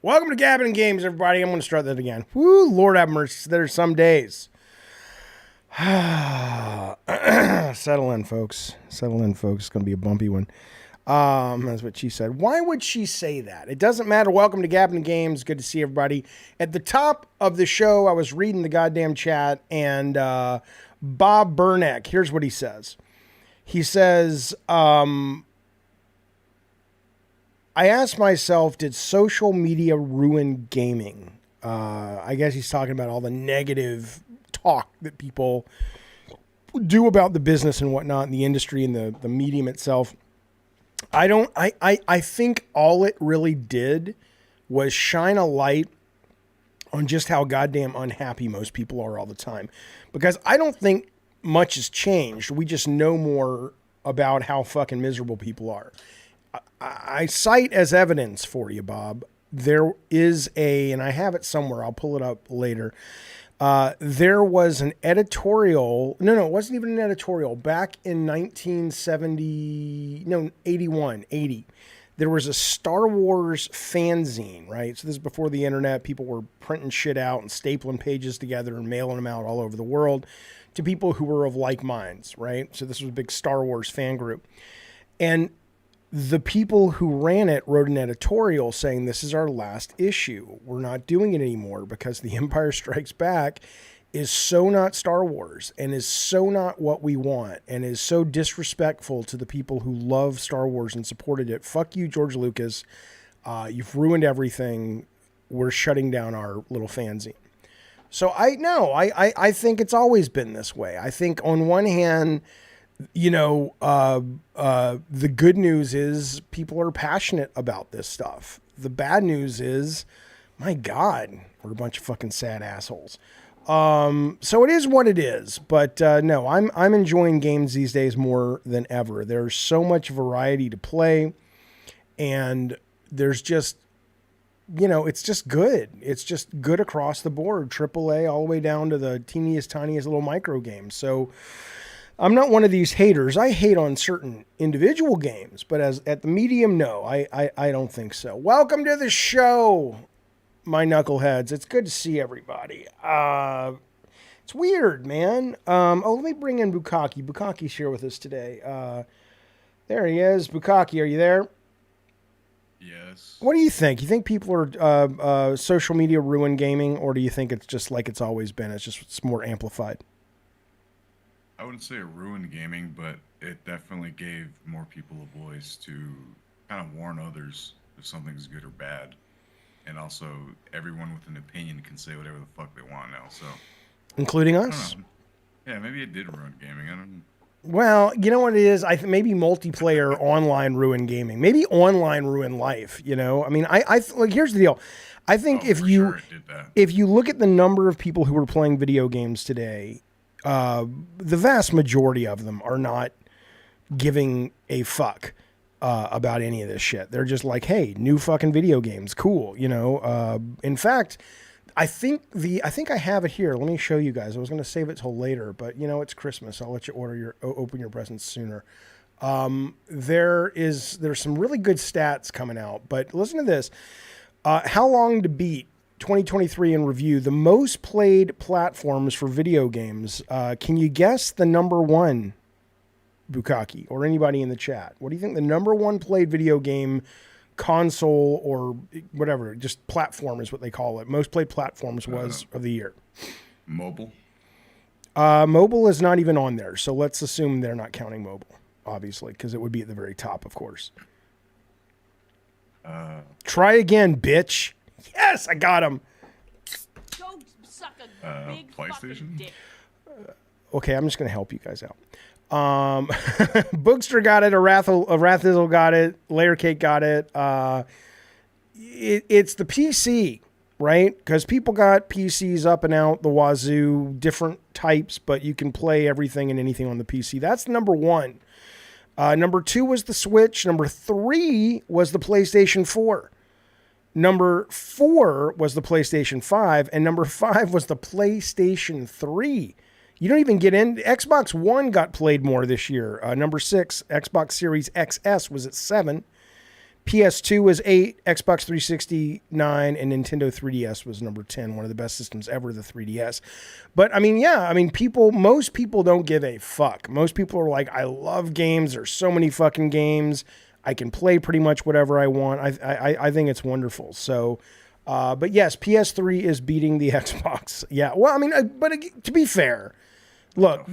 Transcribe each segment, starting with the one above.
Welcome to Gabbing Games, everybody. I'm going to start that again. Woo, Lord have mercy. There's some days. Settle in, folks. Settle in, folks. It's going to be a bumpy one. That's what she said. Why would she say that? It doesn't matter. Welcome to Gabbing Games. Good to see everybody. At the top of the show, I was reading the goddamn chat, and Bob Burnack, here's what he says. He says, I asked myself, did social media ruin gaming? I guess he's talking about all the negative talk that people do about the business and whatnot, and the industry and the medium itself. I think all it really did was shine a light on just how goddamn unhappy most people are all the time. Because I don't think much has changed. We just know more about how fucking miserable people are. I cite as evidence for you, Bob. There is and I have it somewhere. I'll pull it up later. There was an editorial. No, it wasn't even an editorial. Back in 80. There was a Star Wars fanzine, right? So this is before the internet. People were printing shit out and stapling pages together and mailing them out all over the world to people who were of like minds, right? So this was a big Star Wars fan group. And the people who ran it wrote an editorial saying this is our last issue. We're not doing it anymore because The Empire Strikes Back is so not Star Wars and is so not what we want and is so disrespectful to the people who love Star Wars and supported it. Fuck you, George Lucas. You've ruined everything. We're shutting down our little fanzine. So I think it's always been this way. I think on one hand, you know, the good news is people are passionate about this stuff. The bad news is, my God, we're a bunch of fucking sad assholes. So it is what it is. But no, I'm enjoying games these days more than ever. There's so much variety to play, and there's just, you know, it's just good. It's just good across the board. AAA all the way down to the teeniest, tiniest little micro games. So I'm not one of these haters. I hate on certain individual games, but at the medium, no, I don't think so. Welcome to the show, my knuckleheads. It's good to see everybody. It's weird, man. Let me bring in Bukaki. Bukaki's here with us today. There he is. Bukaki, are you there? Yes. What do you think? You think people are social media ruin gaming, or do you think it's just like it's always been? It's more amplified. I wouldn't say it ruined gaming, but it definitely gave more people a voice to kind of warn others if something's good or bad. And also, everyone with an opinion can say whatever the fuck they want now. So, including us? Yeah, maybe it did ruin gaming. I don't know. Well, you know what it is? Maybe multiplayer online ruin gaming. Maybe online ruin life. You know, I mean, like, here's the deal. I think if you look at the number of people who are playing video games today, the vast majority of them are not giving a fuck about any of this shit. They're just like, hey, new fucking video games, cool. You know, in fact, I think I have it here. Let me show you guys. I was going to save it till later, but you know, it's Christmas. I'll let you open your presents sooner. There's some really good stats coming out, but listen to this. How long to beat 2023 in review, the most played platforms for video games. Can you guess the number one, Bukaki, or anybody in the chat? What do you think the number one played video game console or whatever, just platform is what they call it, most played platforms was of the year? Mobile? Mobile is not even on there, so let's assume they're not counting mobile, obviously, because it would be at the very top, of course. Try again, bitch. Yes, I got him. Go suck a big PlayStation? dick. Okay, I'm just going to help you guys out. Boogster got it. Rathizzle got it. Layer Cake got it. It's the PC, right? Because people got PCs up and out the wazoo, different types, but you can play everything and anything on the PC. That's number one. Number two was the Switch. Number three was the PlayStation 4. Number 4 was the PlayStation 5, and number 5 was the PlayStation 3. You don't even get in. Xbox One got played more this year. Number 6, Xbox Series XS was at 7. PS2 was 8, Xbox 360 9, and Nintendo 3DS was number 10. One of the best systems ever, the 3DS. But I mean, yeah, I mean, most people don't give a fuck. Most people are like, I love games. There's so many fucking games. I can play pretty much whatever I want. I think it's wonderful. So, but yes, PS3 is beating the Xbox. Yeah. Well, I mean, but to be fair, look,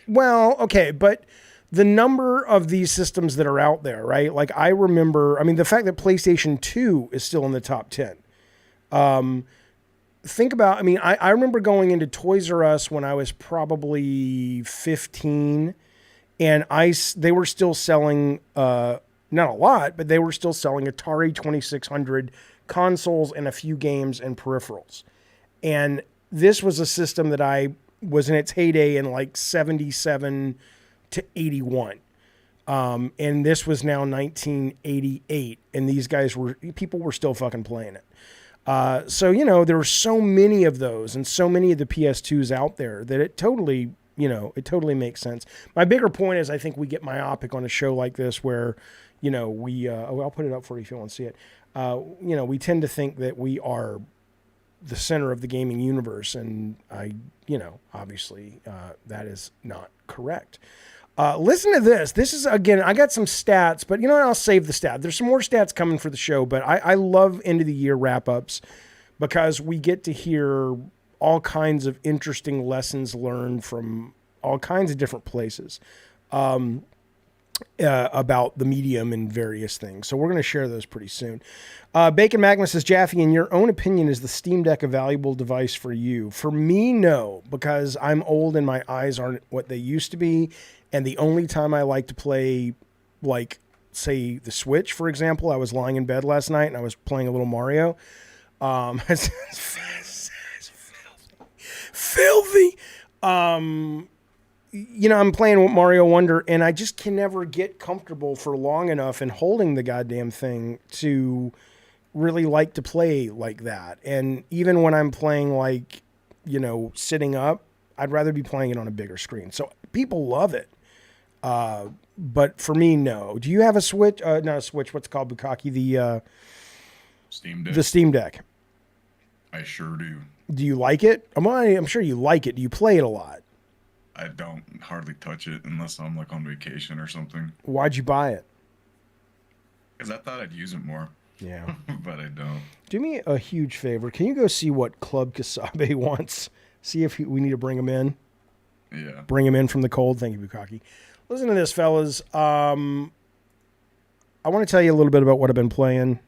well, okay, but the number of these systems that are out there, right? Like I remember, I mean, the fact that PlayStation 2 is still in the top 10. Think about, I mean, I remember going into Toys R Us when I was probably 15 and they were still selling, not a lot, but they were still selling Atari 2600 consoles and a few games and peripherals. And this was a system that I was in its heyday in like 77 to 81. And this was now 1988. And these guys people were still fucking playing it. So, you know, there were so many of those and so many of the PS2s out there that it totally makes sense. My bigger point is I think we get myopic on a show like this where, you know, I'll put it up for you if you want to see it. You know, we tend to think that we are the center of the gaming universe. And obviously that is not correct. Listen to this. This is, again, I got some stats, but you know what? I'll save the stat. There's some more stats coming for the show, but I love end of the year wrap ups because we get to hear all kinds of interesting lessons learned from all kinds of different places. About the medium and various things. So we're going to share those pretty soon. Bacon Magma says, Jaffe, in your own opinion, is the Steam Deck a valuable device for you? For me, no, because I'm old and my eyes aren't what they used to be. And the only time I like to play, like, say, the Switch, for example, I was lying in bed last night and I was playing a little Mario. It's filthy. You know, I'm playing with Mario Wonder and I just can never get comfortable for long enough in holding the goddamn thing to really like to play like that. And even when I'm playing, like, you know, sitting up, I'd rather be playing it on a bigger screen. So people love it. But for me, no. Do you have a Switch? Not a Switch. What's it called, Bukaki? The Steam Deck. The Steam Deck. I sure do. Do you like it? I'm sure you like it. Do you play it a lot? I don't hardly touch it unless I'm like on vacation or something. Why'd you buy it? Because I thought I'd use it more. Yeah. But I don't. Do me a huge favor. Can you go see what Club Kasabe wants? See if we need to bring him in. Yeah. Bring him in from the cold. Thank you, Bukaki. Listen to this, fellas. I want to tell you a little bit about what I've been playing.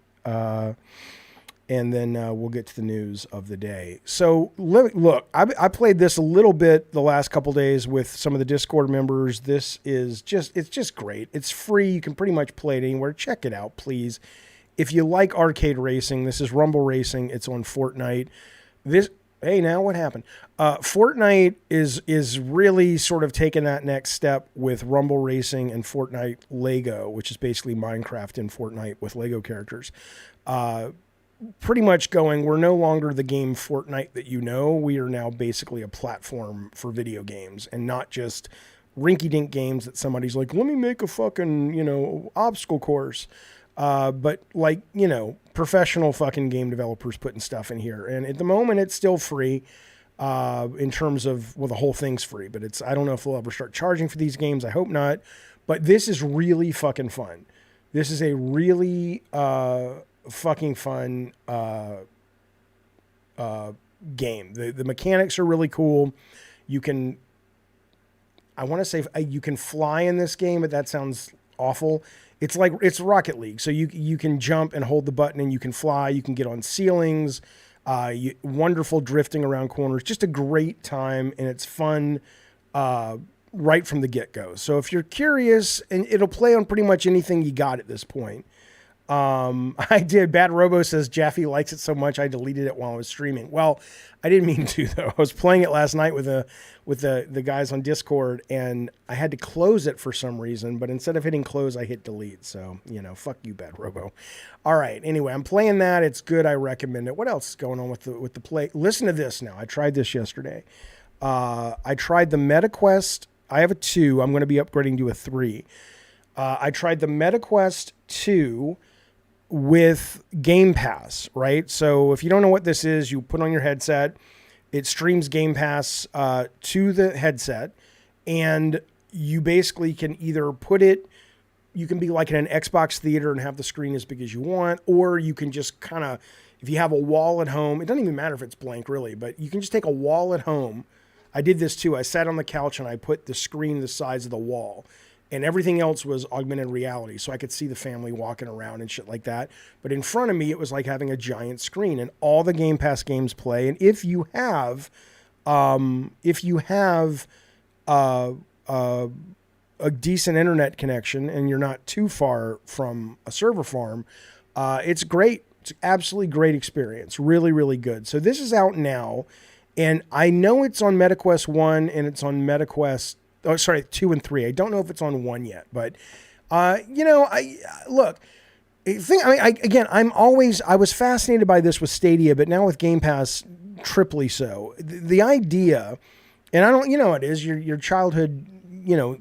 And then we'll get to the news of the day. So, look, I played this a little bit the last couple days with some of the Discord members. This is it's just great. It's free. You can pretty much play it anywhere. Check it out, please. If you like arcade racing, this is Rumble Racing. It's on Fortnite. Hey, now what happened? Fortnite is really sort of taking that next step with Rumble Racing and Fortnite Lego, which is basically Minecraft in Fortnite with Lego characters. Pretty much going, we're no longer the game Fortnite that you know. We are now basically a platform for video games and not just rinky-dink games that somebody's like, let me make a fucking, you know, obstacle course. But like, you know, professional fucking game developers putting stuff in here. And at the moment, it's still free in terms of, well, the whole thing's free. But I don't know if they'll ever start charging for these games. I hope not. But this is really fucking fun. This is a really fucking fun game. The mechanics are really cool. You can, I want to say you can fly in this game, but that sounds awful. It's like, it's Rocket League. So you can jump and hold the button and you can fly. You can get on ceilings. Wonderful drifting around corners. Just a great time, and it's fun right from the get-go. So if you're curious, and it'll play on pretty much anything you got at this point. I did. Bad Robo says Jaffe likes it so much I deleted it while I was streaming. Well, I didn't mean to, though. I was playing it last night with the guys on Discord, and I had to close it for some reason. But instead of hitting close, I hit delete. So, you know, fuck you, Bad Robo. All right. Anyway, I'm playing that. It's good. I recommend it. What else is going on with the play? Listen to this now. I tried this yesterday. I tried the MetaQuest. I have a 2. I'm going to be upgrading to a 3. I tried the MetaQuest 2 with Game Pass, right? So if you don't know what this is, you put on your headset, it streams Game Pass to the headset, and you basically can either put it, you can be like in an Xbox theater and have the screen as big as you want, or you can just kind of, if you have a wall at home, it doesn't even matter if it's blank really, but you can just take a wall at home. I did this too. I sat on the couch and I put the screen the size of the wall, and everything else was augmented reality. So I could see the family walking around and shit like that. But in front of me, it was like having a giant screen, and all the Game Pass games play. And if you have a decent internet connection and you're not too far from a server farm, it's great. It's absolutely great experience. Really, really good. So this is out now, and I know it's on MetaQuest 1 and it's on MetaQuest, 2 and 3. I don't know if it's on 1 yet, but I was fascinated by this with Stadia, but now with Game Pass, triply so. The idea, and I don't, it is your childhood,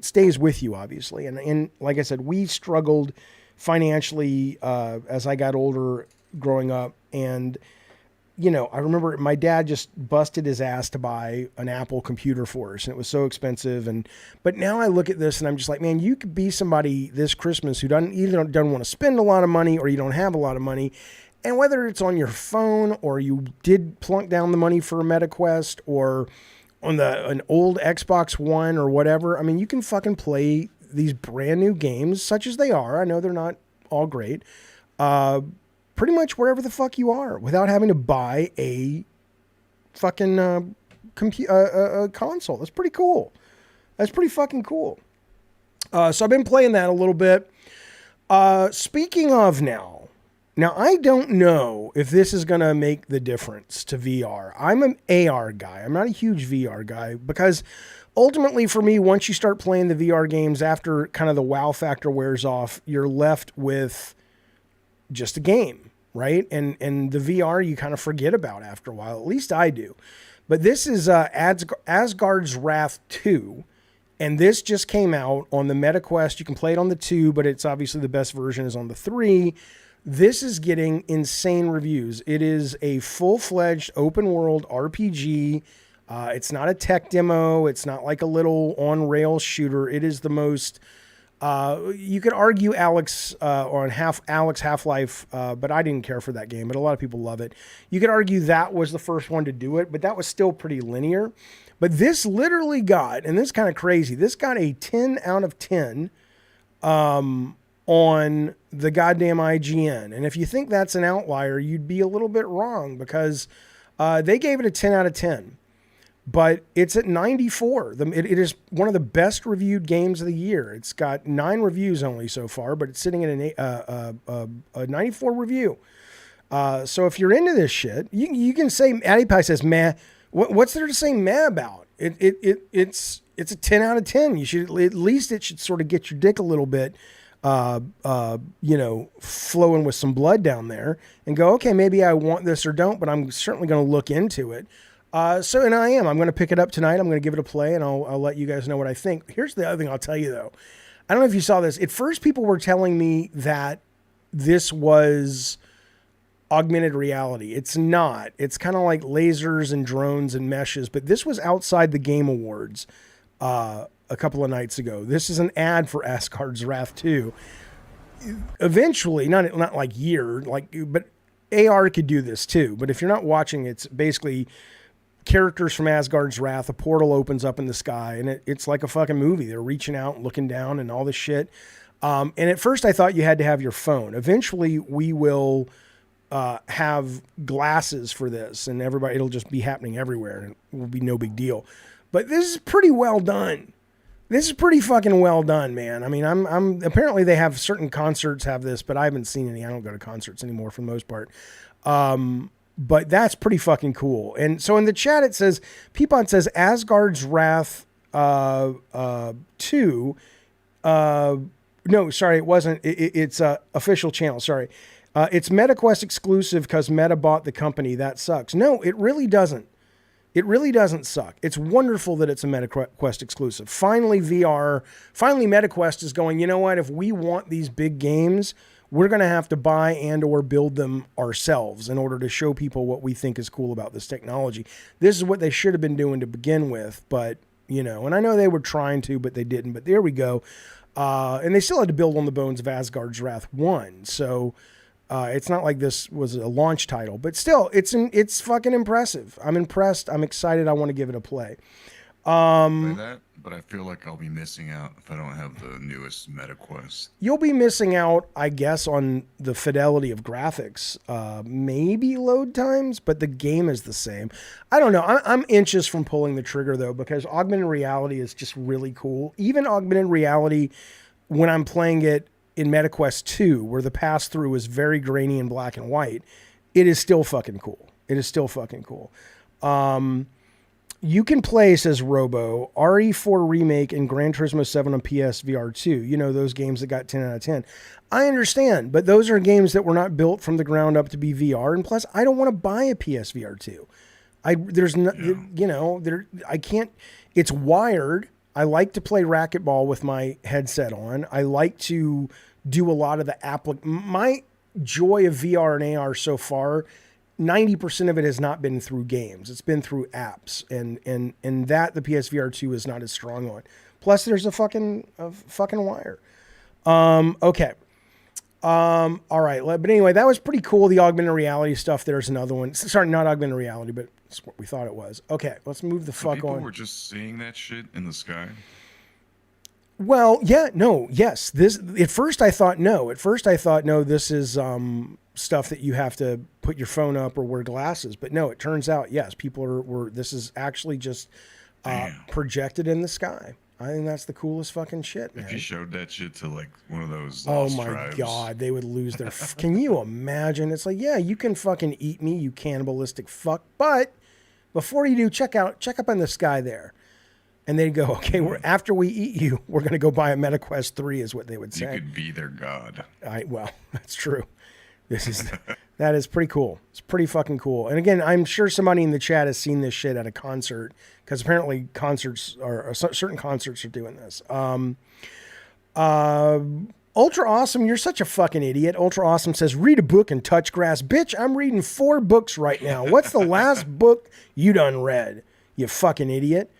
stays with you, obviously. And like I said, we struggled financially as I got older growing up. And, I remember my dad just busted his ass to buy an Apple computer for us, and it was so expensive. But now I look at this and I'm just like, man, you could be somebody this Christmas who doesn't want to spend a lot of money, or you don't have a lot of money. And whether it's on your phone, or you did plunk down the money for a MetaQuest, or on an old Xbox One or whatever, I mean, you can fucking play these brand new games, such as they are. I know they're not all great. Pretty much wherever the fuck you are, without having to buy a fucking console. That's pretty cool. That's pretty fucking cool. So I've been playing that a little bit. Speaking of now I don't know if this is going to make the difference to VR. I'm an AR guy. I'm not a huge VR guy, because ultimately for me, once you start playing the VR games, after kind of the wow factor wears off, you're left with just a game, right? And the VR you kind of forget about after a while. At least I do. But this is Asgard's Wrath 2. And this just came out on the MetaQuest. You can play it on the 2, but it's obviously the best version is on the 3. This is getting insane reviews. It is a full-fledged open-world RPG. It's not a tech demo. It's not like a little on-rail shooter. It is the most... you could argue Alex Half-Life, but I didn't care for that game, but a lot of people love it. You could argue that was the first one to do it, but that was still pretty linear. But this literally got, and this is kind of crazy, this got a 10 out of 10 on the goddamn IGN. And if you think that's an outlier, you'd be a little bit wrong, because they gave it a 10 out of 10. But it's at 94. It is one of the best reviewed games of the year. It's got 9 reviews only so far, but it's sitting at a 94 review. So if you're into this shit, you can say, Addy Pie says, meh. What's there to say meh about? It's a 10 out of 10. You should, at least it should sort of get your dick a little bit, flowing with some blood down there, and go, okay, maybe I want this or don't, but I'm certainly going to look into it. I'm going to pick it up tonight. I'm going to give it a play, and I'll let you guys know what I think. Here's the other thing I'll tell you, though. I don't know if you saw this. At first, people were telling me that this was augmented reality. It's not. It's kind of like lasers and drones and meshes, but this was outside the Game Awards a couple of nights ago. This is an ad for Asgard's Wrath 2. Eventually, not like but AR could do this too. But if you're not watching, it's basically characters from Asgard's Wrath. A portal opens up in the sky, and it's like a fucking movie. They're reaching out and looking down and all this shit. And at first I thought you had to have your phone. Eventually we will have glasses for this, and it'll just be happening everywhere, and it will be no big deal. But this is pretty well done. This is pretty fucking well done, man. I mean, I'm apparently they have certain concerts have this, but I haven't seen any. I don't go to concerts anymore for the most part. But that's pretty fucking cool. And so in the chat, it says, Peapod says Asgard's Wrath 2. No, sorry, it wasn't. It's official channel. Sorry. It's MetaQuest exclusive because Meta bought the company. That sucks. No, it really doesn't. It really doesn't suck. It's wonderful that it's a MetaQuest exclusive. Finally, MetaQuest is going, you know what? If we want these big games, we're going to have to buy and or build them ourselves in order to show people what we think is cool about this technology. This is what they should have been doing to begin with, but, you know, and I know they were trying to, but they didn't. But there we go. And they still had to build on the bones of Asgard's Wrath 1. So it's not like this was a launch title, but still, it's fucking impressive. I'm impressed. I'm excited. I want to give it a play. Play that, but I feel like I'll be missing out if I don't have the newest MetaQuest. You'll be missing out, I guess, on the fidelity of graphics, maybe load times, but the game is the same. I don't know. I'm inches from pulling the trigger, though, because augmented reality is just really cool. Even augmented reality, when I'm playing it in MetaQuest 2, where the pass-through is very grainy and black and white, it is still fucking cool. It is still fucking cool. You can play, says Robo, RE4 Remake and Gran Turismo 7 on PSVR 2. You know, those games that got 10 out of 10. I understand, but those are games that were not built from the ground up to be VR. And plus, I don't want to buy a PSVR 2. I can't, it's wired. I like to play racquetball with my headset on. I like to do a lot of the my joy of VR and AR so far, 90% of it has not been through games. It's been through apps, and that the PSVR 2 is not as strong on. Plus, there's a fucking wire. Okay. All right. But anyway, that was pretty cool. The augmented reality stuff. There's another one. Sorry, not augmented reality, but it's what we thought it was. Okay, let's move the fuck people on. People were just seeing that shit in the sky. Well, yeah, no, yes. At first I thought no. This is stuff that you have to put your phone up or wear glasses. But no, it turns out, yes, people were this is actually just projected in the sky. I think that's the coolest fucking shit, man. If you showed that shit to like one of those oh lost my tribes. God, they would lose their can you imagine? It's like, yeah, you can fucking eat me, you cannibalistic fuck, but before you do, check up in the sky there. And they'd go, okay, after we eat you, we're going to go buy a MetaQuest 3 is what they would say. You could be their god. Well, that's true. That is pretty cool. It's pretty fucking cool. And again, I'm sure somebody in the chat has seen this shit at a concert because apparently certain concerts are doing this. Ultra Awesome, you're such a fucking idiot. Ultra Awesome says, read a book and touch grass. Bitch, I'm reading 4 books right now. What's the last book you done read? You fucking idiot.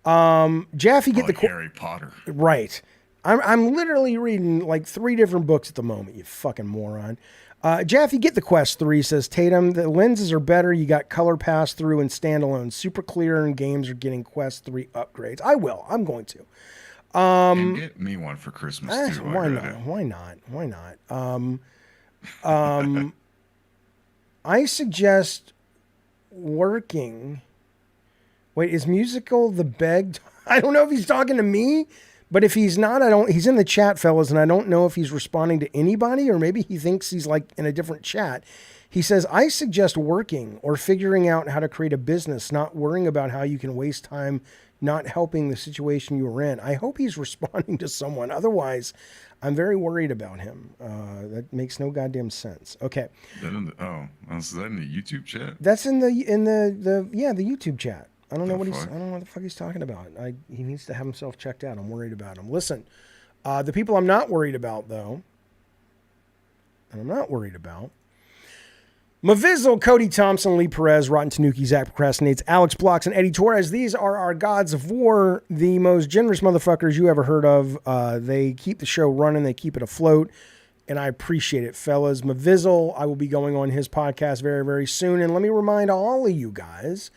Jaffe, get the Harry Potter. Right. I'm literally reading like 3 different books at the moment, you fucking moron. Jaffe, get the Quest 3, says Tatum. The lenses are better. You got color pass through and standalone. Super clear, and games are getting Quest 3 upgrades. I'm going to. And get me one for Christmas too. Why not? I suggest working. Wait, is musical the beg? I don't know if he's talking to me, but if he's not, he's in the chat, fellas, and I don't know if he's responding to anybody or maybe he thinks he's like in a different chat. He says, I suggest working or figuring out how to create a business, not worrying about how you can waste time not helping the situation you were in. I hope he's responding to someone. Otherwise, I'm very worried about him. That makes no goddamn sense. Okay. Is that in the YouTube chat? That's in the YouTube chat. I don't know what the fuck he's talking about. He needs to have himself checked out. I'm worried about him. Listen, the people I'm not worried about, though, Mavizzle, Cody Thompson, Lee Perez, Rotten Tanuki, Zack Procrastinates, alixplox, and Eddie Torres. These are our gods of war, the most generous motherfuckers you ever heard of. They keep the show running. They keep it afloat, and I appreciate it, fellas. Mavizzle, I will be going on his podcast very, very soon. And let me remind all of you guys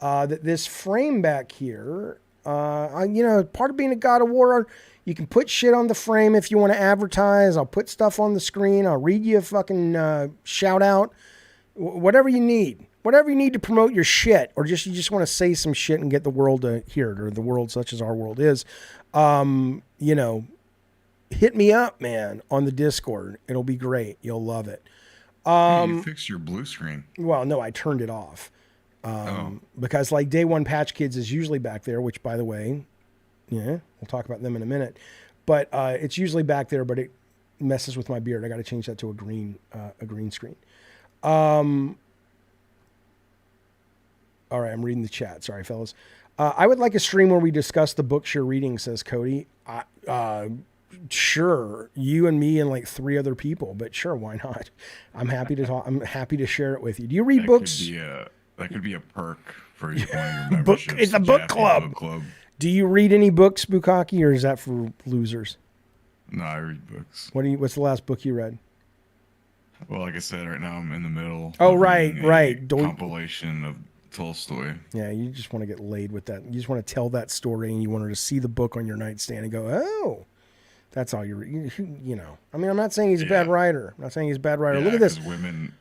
that this frame back here, part of being a god of war, you can put shit on the frame if you want to advertise. I'll put stuff on the screen. I'll read you a fucking shout out. Whatever you need to promote your shit, or you just want to say some shit and get the world to hear it, or the world such as our world is, hit me up, man, on the Discord. It'll be great. You'll love it. You fixed your blue screen. Well, no, I turned it off. Because like Day One Patch Kids is usually back there, which by the way, we'll talk about them in a minute, but it's usually back there, but it messes with my beard. I got to change that to a green screen. All right, I'm reading the chat. Sorry, fellas. I would like a stream where we discuss the books you're reading, says Cody. Sure, you and me and like 3 other people, but sure, why not? I'm happy to talk. I'm happy to share it with you. Do you read books? That could be a perk for one of your Book. memberships. It's a the book Jaffe club. Book Club. Do you read any books, Bukaki, or is that for losers? No, I read books. What's the last book you read? Well, like I said, right now I'm in the middle. Oh, of right. reading a compilation of Tolstoy. Yeah, you just want to get laid with that. You just want to tell that story, and you want her to see the book on your nightstand and go, "Oh, that's all you read." You know. I mean, I'm not saying he's a bad writer. I'm not saying he's a bad writer. Yeah, Look at this. Women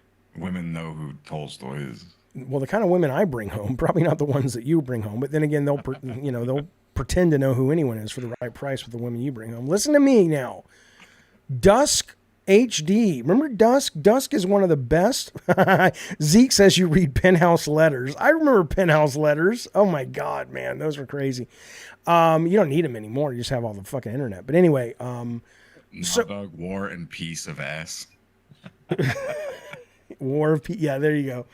know who Tolstoy is. Well, the kind of women I bring home, probably not the ones that you bring home, but then again, they'll pretend to know who anyone is for the right price with the women you bring home. Listen to me now. Dusk HD. Remember Dusk? Dusk is one of the best. Zeke says you read Penthouse Letters. I remember Penthouse Letters. Oh my God, man. Those were crazy. You don't need them anymore. You just have all the fucking internet. But anyway. Dog, War and Peace of Ass. War of Peace. Yeah, there you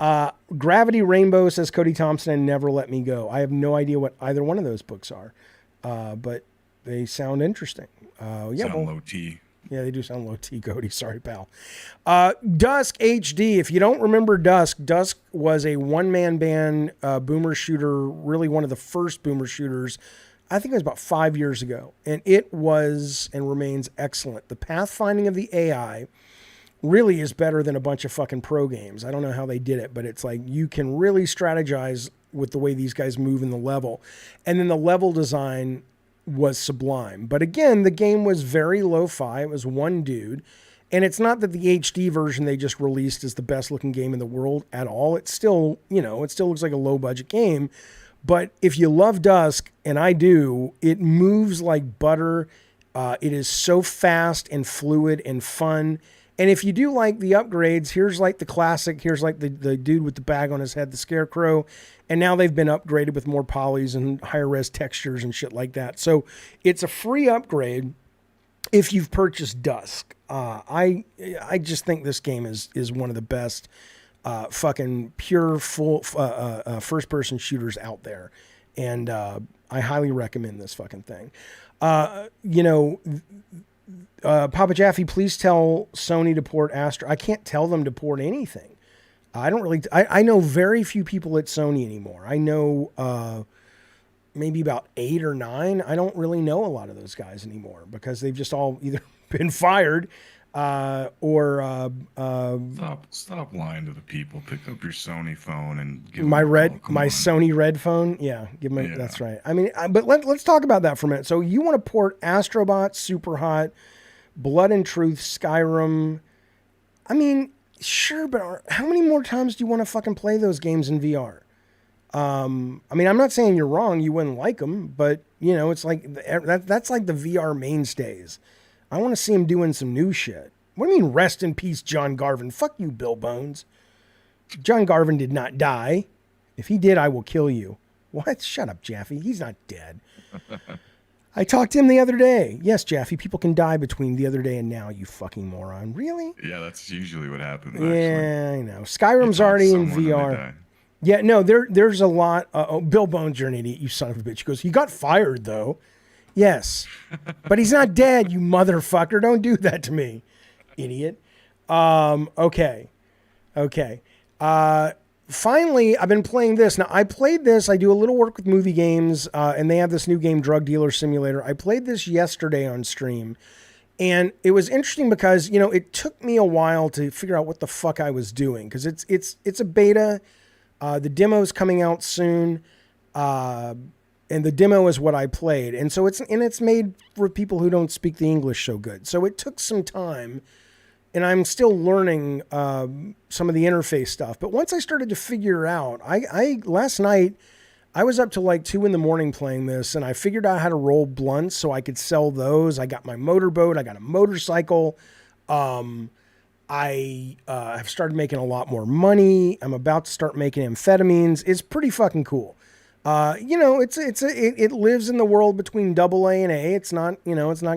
go. Gravity Rainbow says Cody Thompson and Never Let Me Go. I have no idea what either one of those books are, but they sound interesting. Low T. Yeah, they do sound low T, Cody. Sorry, pal. Dusk HD. If you don't remember Dusk, Dusk was a one-man band boomer shooter, really one of the first boomer shooters. I think it was about 5 years ago, and it was and remains excellent. The pathfinding of the AI really is better than a bunch of fucking pro games. I don't know how they did it, but it's like you can really strategize with the way these guys move in the level. And then the level design was sublime. But again, the game was very lo-fi. It was one dude. And it's not that the HD version they just released is the best looking game in the world at all. It's still, it still looks like a low budget game. But if you love Dusk, and I do, it moves like butter. It is so fast and fluid and fun. And if you do like the upgrades, here's like the classic. Here's like the dude with the bag on his head, the scarecrow. And now they've been upgraded with more polys and higher res textures and shit like that. So it's a free upgrade if you've purchased Dusk. I just think this game is one of the best fucking pure full first person shooters out there. And I highly recommend this fucking thing. Papa Jaffe, please tell Sony to port Astro. I can't tell them to port anything. I know very few people at Sony anymore. I know maybe about 8 or 9. I don't really know a lot of those guys anymore because they've just all either been fired or stop lying to the people. Pick up your Sony phone and give my them Sony Red phone. Yeah, that's right. I mean, but let's talk about that for a minute. So you want to port Astrobot, Super Hot, Blood and Truth, Skyrim. I mean, sure, but how many more times do you want to fucking play those games in VR? I mean, I'm not saying you're wrong. You wouldn't like them, but it's like that's like the VR mainstays. I want to see him doing some new shit. What do you mean, rest in peace, John Garvin? Fuck you, Bill Bones. John Garvin did not die. If he did, I will kill you. What? Shut up, Jaffe. He's not dead. I talked to him the other day. Yes, Jaffe, people can die between the other day and now, you fucking moron. Really? Yeah, that's usually what happens, Yeah, I know. Skyrim's already in VR. Yeah, no, there's a lot. Bill Bones, you're an idiot, you son of a bitch. He goes, he got fired, though. Yes, but he's not dead, you motherfucker. Don't do that to me, idiot. Okay. Finally, I've been playing this. Now, I played this. I do a little work with movie games, and they have this new game, Drug Dealer Simulator. I played this yesterday on stream, and it was interesting because, it took me a while to figure out what the fuck I was doing because it's a beta. The demo's coming out soon, and the demo is what I played. And so it's made for people who don't speak the English so good. So it took some time. And I'm still learning some of the interface stuff. But once I started to figure out, last night, I was up till like 2 a.m. playing this, and I figured out how to roll blunts so I could sell those. I got my motorboat. I got a motorcycle. I have started making a lot more money. I'm about to start making amphetamines. It's pretty fucking cool. It lives in the world between AA and A. It's not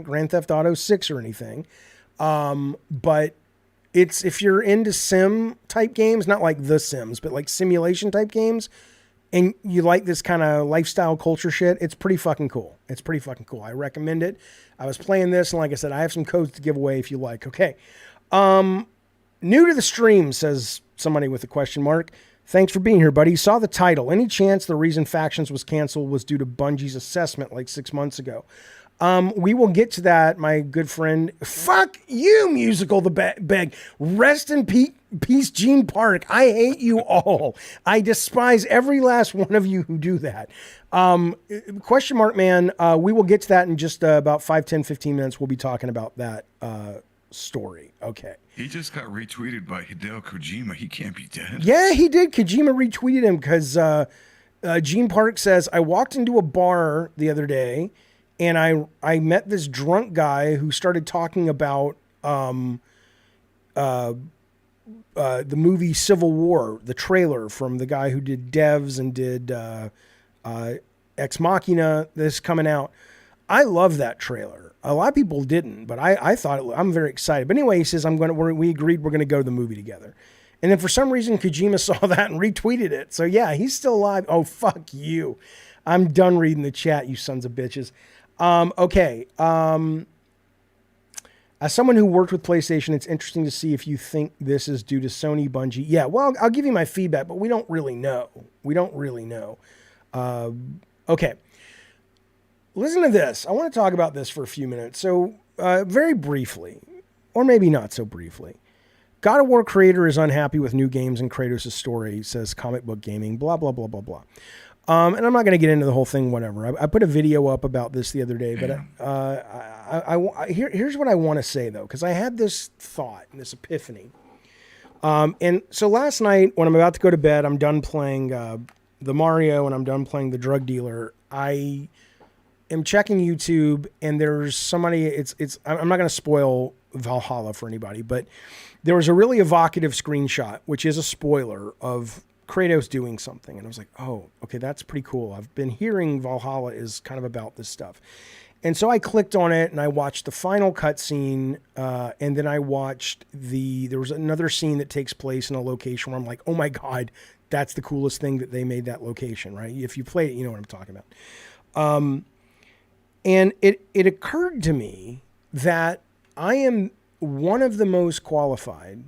Grand Theft Auto 6 or anything. But if you're into sim type games, not like The Sims, but like simulation type games, and you like this kind of lifestyle culture shit, it's pretty fucking cool. It's pretty fucking cool. I recommend it. I was playing this, and like I said, I have some codes to give away if you like. Okay. New to the stream, says somebody with a question mark. Thanks for being here, buddy. Saw the title. Any chance the reason Factions was canceled was due to Bungie's assessment like 6 months ago? We will get to that, my good friend. Fuck you, Musical the Beg. Rest in peace, Gene Park. I hate you all. I despise every last one of you who do that. Question mark, man. We will get to that in just about 5, 10, 15 minutes. We'll be talking about that story. Okay. He just got retweeted by Hideo Kojima. He can't be dead. Yeah, he did. Kojima retweeted him because Gene Park says, I walked into a bar the other day and I met this drunk guy who started talking about the movie Civil War, the trailer from the guy who did Devs and did Ex Machina. This coming out. I love that trailer. A lot of people didn't, but I thought I'm very excited. But anyway, he says we agreed we're going to go to the movie together. And then for some reason, Kojima saw that and retweeted it. So yeah, he's still alive. Oh, fuck you. I'm done reading the chat, you sons of bitches. Okay. As someone who worked with PlayStation, it's interesting to see if you think this is due to Sony, Bungie. Yeah, well, I'll give you my feedback, but we don't really know. Okay. Listen to this. I want to talk about this for a few minutes. So, very briefly, or maybe not so briefly, God of War creator is unhappy with new games and Kratos' story, says Comic Book Gaming, blah, blah, blah, blah, blah. And I'm not going to get into the whole thing, whatever. I put a video up about this the other day, but here's what I want to say, though, because I had this thought, this epiphany. And so last night, when I'm about to go to bed, I'm done playing the Mario, and I'm done playing the drug dealer. I am checking YouTube, and there's somebody, I'm not going to spoil Valhalla for anybody, but there was a really evocative screenshot, which is a spoiler of Kratos doing something. And I was like, oh, okay, that's pretty cool. I've been hearing Valhalla is kind of about this stuff. And so I clicked on it and I watched the final cutscene. And then I watched there was another scene that takes place in a location where I'm like, oh my God, that's the coolest thing that they made that location, right? If you played it, you know what I'm talking about. And it occurred to me that I am one of the most qualified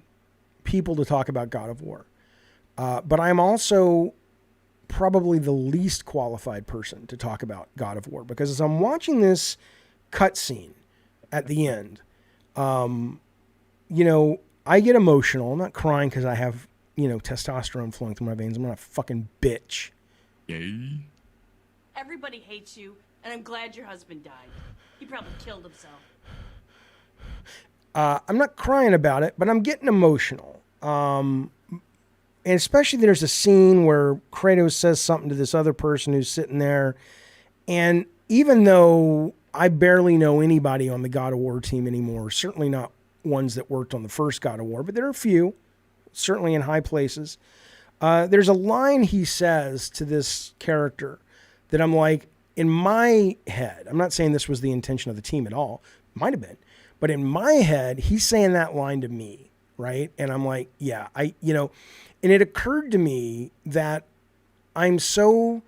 people to talk about God of War. But I'm also probably the least qualified person to talk about God of War, because as I'm watching this cutscene at the end, I get emotional. I'm not crying because I have, testosterone flowing through my veins. I'm not a fucking bitch. Yay. Everybody hates you, and I'm glad your husband died. He probably killed himself. I'm not crying about it, but I'm getting emotional. And especially there's a scene where Kratos says something to this other person who's sitting there. And even though I barely know anybody on the God of War team anymore, certainly not ones that worked on the first God of War, but there are a few, certainly in high places. There's a line he says to this character that I'm like, in my head, I'm not saying this was the intention of the team at all, might have been, but in my head, he's saying that line to me, right? And I'm like, yeah, and it occurred to me that I'm so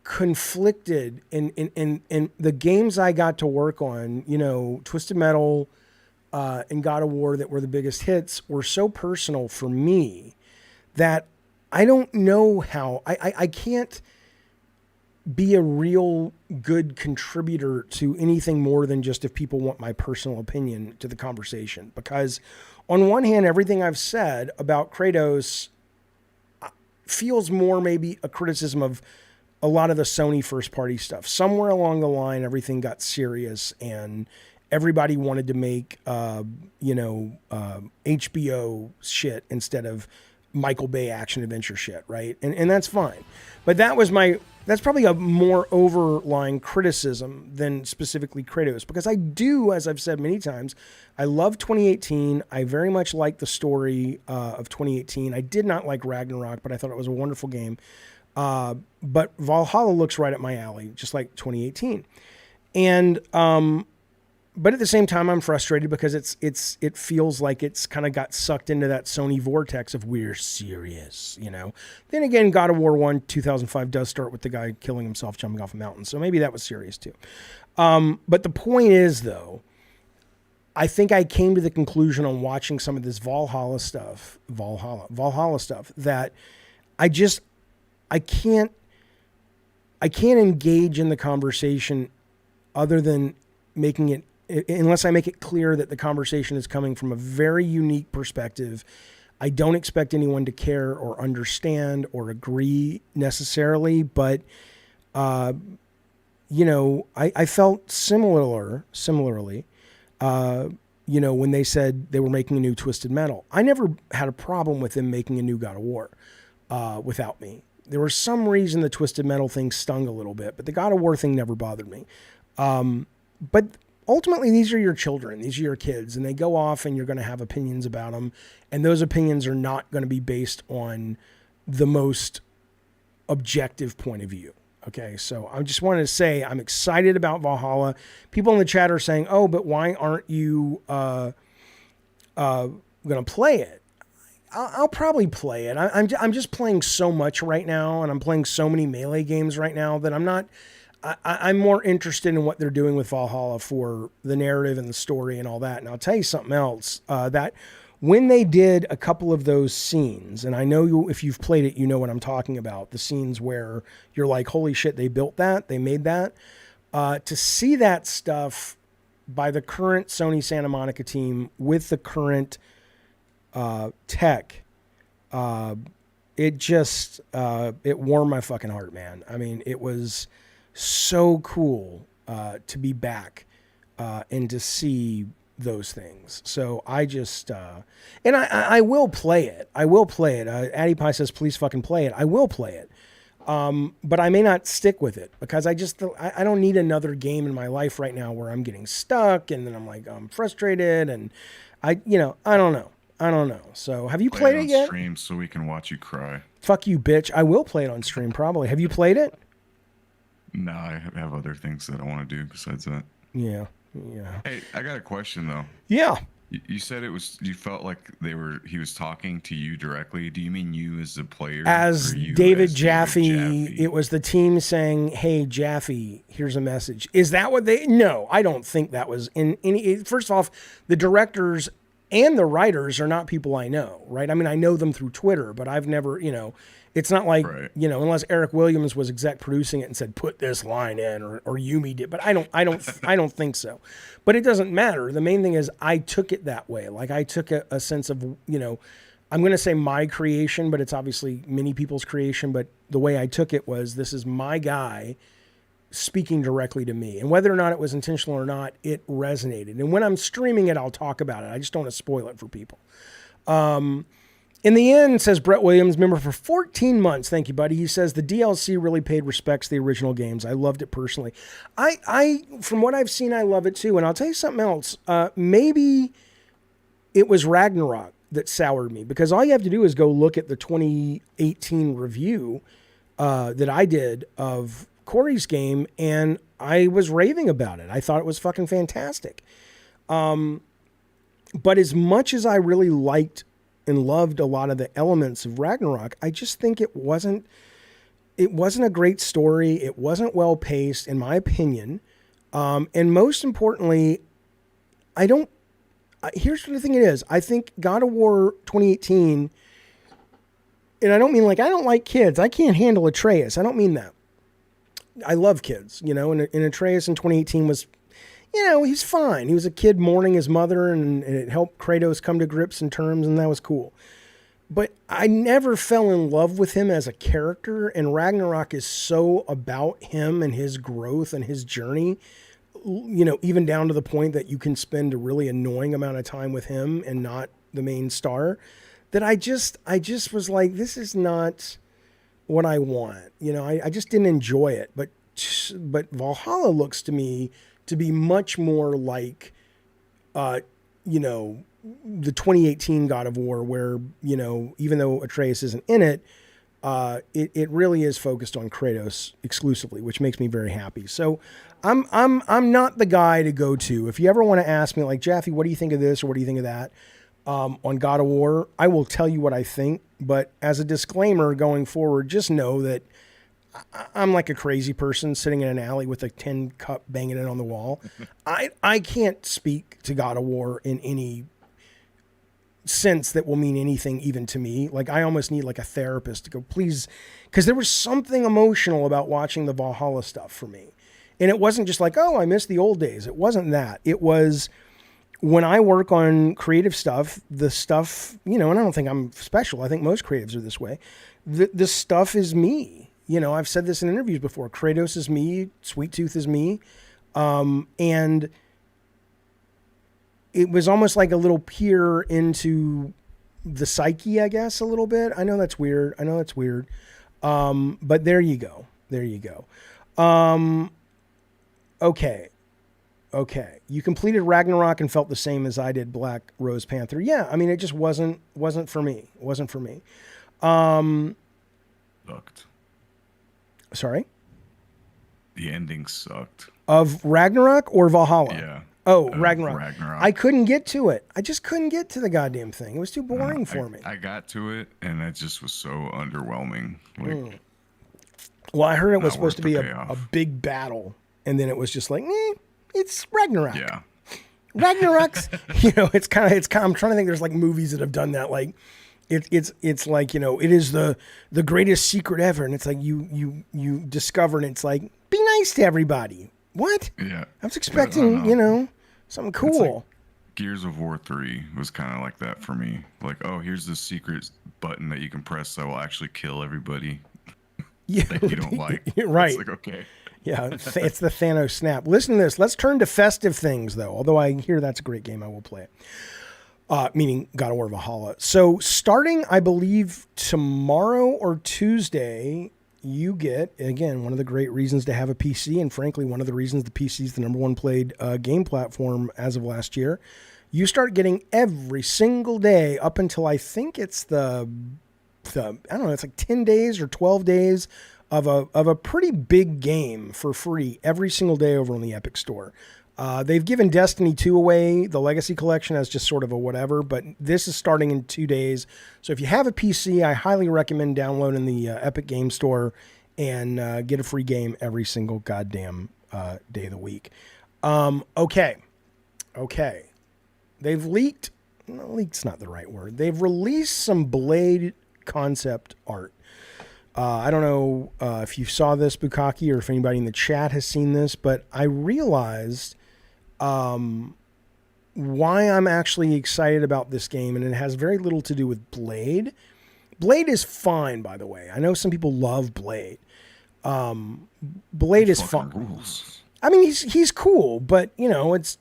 conflicted in the games I got to work on, Twisted Metal and God of War that were the biggest hits were so personal for me that I don't know how, I can't be a real good contributor to anything more than just if people want my personal opinion to the conversation. Because on one hand, everything I've said about Kratos feels more maybe a criticism of a lot of the Sony first party stuff. Somewhere along the line, everything got serious and everybody wanted to make, HBO shit instead of Michael Bay action adventure shit. Right. And that's fine. But that's probably a more overlying criticism than specifically Kratos, because I do, as I've said many times, I love 2018. I very much like the story of 2018. I did not like Ragnarok, but I thought it was a wonderful game. But Valhalla looks right up my alley, just like 2018. And But at the same time, I'm frustrated because it feels like it's kind of got sucked into that Sony vortex of we're serious, you know. Then again, God of War 1 2005 does start with the guy killing himself jumping off a mountain, so maybe that was serious too. But the point is, though, I think I came to the conclusion on watching some of this Valhalla stuff that I can't engage in the conversation other than making it, unless I make it clear that the conversation is coming from a very unique perspective. I don't expect anyone to care or understand or agree necessarily, but, you know, I felt similarly, you know, when they said they were making a new Twisted Metal. I never had a problem with them making a new God of War without me. There was some reason the Twisted Metal thing stung a little bit, but the God of War thing never bothered me. But ultimately, these are your children. These are your kids, and they go off and you're going to have opinions about them. And those opinions are not going to be based on the most objective point of view. Okay, so I just wanted to say I'm excited about Valhalla. People in the chat are saying, oh, but why aren't you going to play it? I'll probably play it. I'm just playing so much right now, and I'm playing so many Melee games right now that I'm not... I'm more interested in what they're doing with Valhalla for the narrative and the story and all that. And I'll tell you something else, that when they did a couple of those scenes, and I know if you've played it, you know what I'm talking about, the scenes where you're like, holy shit, they built that, they made that. To see that stuff by the current Sony Santa Monica team with the current tech, it just, it warmed my fucking heart, man. I mean, it was so cool to be back and to see those things. So I just and I will play it. I will play it. Addie Pie says, please fucking play it. I will play it. But I may not stick with it because I don't need another game in my life right now where I'm getting stuck and then I'm like, I'm frustrated and I don't know. So have you played it yet? Stream so we can watch you cry. Fuck you, bitch. I will play it on stream probably. Have you played it? No, I have other things that I want to do besides that. Yeah. Hey, I got a question though. Yeah. You said you felt like he was talking to you directly. Do you mean you as a player? As David Jaffe, it was the team saying, hey, Jaffe, here's a message. Is that what no, I don't think that was in any, first off, the directors and the writers are not people I know, right? I mean, I know them through Twitter, but I've never, it's not like, right. Unless Eric Williams was exec producing it and said, put this line in or Yumi did, but I don't think so, but it doesn't matter. The main thing is I took it that way. Like I took a sense of, I'm going to say my creation, but it's obviously many people's creation. But the way I took it was, this is my guy speaking directly to me, and whether or not it was intentional or not, it resonated. And when I'm streaming it, I'll talk about it. I just don't want to spoil it for people. In the end, says Brett Williams, member for 14 months. Thank you, buddy. He says the DLC really paid respects to the original games. I loved it personally. I from what I've seen, I love it too. And I'll tell you something else. Maybe it was Ragnarok that soured me, because all you have to do is go look at the 2018 review that I did of Corey's game, and I was raving about it. I thought it was fucking fantastic. But as much as I really liked and loved a lot of the elements of Ragnarok, I just think it wasn't a great story. It wasn't well paced, in my opinion. And most importantly, here's the thing it is. I think God of War 2018, and I don't mean like, I don't like kids. I can't handle Atreus. I don't mean that. I love kids, and Atreus in 2018 was, he's fine. He was a kid mourning his mother, and it helped Kratos come to grips and terms, and that was cool. But I never fell in love with him as a character, and Ragnarok is so about him and his growth and his journey, even down to the point that you can spend a really annoying amount of time with him and not the main star, that I just was like, this is not what I want. I just didn't enjoy it. But Valhalla looks to me to be much more like, the 2018 God of War, where, even though Atreus isn't in it, it really is focused on Kratos exclusively, which makes me very happy. So I'm not the guy to go to. If you ever want to ask me, like, Jaffe, what do you think of this or what do you think of that on God of War, I will tell you what I think. But as a disclaimer going forward, just know that I'm like a crazy person sitting in an alley with a tin cup banging it on the wall. I can't speak to God of War in any sense that will mean anything even to me. Like, I almost need like a therapist to go, please, because there was something emotional about watching the Valhalla stuff for me. And it wasn't just like, oh, I miss the old days. It wasn't that. It was when I work on creative stuff, the stuff, and I don't think I'm special. I think most creatives are this way. The stuff is me. I've said this in interviews before. Kratos is me. Sweet Tooth is me. And it was almost like a little peer into the psyche, I guess, a little bit. I know that's weird. But there you go. Okay. You completed Ragnarok and felt the same as I did Black Rose Panther. Yeah. I mean, it just wasn't for me. It wasn't for me. Sucked. Sorry? The ending sucked. Of Ragnarok or Valhalla? Yeah. Oh, Ragnarok. Ragnarok. I couldn't get to it. I just couldn't get to the goddamn thing. It was too boring for me. I got to it, and it just was so underwhelming. Like, Well, I heard it was not supposed to worth be the a payoff. big battle, and then it was just like, it's Ragnarok. Yeah. Ragnarok's, it's kind of. I'm trying to think. There's like movies that have done that. Like, it's like, it is the greatest secret ever, and it's like you discover, and it's like, be nice to everybody. What? Yeah. I was expecting, something cool. Like Gears of War 3 was kind of like that for me. Like, oh, here's this secret button that you can press that will actually kill everybody that you don't like. Right. It's like, okay. Yeah, it's the Thanos snap. Listen to this. Let's turn to festive things, though. Although I hear that's a great game, I will play it. Meaning God of War Valhalla. So starting, I believe, tomorrow or Tuesday, you get, again, one of the great reasons to have a PC, and frankly, one of the reasons the PC is the number one played game platform as of last year. You start getting every single day up until I think it's I don't know, it's like 10 days or 12 days of a pretty big game for free every single day over on the Epic Store. They've given Destiny 2 away, the Legacy Collection, as just sort of a whatever, but this is starting in 2 days. So if you have a PC, I highly recommend downloading the Epic Game Store and get a free game every single goddamn day of the week. Okay. They've leaked, no, leaked's not the right word. They've released some Blade concept art. I don't know if you saw this, Bukaki, or if anybody in the chat has seen this, but I realized why I'm actually excited about this game, and it has very little to do with Blade. Blade is fine, by the way. I know some people love Blade. Blade is fun. Rules. I mean, he's cool, but it's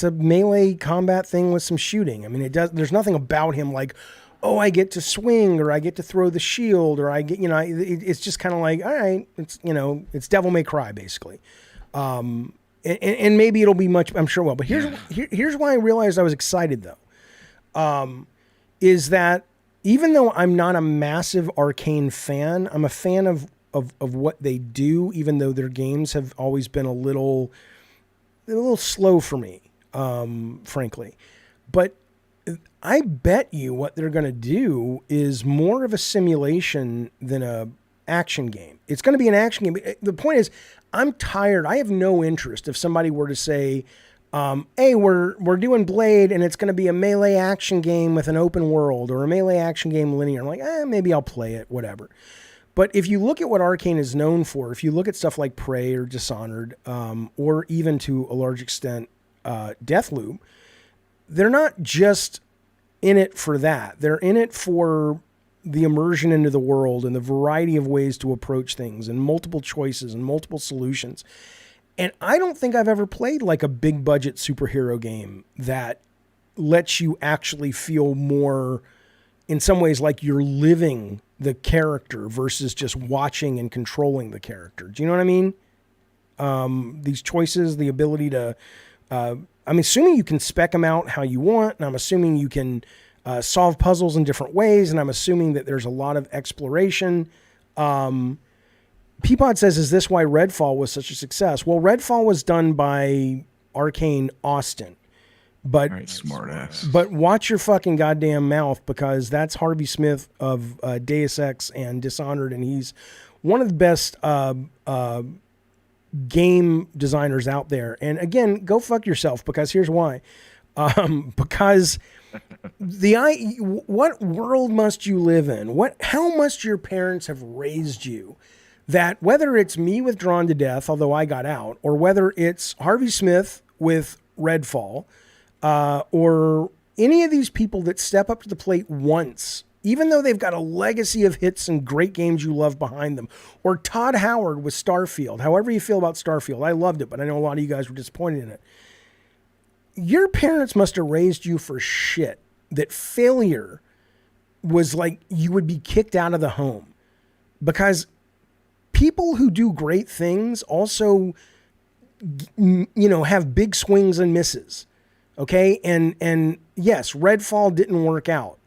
a melee combat thing with some shooting. I mean, there's nothing about him like, oh, I get to swing, or I get to throw the shield, or I get, it's just kind of like, all right, it's Devil May Cry, basically. And maybe it'll be much, I'm sure it will. But here's why I realized I was excited, though, is that even though I'm not a massive Arcane fan, I'm a fan of what they do, even though their games have always been a little slow for me, frankly. But I bet you what they're going to do is more of a simulation than a action game. It's going to be an action game. The point is, I'm tired. I have no interest if somebody were to say, hey, we're doing Blade and it's going to be a melee action game with an open world, or a melee action game linear. I'm like, maybe I'll play it, whatever. But if you look at what Arcane is known for, if you look at stuff like Prey or Dishonored, or even to a large extent Deathloop, they're not just in it for that. They're in it for the immersion into the world and the variety of ways to approach things and multiple choices and multiple solutions. And I don't think I've ever played like a big budget superhero game that lets you actually feel more, in some ways, like you're living the character versus just watching and controlling the character. Do you know what I mean? These choices, the ability to, I'm assuming you can spec them out how you want, and I'm assuming you can solve puzzles in different ways, and I'm assuming that there's a lot of exploration. Peapod says, is this why Redfall was such a success? Well, Redfall was done by Arcane Austin. But Right, smart ass. But watch your fucking goddamn mouth, because that's Harvey Smith of Deus Ex and Dishonored, and he's one of the best game designers out there. And again, go fuck yourself, because here's why. Because what world must you live in? How must your parents have raised you? That whether it's me with Drawn to Death, although I got out, or whether it's Harvey Smith with Redfall, or any of these people that step up to the plate once, even though they've got a legacy of hits and great games you love behind them, or Todd Howard with Starfield, however you feel about Starfield, I loved it, but I know a lot of you guys were disappointed in it. Your parents must have raised you for shit, that failure was like you would be kicked out of the home, because people who do great things also, have big swings and misses. Okay. And yes, Redfall didn't work out.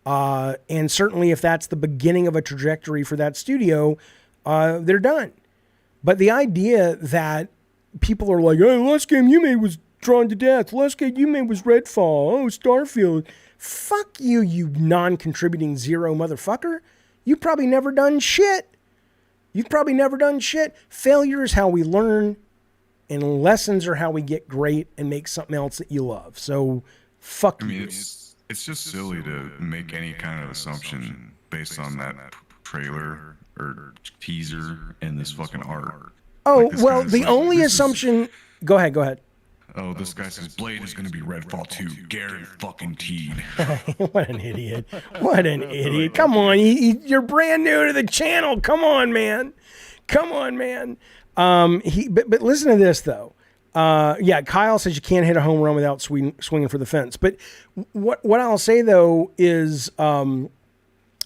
And certainly if that's the beginning of a trajectory for that studio, they're done. But the idea that people are like, hey, the last game you made was Drawn to Death. The last game you made was Redfall. Oh, Starfield. Fuck you, you non-contributing zero motherfucker. You've probably never done shit. Failure is how we learn, and lessons are how we get great and make something else that you love. So, fuck you. It's just silly to make any kind of assumption based on that trailer or teaser and this fucking art. Oh, Like, this well, guy's the like, only this is- assumption... Go ahead. Oh, this guy says Blade is going to be Redfall 2. Gary fucking Teed. What an idiot. Come on, you're brand new to the channel. Come on, man. But listen to this, though. Kyle says you can't hit a home run without swinging for the fence. But what I'll say, though, is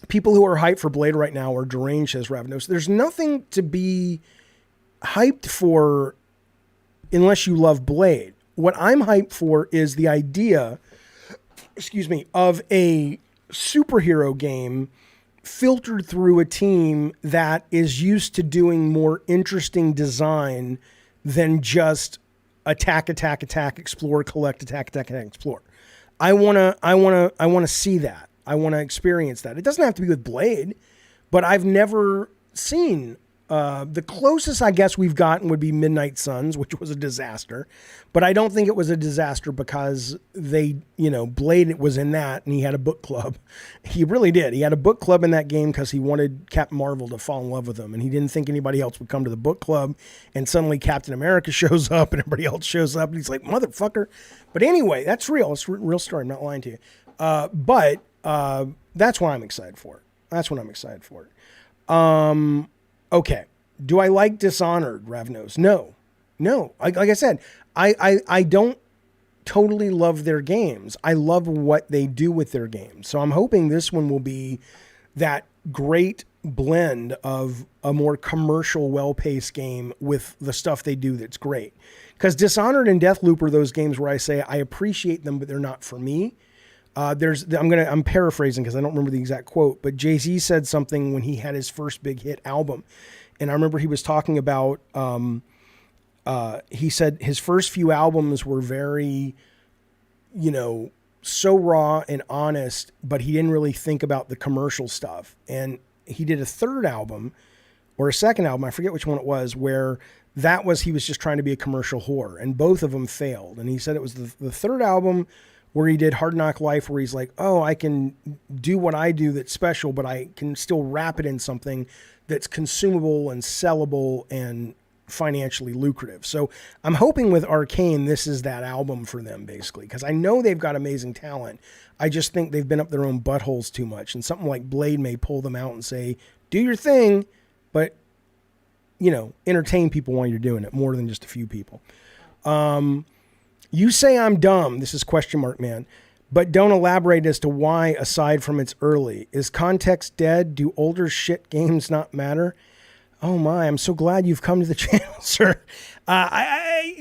people who are hyped for Blade right now are deranged, says Ravenos. There's nothing to be hyped for unless you love Blade. What I'm hyped for is the idea, of a superhero game filtered through a team that is used to doing more interesting design than just attack, explore, collect, attack, explore. I want to see that. I want to experience that. It doesn't have to be with Blade, but I've never seen the closest I guess we've gotten would be Midnight Suns, which was a disaster. But I don't think it was a disaster because Blade was in that and he had a book club. He really did. He had a book club in that game because he wanted Captain Marvel to fall in love with him. And he didn't think anybody else would come to the book club. And suddenly Captain America shows up and everybody else shows up. And he's like, motherfucker. But anyway, that's real. It's a real story. I'm not lying to you. But that's what I'm excited for. Okay. Do I like Dishonored, Ravnos? No. Like I said, I don't totally love their games. I love what they do with their games. So I'm hoping this one will be that great blend of a more commercial, well-paced game with the stuff they do that's great. Because Dishonored and Deathloop are those games where I say I appreciate them, but they're not for me. I'm paraphrasing because I don't remember the exact quote, but Jay-Z said something when he had his first big hit album. And I remember he was talking about, he said his first few albums were very, so raw and honest, but he didn't really think about the commercial stuff. And he did a third album or a second album, I forget which one it was, where he was just trying to be a commercial whore, and both of them failed. And he said it was the third album where he did Hard Knock Life, where he's like, oh, I can do what I do that's special, but I can still wrap it in something that's consumable and sellable and financially lucrative. So I'm hoping with Arcane, this is that album for them, basically, because I know they've got amazing talent. I just think they've been up their own buttholes too much, and something like Blade may pull them out and say, do your thing, but, entertain people while you're doing it, more than just a few people. You say I'm dumb, this is question mark man, but don't elaborate as to why aside from it's early. Is context dead? Do older shit games not matter? Oh my! I'm so glad you've come to the channel, sir.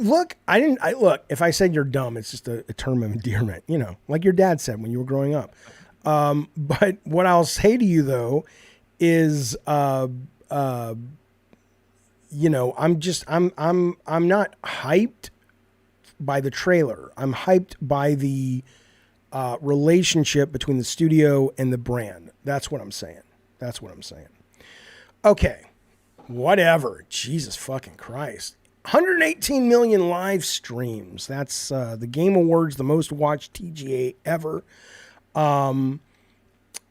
Look. If I said you're dumb, it's just a term of endearment. You know, like your dad said when you were growing up. But what I'll say to you though is, you know, I'm not hyped by the trailer. I'm hyped by the relationship between the studio and the brand. That's what I'm saying. Okay. Whatever. Jesus fucking Christ. 118 million live streams. That's the Game Awards, the most watched TGA ever. You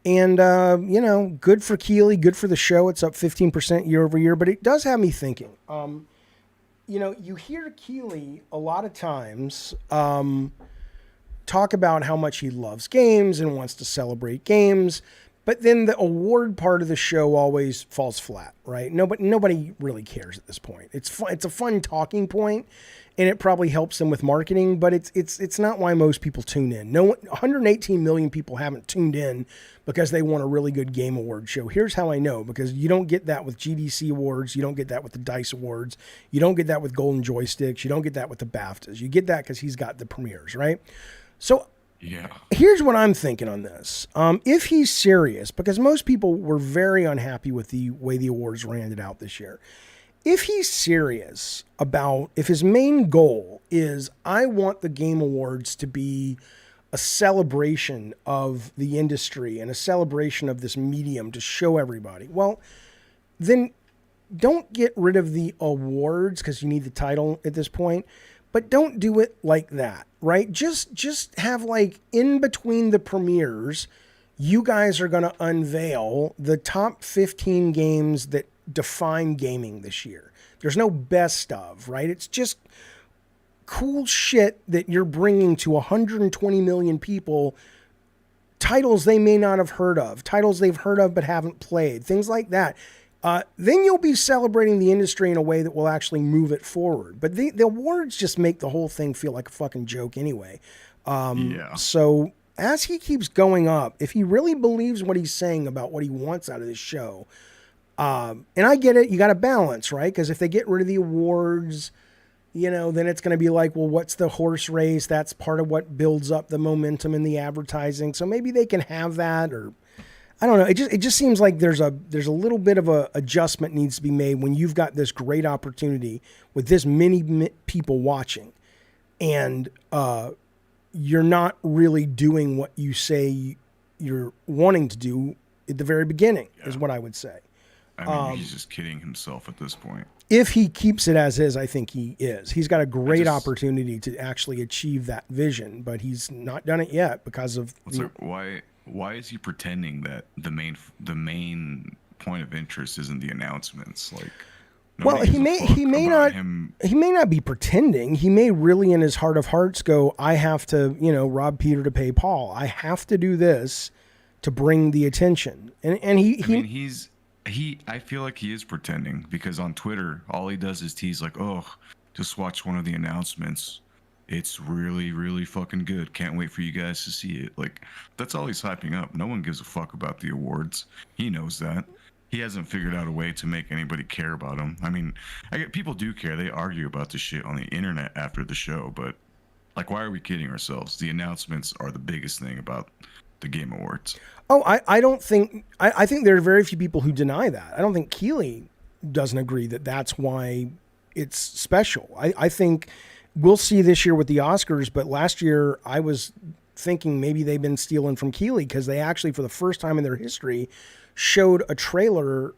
know, good for Keighley, good for the show. It's up 15% year over year, but it does have me thinking. You know, you hear Keighley a lot of times talk about how much he loves games and wants to celebrate games. But then the award part of the show always falls flat, right? Nobody really cares at this point. It's a fun talking point, and it probably helps them with marketing, but it's not why most people tune in. 118 million people haven't tuned in because they want a really good Game Award show. Here's how I know, because you don't get that with GDC Awards, you don't get that with the DICE Awards, you don't get that with Golden Joysticks, you don't get that with the BAFTAs. You get that because he's got the premieres, right? So Yeah. here's what I'm thinking on this. If he's serious, because most people were very unhappy with the way the awards were handed out this year. If he's serious about, if his main goal is, I want the Game Awards to be a celebration of the industry and a celebration of this medium to show everybody, well, then don't get rid of the awards because you need the title at this point. But don't do it like that, right? Just have, like, in between the premieres, you guys are going to unveil the top 15 games that define gaming this year. There's no best of, right? It's just cool shit that you're bringing to 120 million people, titles they may not have heard of, titles they've heard of but haven't played, things like that. Then you'll be celebrating the industry in a way that will actually move it forward. But the awards just make the whole thing feel like a fucking joke anyway. So as he keeps going up, if he really believes what he's saying about what he wants out of this show, and I get it, you got to balance, right? Because if they get rid of the awards, you know, then it's going to be like, well, what's the horse race? That's part of what builds up the momentum in the advertising. So maybe they can have that, or I don't know. It just seems like there's a little bit of a adjustment needs to be made when you've got this great opportunity with this many people watching, and you're not really doing what you say you're wanting to do at the very beginning. Yeah. Is what I would say. I mean, he's just kidding himself at this point. If he keeps it as is, I think he is. He's got a great opportunity to actually achieve that vision, but he's not done it yet because of why is he pretending that the main point of interest isn't the announcements? Like, well, he may not be pretending. He may really, in his heart of hearts, go, I have to, you know, rob Peter to pay Paul. I have to do this to bring the attention. And I feel like he is pretending, because on Twitter, all he does is tease like, oh, just watch one of the announcements. It's really, really fucking good. Can't wait for you guys to see it. Like, that's all he's hyping up. No one gives a fuck about the awards. He knows that. He hasn't figured out a way to make anybody care about him. I mean, people do care. They argue about the shit on the internet after the show, but, like, why are we kidding ourselves? The announcements are the biggest thing about the Game Awards. Oh, I don't think... I think there are very few people who deny that. I don't think Keighley doesn't agree that that's why it's special. I think... We'll see this year with the Oscars, but last year I was thinking maybe they've been stealing from Keighley, because they actually, for the first time in their history, showed a trailer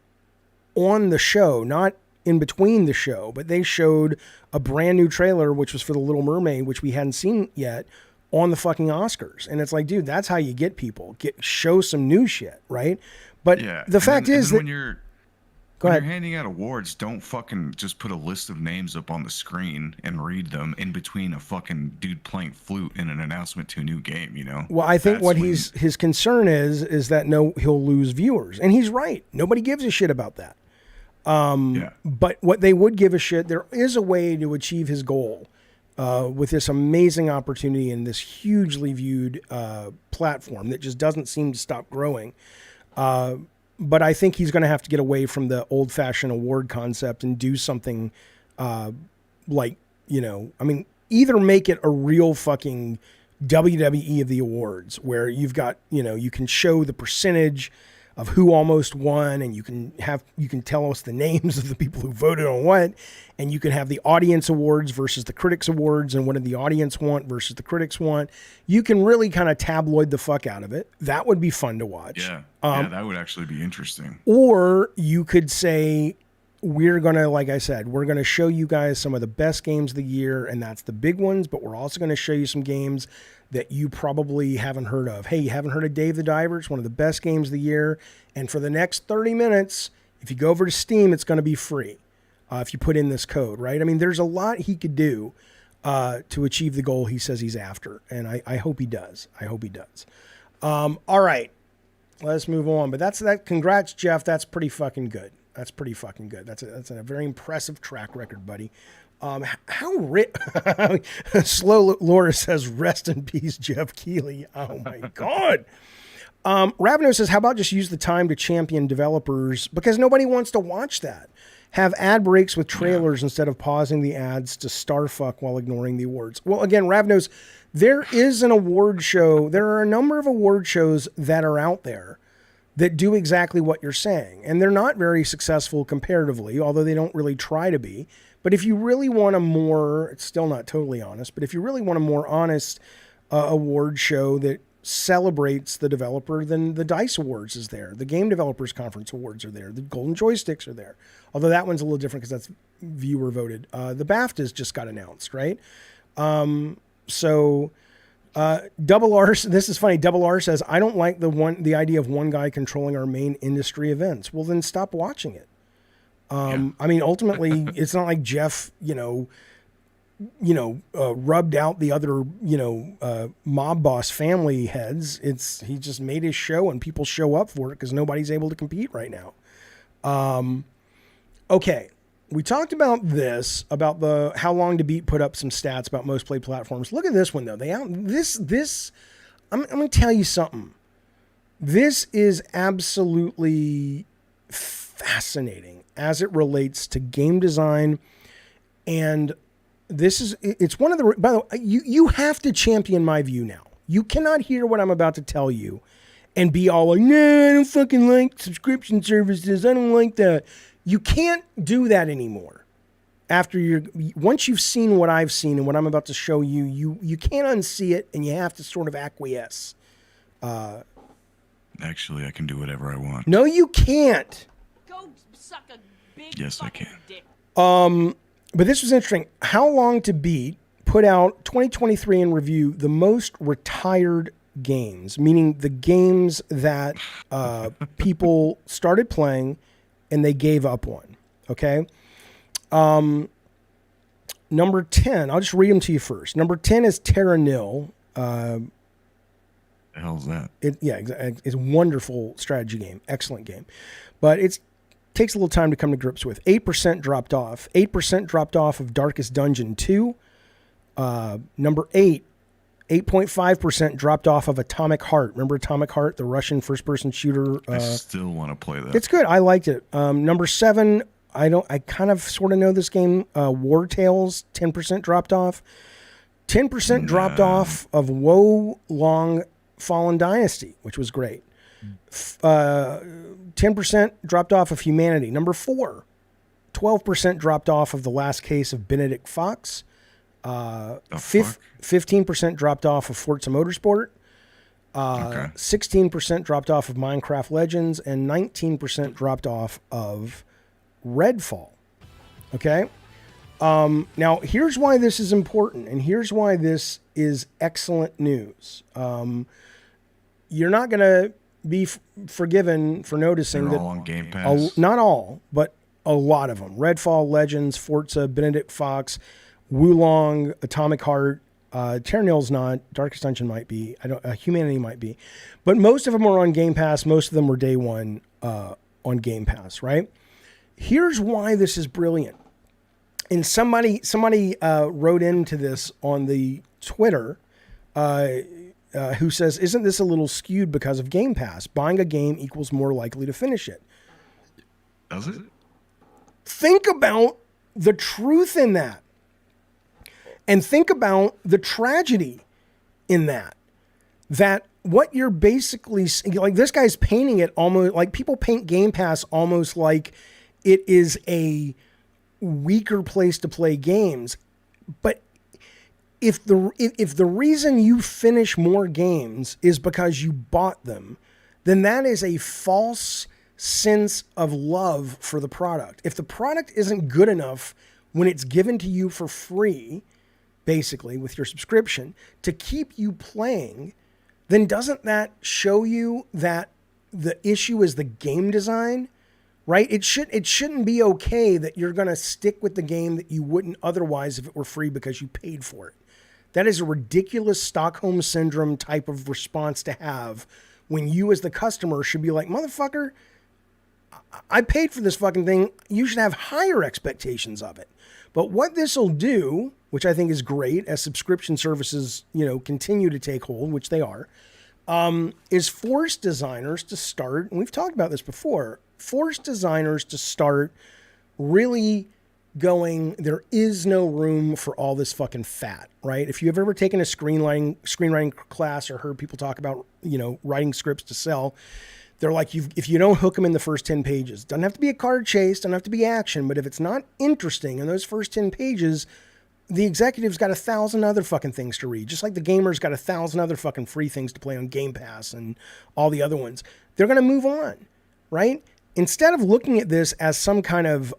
on the show, not in between the show, but they showed a brand new trailer, which was for The Little Mermaid, which we hadn't seen yet, on the fucking Oscars. And it's like, dude, that's how you get people. Show some new shit, right? But yeah, the fact is that... When you're handing out awards, don't fucking just put a list of names up on the screen and read them in between a fucking dude playing flute and an announcement to a new game, you know? Well, I think his concern is that he'll lose viewers. And he's right. Nobody gives a shit about that. But what they would give a shit, there is a way to achieve his goal with this amazing opportunity and this hugely viewed platform that just doesn't seem to stop growing. But I think he's going to have to get away from the old-fashioned award concept and do something like, either make it a real fucking WWE of the awards where you've got, you can show the percentage of who almost won, and you can tell us the names of the people who voted on what, and you can have the audience awards versus the critics awards, and what did the audience want versus the critics want. You can really kind of tabloid the fuck out of it. That would be fun to watch. Yeah, that would actually be interesting. Or you could say, we're going to, like I said, we're going to show you guys some of the best games of the year, and that's the big ones, but we're also going to show you some games that you probably haven't heard of. Hey, you haven't heard of Dave the Diver? It's one of the best games of the year. And for the next 30 minutes, if you go over to Steam, it's going to be free if you put in this code, right? I mean, there's a lot he could do to achieve the goal he says he's after. And I hope he does. I hope he does. All right, let's move on. But that's that. Congrats, Jeff. That's pretty fucking good. That's pretty fucking good. That's a very impressive track record, buddy. Slow Laura says, rest in peace, Jeff Keighley. Oh my God. Ravno says, how about just use the time to champion developers? Because nobody wants to watch that. Have ad breaks with trailers instead of pausing the ads to starfuck while ignoring the awards. Well, again, Ravnos, there is an award show. There are a number of award shows that are out there that do exactly what you're saying. And they're not very successful comparatively, although they don't really try to be. But if you really want a more, it's still not totally honest, but if you really want a more honest award show that celebrates the developer, then the DICE Awards is there. The Game Developers Conference Awards are there. The Golden Joysticks are there. Although that one's a little different because that's viewer voted. The BAFTAs just got announced, right? Double R, this is funny. Double R says, I don't like the idea of one guy controlling our main industry events. Well, then stop watching it. I mean, ultimately, it's not like Jeff, rubbed out the other, mob boss family heads. He just made his show and people show up for it because nobody's able to compete right now. Okay. We talked about this, about the how long to beat put up some stats about most played platforms. Look at this one though. I'm going to tell you something. This is absolutely fascinating as it relates to game design. And it's one of the, by the way, you have to champion my view now. You cannot hear what I'm about to tell you and be all like, no, I don't fucking like subscription services. I don't like that. You can't do that anymore. Once you've seen what I've seen and what I'm about to show you, you can't unsee it and you have to sort of acquiesce. Actually, I can do whatever I want. No, you can't. Go suck a big Yes, I fucking can. dick. But this was interesting. How Long to Beat put out 2023 in review the most retired games, meaning the games that people started playing and they gave up on. Okay. Number 10, I'll just read them to you first. Number 10 is Terra Nil. The hell's that? It's a wonderful strategy game. Excellent game. But it takes a little time to come to grips with. 8% dropped off. 8% dropped off of Darkest Dungeon 2. Number 8, 8.5% dropped off of Atomic Heart. Remember Atomic Heart, the Russian first-person shooter? I still want to play that. It's good. I liked it. Number 7, I kind of sort of know this game. War Tales, 10% dropped off. 10% dropped off of Wo Long Fallen Dynasty, which was great. 10% dropped off of Humanity. Number 4, 12% dropped off of The Last Case of Benedict Fox. 15% dropped off of Forza Motorsport. 16% dropped off of Minecraft Legends, and 19% dropped off of Redfall. Okay. Now here's why this is important, and here's why this is excellent news. You're not going to be forgiven for noticing They're that all on Game Pass. not all, but a lot of them. Redfall, Legends, Forza, Benedict Fox, Wulong, Atomic Heart, Terra Nil's not, Darkest Dungeon might be, Humanity might be, but most of them are on Game Pass. Most of them were day one on Game Pass, right? Here's why this is brilliant. And somebody wrote into this on the Twitter. who says, isn't this a little skewed because of Game Pass? Buying a game equals more likely to finish it. Does it? Think about the truth in that. And think about the tragedy in that. That what you're basically, like, this guy's painting it almost like people paint Game Pass almost like it is a weaker place to play games. But if the reason you finish more games is because you bought them, then that is a false sense of love for the product. If the product isn't good enough when it's given to you for free, basically with your subscription, to keep you playing, then doesn't that show you that the issue is the game design, right? It shouldn't be okay that you're going to stick with the game that you wouldn't otherwise if it were free because you paid for it. That is a ridiculous Stockholm Syndrome type of response to have when you as the customer should be like, motherfucker, I paid for this fucking thing. You should have higher expectations of it. But what this will do, which I think is great as subscription services, continue to take hold, which they are, is force designers to start, and we've talked about this before, force designers to start really going, there is no room for all this fucking fat, right? If you've ever taken a screenwriting class or heard people talk about, writing scripts to sell, they're like, if you don't hook them in the first 10 pages, doesn't have to be a card chase, doesn't have to be action, but if it's not interesting in those first 10 pages, the executive's got 1,000 other fucking things to read, just like the gamer's got 1,000 other fucking free things to play on Game Pass and all the other ones. They're going to move on, right? Instead of looking at this as some kind of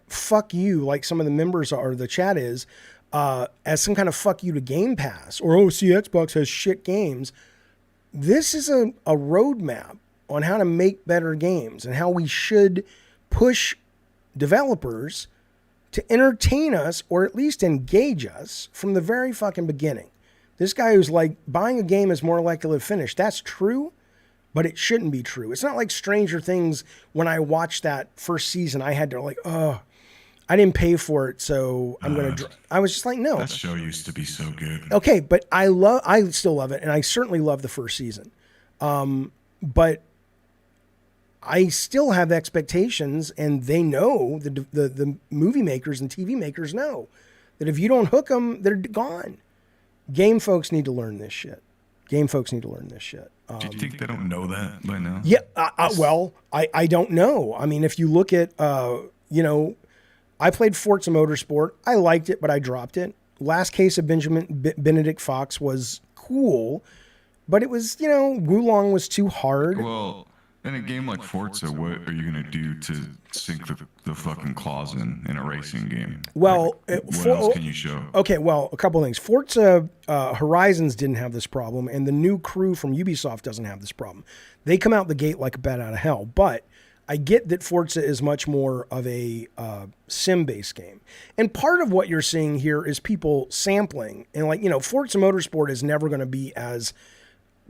fuck you, like some of the members are, the chat is, as some kind of fuck you to Game Pass, or, oh, see, Xbox has shit games. This is a roadmap on how to make better games and how we should push developers to entertain us or at least engage us from the very fucking beginning. This guy who's like, buying a game is more likely to finish. That's true, but it shouldn't be true. It's not like Stranger Things. When I watched that first season, I had to like, oh, I didn't pay for it, so I'm going to... I was just like, no. That show used to be so good. Okay, but I still love it, and I certainly love the first season. But I still have expectations, and they know, the movie makers and TV makers know, that if you don't hook them, they're gone. Game folks need to learn this shit. Do you think they don't know that by now? Yeah, well, I don't know. I mean, if you look at, I played Forza Motorsport. I liked it, but I dropped it. Last Case of Benedict Fox was cool, but it was, Wulong was too hard. Well, in a game like Forza, what are you going to do to sink the fucking claws in a racing game? Well, what else can you show? Okay, well, a couple of things. Forza Horizons didn't have this problem, and the new crew from Ubisoft doesn't have this problem. They come out the gate like a bat out of hell, but I get that Forza is much more of a sim-based game. And part of what you're seeing here is people sampling. And Forza Motorsport is never going to be as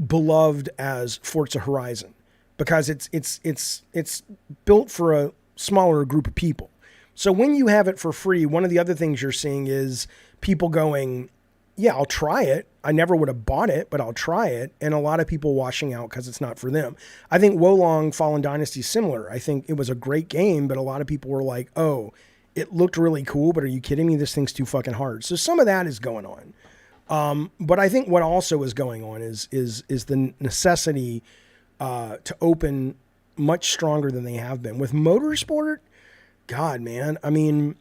beloved as Forza Horizon, because it's built for a smaller group of people. So when you have it for free, one of the other things you're seeing is people going, yeah, I'll try it. I never would have bought it, but I'll try it. And a lot of people washing out because it's not for them. I think Wolong Fallen Dynasty is similar. I think it was a great game, but a lot of people were like, oh, it looked really cool, but are you kidding me? This thing's too fucking hard. So some of that is going on. But I think what also is going on is the necessity to open much stronger than they have been. With Motorsport, God, man, I mean,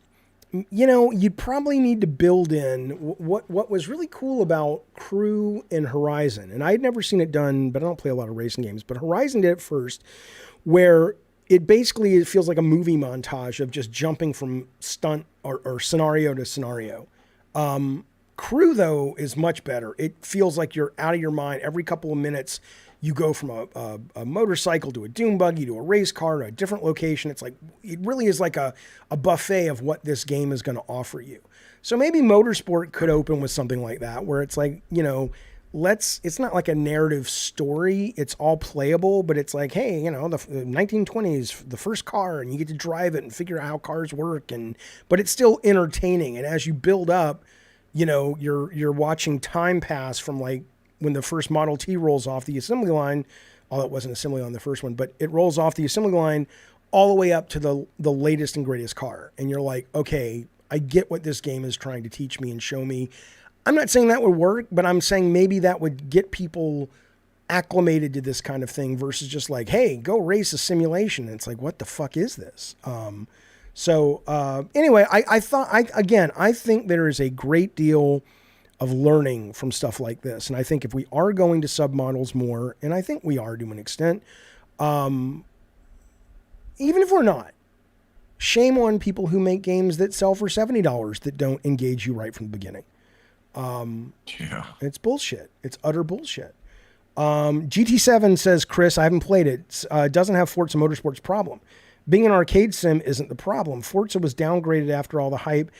you'd probably need to build in what was really cool about Crew and Horizon. And I'd never seen it done, but I don't play a lot of racing games, but Horizon did it first, where it feels like a movie montage of just jumping from stunt or scenario to scenario. Crew, though, is much better. It feels like you're out of your mind. Every couple of minutes, you go from a motorcycle to a dune buggy to a race car to a different location. It's like, it really is like a buffet of what this game is going to offer you. So maybe Motorsport could open with something like that, where it's like, it's not like a narrative story. It's all playable, but it's like, hey, the 1920s, the first car, and you get to drive it and figure out how cars work, but it's still entertaining. And as you build up, you're watching time pass from like when the first Model T rolls off the assembly line, although it wasn't assembly on the first one, but it rolls off the assembly line all the way up to the latest and greatest car. And you're like, okay, I get what this game is trying to teach me and show me. I'm not saying that would work, but I'm saying maybe that would get people acclimated to this kind of thing versus just like, hey, go race a simulation. And it's like, what the fuck is this? Anyway, I think there is a great deal of learning from stuff like this. And I think if we are going to submodels more, and I think we are to an extent, even if we're not, shame on people who make games that sell for $70 that don't engage you right from the beginning. Yeah. It's bullshit. It's utter bullshit. GT7 says, Chris, I haven't played it. It doesn't have Forza Motorsport's problem. Being an arcade sim isn't the problem. Forza was downgraded after all the hype.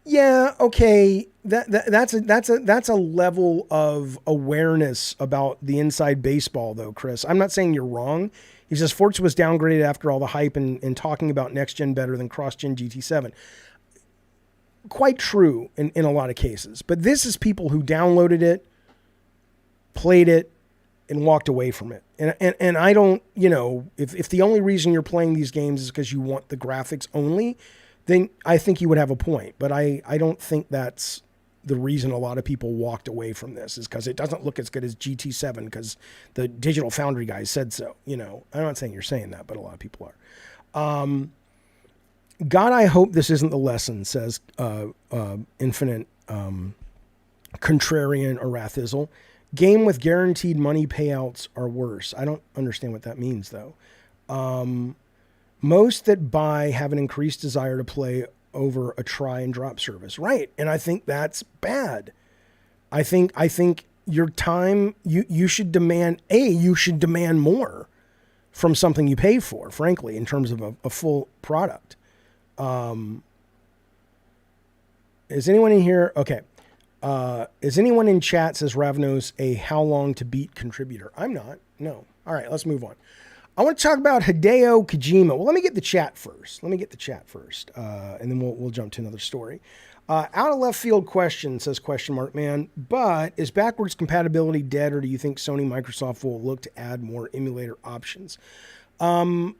Yeah, okay. That's a level of awareness about the inside baseball, though, Chris. I'm not saying you're wrong. He says Forza was downgraded after all the hype and talking about next gen better than cross gen GT7. Quite true in a lot of cases, but this is people who downloaded it, played it, and walked away from it. And I don't, if the only reason you're playing these games is because you want the graphics only, then I think you would have a point. But I don't think that's the reason a lot of people walked away from this, is because it doesn't look as good as GT7 because the Digital Foundry guys said so. I'm not saying you're saying that, but a lot of people are. God, I hope this isn't the lesson, says Infinite Contrarian Arathizzle. Game with guaranteed money payouts are worse. I don't understand what that means, though. Most that buy have an increased desire to play over a try and drop service. Right. And I think that's bad. I think your time, you should demand more from something you pay for, frankly, in terms of a full product. Is anyone in here? Okay. Is anyone in chat, says Ravnos, a how long to beat contributor? I'm not. No. All right, let's move on. I want to talk about Hideo Kojima. Well, let me get the chat first. And then we'll jump to another story. Out of left field question, says question mark man. But is backwards compatibility dead, or do you think Sony Microsoft will look to add more emulator options? I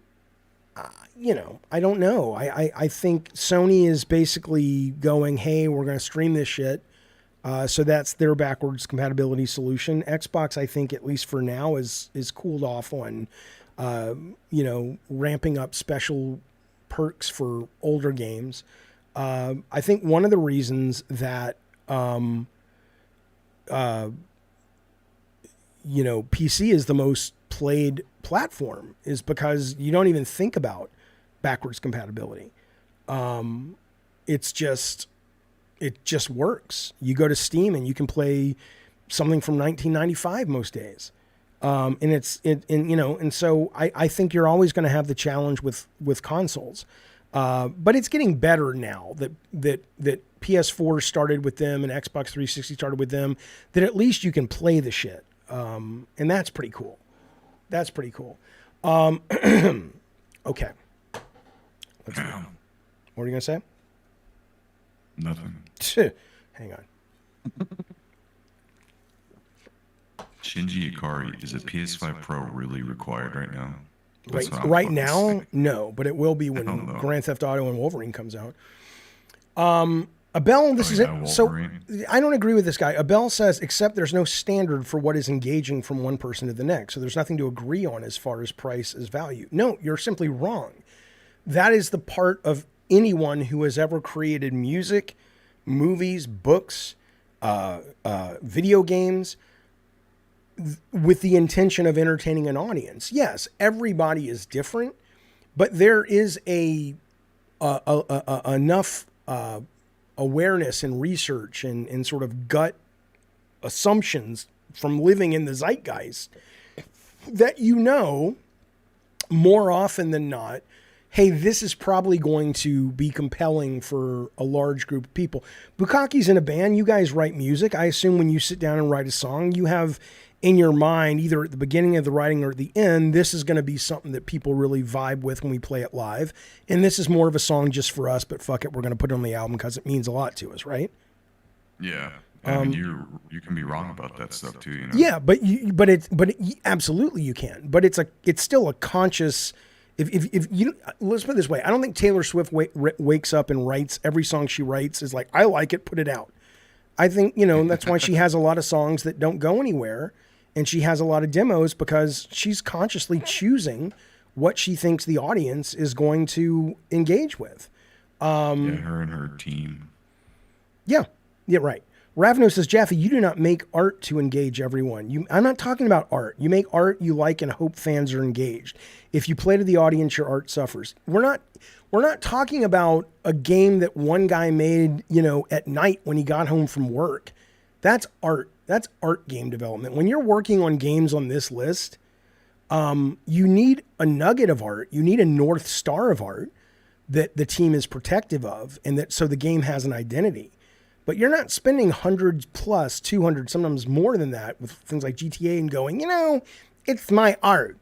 don't know. I think Sony is basically going, hey, we're going to stream this shit. So that's their backwards compatibility solution. Xbox, I think, at least for now, is cooled off on, ramping up special perks for older games. I think one of the reasons that, PC is the most played platform is because you don't even think about backwards compatibility. It just works. You go to Steam and you can play something from 1995 most days. And so I think you're always going to have the challenge with consoles. But it's getting better now that PS4 started with them and Xbox 360 started with them, that at least you can play the shit. And that's pretty cool. Okay. Let's move on. What are you going to say? Nothing. Hang on. Shinji Ikari, is a PS5 Pro really required right now? Right now, no, but it will be when Grand Theft Auto and Wolverine comes out. Abel, this is it. Wolverine. So I don't agree with this guy. Abel says, except there's no standard for what is engaging from one person to the next. So there's nothing to agree on as far as price as value. No, you're simply wrong. That is the part of anyone who has ever created music, movies, books, video games with the intention of entertaining an audience. Yes, everybody is different, but there is enough awareness and research and sort of gut assumptions from living in the zeitgeist that more often than not, hey, this is probably going to be compelling for a large group of people. Bukkake's in a band. You guys write music. I assume when you sit down and write a song, you have in your mind, either at the beginning of the writing or at the end, this is going to be something that people really vibe with when we play it live. And this is more of a song just for us, but fuck it, we're going to put it on the album because it means a lot to us, right? Yeah. I mean, you can be wrong about that stuff too, you know. Yeah, absolutely you can. But it's still a conscious. If you let's put it this way, I don't think Taylor Swift wakes up and writes every song she writes is like, I like it, put it out. I think, you know, that's why she has a lot of songs that don't go anywhere, and she has a lot of demos because she's consciously choosing what she thinks the audience is going to engage with. Yeah, her and her team. Yeah, right. Ravno says, Jaffe, you do not make art to engage everyone. I'm not talking about art. You make art you like and hope fans are engaged. If you play to the audience, your art suffers. We're not talking about a game that one guy made, you know, at night when he got home from work. That's art. That's art game development. When you're working on games on this list, you need a nugget of art. You need a North Star of art that the team is protective of, and that so the game has an identity. But you're not spending hundreds plus 200, sometimes more than that with things like GTA and going, you know, it's my art.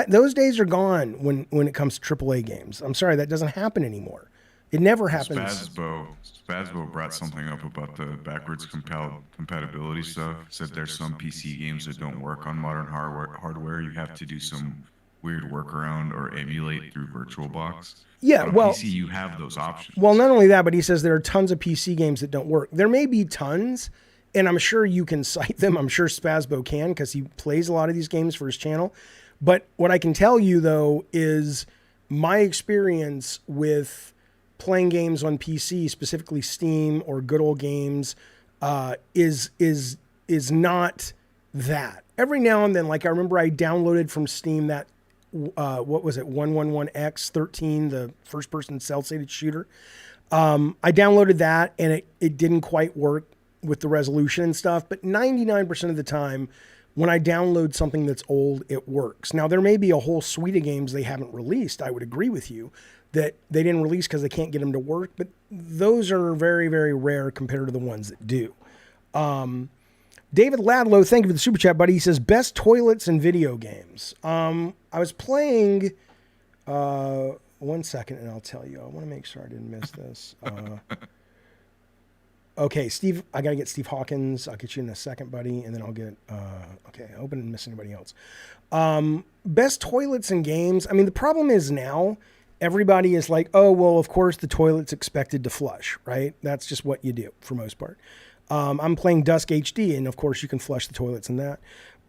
Those days are gone when it comes to AAA games. I'm sorry, that doesn't happen anymore. It never happens. Spazbo brought something up about the backwards compatibility stuff. Said there's some PC games that don't work on modern hardware. You have to do some weird workaround or emulate through VirtualBox. Yeah, on well, PC you have those options. Well, not only that, but he says there are tons of PC games that don't work. There may be tons, and I'm sure you can cite them. I'm sure Spazbo can because he plays a lot of these games for his channel. But what I can tell you, though, is my experience with playing games on PC, specifically Steam or good old games, is not that. Every now and then, like I remember I downloaded from Steam that, what was it, 111X13, the first-person cel-shaded shooter. I downloaded that, and it didn't quite work with the resolution and stuff, but 99% of the time, when I download something that's old, it works. Now, there may be a whole suite of games they haven't released. I would agree with you that they didn't release because they can't get them to work, but those are very, very rare compared to the ones that do. David Ladlow, thank you for the super chat, buddy. He says, best toilets in video games. I was playing, 1 second and I'll tell you. I want to make sure I didn't miss this. Okay, Steve, I got to get Steve Hawkins. I'll get you in a second, buddy. And then I'll get, okay, I hope I didn't miss anybody else. Best toilets in games. I mean, the problem is now everybody is like, oh, well, of course the toilet's expected to flush, right? That's just what you do for most part. I'm playing Dusk HD, and of course you can flush the toilets in that.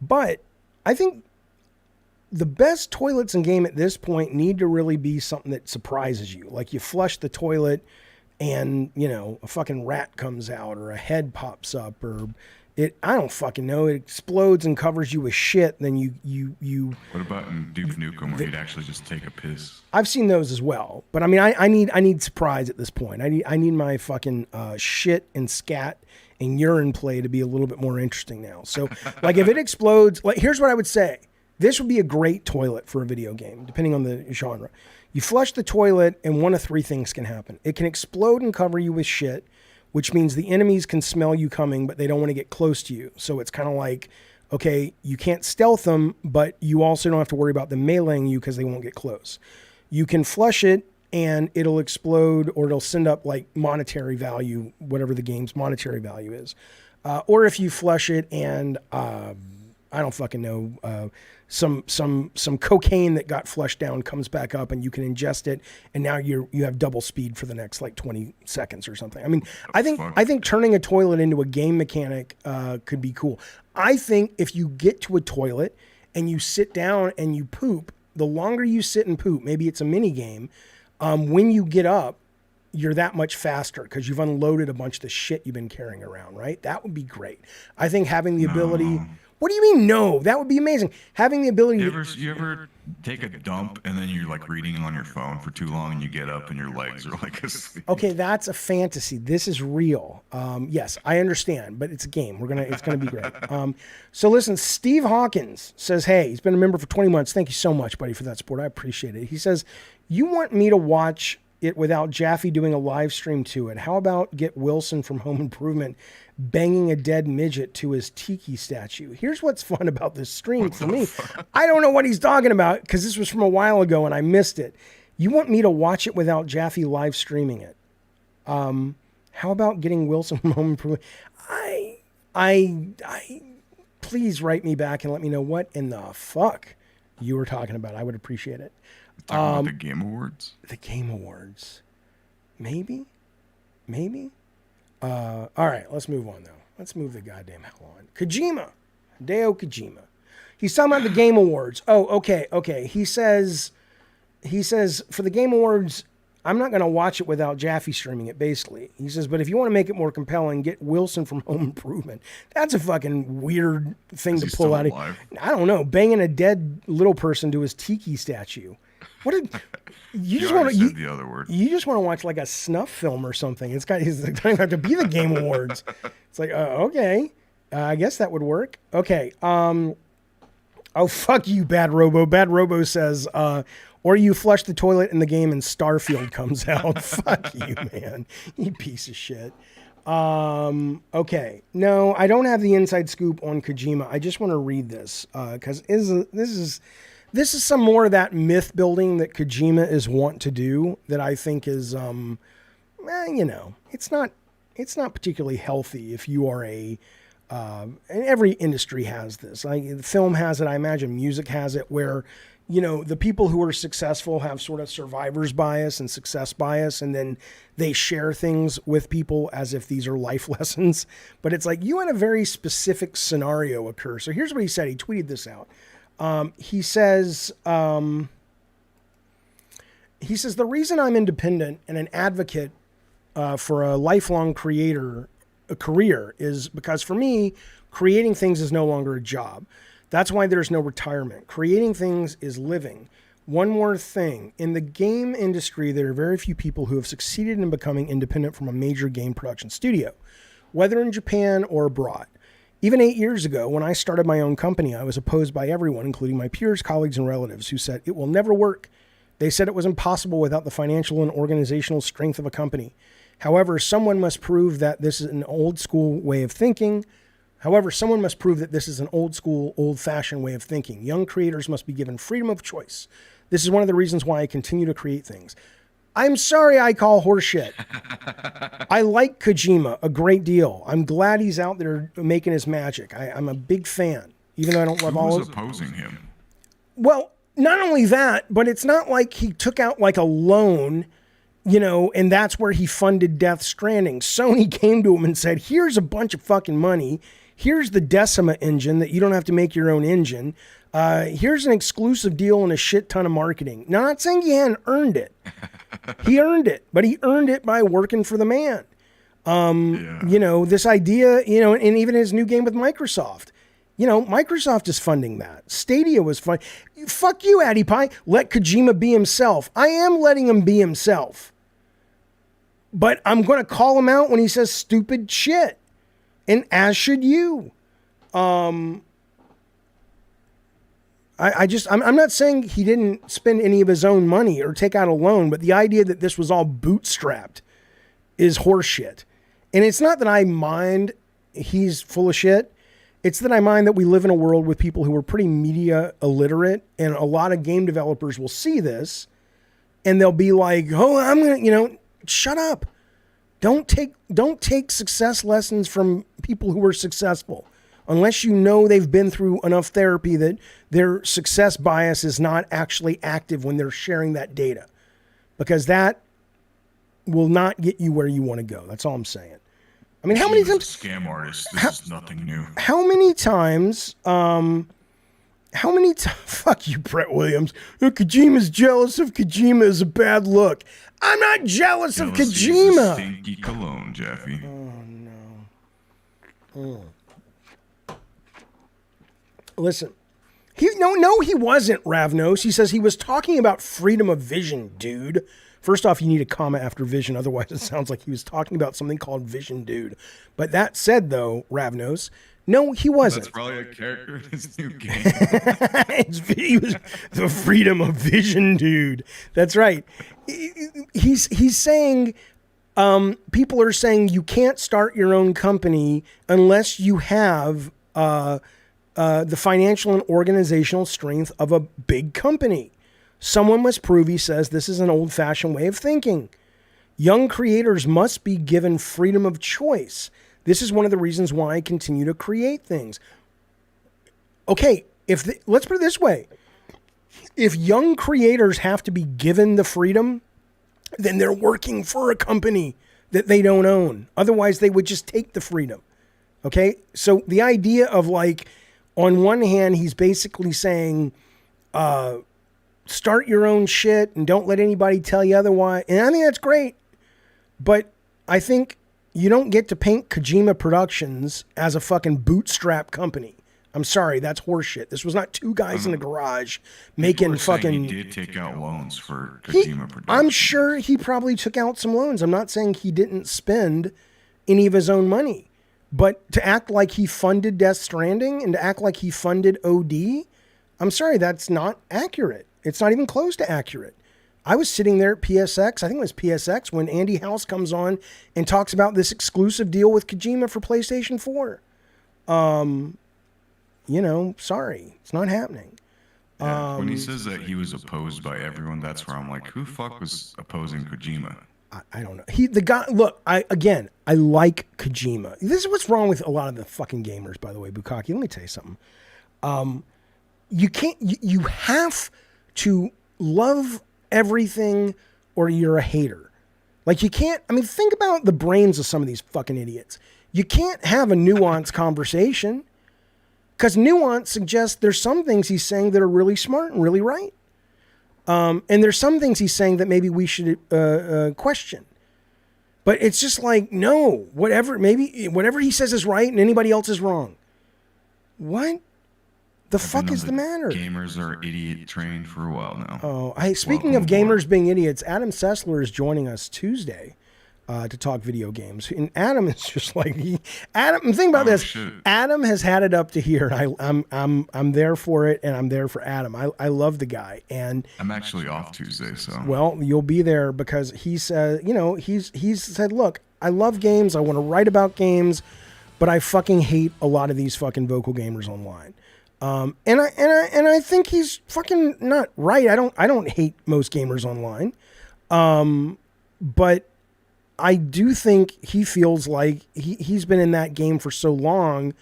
But I think the best toilets in game at this point need to really be something that surprises you. Like you flush the toilet and, you know, a fucking rat comes out or a head pops up or I don't fucking know. It explodes and covers you with shit. Then you. What about in Duke Nukem where you'd actually just take a piss? I've seen those as well, but I mean, I need surprise at this point. I need my fucking shit and scat and urine play to be a little bit more interesting now. So, like, if it explodes, like, here's what I would say: this would be a great toilet for a video game, depending on the genre. You flush the toilet, and one of three things can happen. It can explode and cover you with shit, which means the enemies can smell you coming, but they don't want to get close to you. So it's kind of like, okay, you can't stealth them, but you also don't have to worry about them meleeing you because they won't get close. You can flush it and it'll explode or it'll send up like monetary value, whatever the game's monetary value is. Or if you flush it and I don't fucking know, some cocaine that got flushed down comes back up and you can ingest it, and now you have double speed for the next like 20 seconds or something. I mean, I think turning a toilet into a game mechanic could be cool. I think if you get to a toilet and you sit down and you poop, the longer you sit and poop, maybe it's a mini game, when you get up, you're that much faster because you've unloaded a bunch of the shit you've been carrying around, right? That would be great. I think having the ability... What do you mean, no? That would be amazing. Having the ability You ever take a dump and then you're like reading on your phone for too long and you get up and your legs are like asleep? Okay, that's a fantasy. This is real. Yes, I understand, but it's a game. It's gonna be great. So listen, Steve Hawkins says, hey, he's been a member for 20 months. Thank you so much, buddy, for that support. I appreciate it. He says, you want me to watch it without Jaffe doing a live stream to it? How about get Wilson from Home Improvement banging a dead midget to his tiki statue? Here's what's fun about this stream for me. I don't know what he's talking about because this was from a while ago and I missed it. You want me to watch it without Jaffe live streaming it? How about getting Wilson from Home Improvement? I please write me back and let me know what in the fuck you were talking about. I would appreciate it. Talking about the Game Awards. The Game Awards. Maybe. All right, let's move on, though. Let's move the goddamn hell on. Kojima. Hideo Kojima. He's talking about the Game Awards. Oh, okay. He says, for the Game Awards, I'm not going to watch it without Jaffe streaming it, basically. He says, but if you want to make it more compelling, get Wilson from Home Improvement. That's a fucking weird thing to pull out of. I don't know. Banging a dead little person to his tiki statue. What did... You just want to the other word. You just want to watch like a snuff film or something. It's doesn't have to be the Game Awards. It's like, okay, I guess that would work. Okay. Oh, fuck you, Bad Robo. Bad Robo says, or you flush the toilet in the game and Starfield comes out. Fuck you, man. You piece of shit. Okay. No, I don't have the inside scoop on Kojima. I just want to read this because this is some more of that myth building that Kojima is wont to do that I think is, it's not particularly healthy if you are and every industry has this. Like film has it, I imagine music has it, where, the people who are successful have sort of survivor's bias and success bias, and then they share things with people as if these are life lessons. But it's like you had a very specific scenario occur. So here's what he said. He tweeted this out. He says, the reason I'm independent and an advocate for a lifelong career is because for me, creating things is no longer a job. That's why there's no retirement. Creating things is living. One more thing. In the game industry, there are very few people who have succeeded in becoming independent from a major game production studio, whether in Japan or abroad. Even 8 years ago, when I started my own company, I was opposed by everyone, including my peers, colleagues, and relatives, who said it will never work. They said it was impossible without the financial and organizational strength of a company. However, someone must prove that this is an old-school way of thinking. Old-fashioned way of thinking. Young creators must be given freedom of choice. This is one of the reasons why I continue to create things. I'm sorry I call horseshit. I like Kojima a great deal. I'm glad he's out there making his magic. I'm a big fan, even though I don't love all of it. Who's opposing him? Well, not only that, but it's not like he took out like a loan, and that's where he funded Death Stranding. Sony came to him and said, here's a bunch of fucking money. Here's the Decima engine that you don't have to make your own engine. Here's an exclusive deal and a shit ton of marketing. Now, I'm not saying he hadn't earned it. He earned it, but he earned it by working for the man. This idea, and even his new game with Microsoft. Microsoft is funding that. Stadia was fun. Fuck you, Addy Pie. Let Kojima be himself. I am letting him be himself. But I'm going to call him out when he says stupid shit. And as should you. I'm not saying he didn't spend any of his own money or take out a loan, but the idea that this was all bootstrapped is horseshit. And it's not that I mind he's full of shit. It's that I mind that we live in a world with people who are pretty media illiterate, and a lot of game developers will see this and they'll be like, oh, I'm going to, shut up. Don't take success lessons from people who are successful. Unless they've been through enough therapy that their success bias is not actually active when they're sharing that data. Because that will not get you where you want to go. That's all I'm saying. I mean, how many times... Scam artist. This is nothing new. How many times... Fuck you, Brett Williams. Kojima's jealous of Kojima is a bad look. I'm not jealous of Kojima. Stinky cologne, Jaffe. Oh, no. Listen, he wasn't, Ravnos. He says he was talking about freedom of vision, dude. First off, you need a comma after vision. Otherwise, it sounds like he was talking about something called Vision Dude. But that said, though, Ravnos, no, he wasn't. That's probably a character in his new game. He was the freedom of vision, dude. That's right. He's saying, people are saying you can't start your own company unless you have the financial and organizational strength of a big company. Someone must prove, he says, this is an old-fashioned way of thinking. Young creators must be given freedom of choice. This is one of the reasons why I continue to create things. Okay, let's put it this way. If young creators have to be given the freedom, then they're working for a company that they don't own. Otherwise, they would just take the freedom. Okay? So the idea of like, on one hand, he's basically saying, start your own shit and don't let anybody tell you otherwise. And I think that's great. But I think you don't get to paint Kojima Productions as a fucking bootstrap company. I'm sorry, that's horseshit. This was not two guys in a garage making fucking... He did take out loans for Kojima Productions. I'm sure he probably took out some loans. I'm not saying he didn't spend any of his own money. But to act like he funded Death Stranding and to act like he funded OD, I'm sorry, that's not accurate. It's not even close to accurate. I was sitting there at PSX, I think it was PSX, when Andy House comes on and talks about this exclusive deal with Kojima for PlayStation 4. You know, sorry, it's not happening. Yeah, when he says that he was opposed by everyone, that's where I'm like, who the fuck was opposing Kojima? I don't know. Look, I like Kojima. This is what's wrong with a lot of the fucking gamers, by the way, Bukaki. Let me tell you something. You have to love everything or you're a hater. Like you can't, think about the brains of some of these fucking idiots. You can't have a nuanced conversation because nuance suggests there's some things he's saying that are really smart and really right. And there's some things he's saying that maybe we should question. But it's just like, no, whatever he says is right and anybody else is wrong. What the fuck is the matter? Gamers are idiot trained for a while now. Oh, speaking of gamers being idiots, Adam Sessler is joining us Tuesday to talk video games. And Adam is just like, think about this. Shit. Adam has had it up to here. I'm there for it, and I'm there for Adam. I love the guy, and I'm actually off Tuesday, so well, you'll be there because he said, he's said, look, I love games. I want to write about games, but I fucking hate a lot of these fucking vocal gamers online. And I think he's fucking not right. I don't hate most gamers online. But I do think he feels like he's been in that game for so long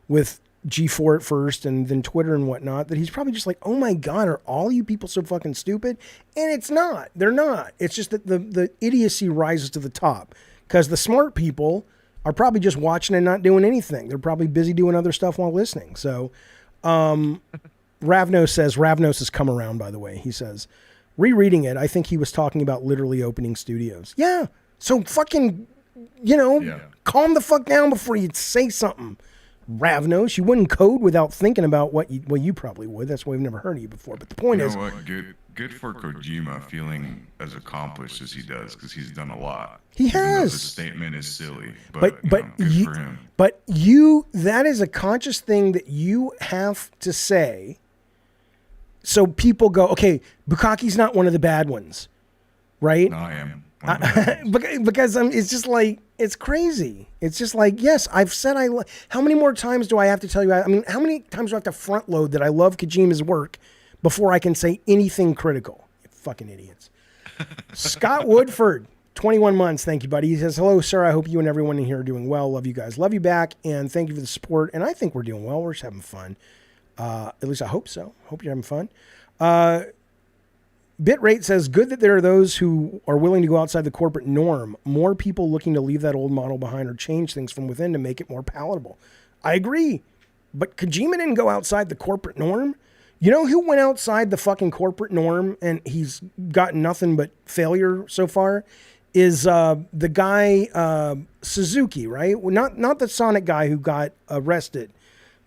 with G4 at first and then Twitter and whatnot that he's probably just like, oh my God, are all you people so fucking stupid? And it's not. They're not. It's just that the idiocy rises to the top because the smart people are probably just watching and not doing anything. They're probably busy doing other stuff while listening. So Ravnos has come around, by the way. He says, rereading it, I think he was talking about literally opening studios. Yeah. So fucking, calm the fuck down before you say something. Ravnos, you wouldn't code without thinking about what you probably would. That's why we've never heard of you before. But the point is, what? Good for Kojima feeling as accomplished as he does because he's done a lot. He has. The statement is silly, but good for him. But that is a conscious thing that you have to say. So people go, okay, Bukaki's not one of the bad ones, right? No, I am. Because it's just like, it's crazy. It's just like, yes, I've said how many more times do I have to tell you? How many times do I have to front load that I love Kojima's work before I can say anything critical? You fucking idiots. Scott Woodford, 21 months. Thank you, buddy. He says, hello, sir. I hope you and everyone in here are doing well. Love you guys. Love you back. And thank you for the support. And I think we're doing well. We're just having fun. At least I hope so. Hope you're having fun. Bitrate says, good that there are those who are willing to go outside the corporate norm. More people looking to leave that old model behind or change things from within to make it more palatable. I agree. But Kojima didn't go outside the corporate norm. You know who went outside the fucking corporate norm and he's gotten nothing but failure so far? Is the guy Suzuki, right? Not the Sonic guy who got arrested,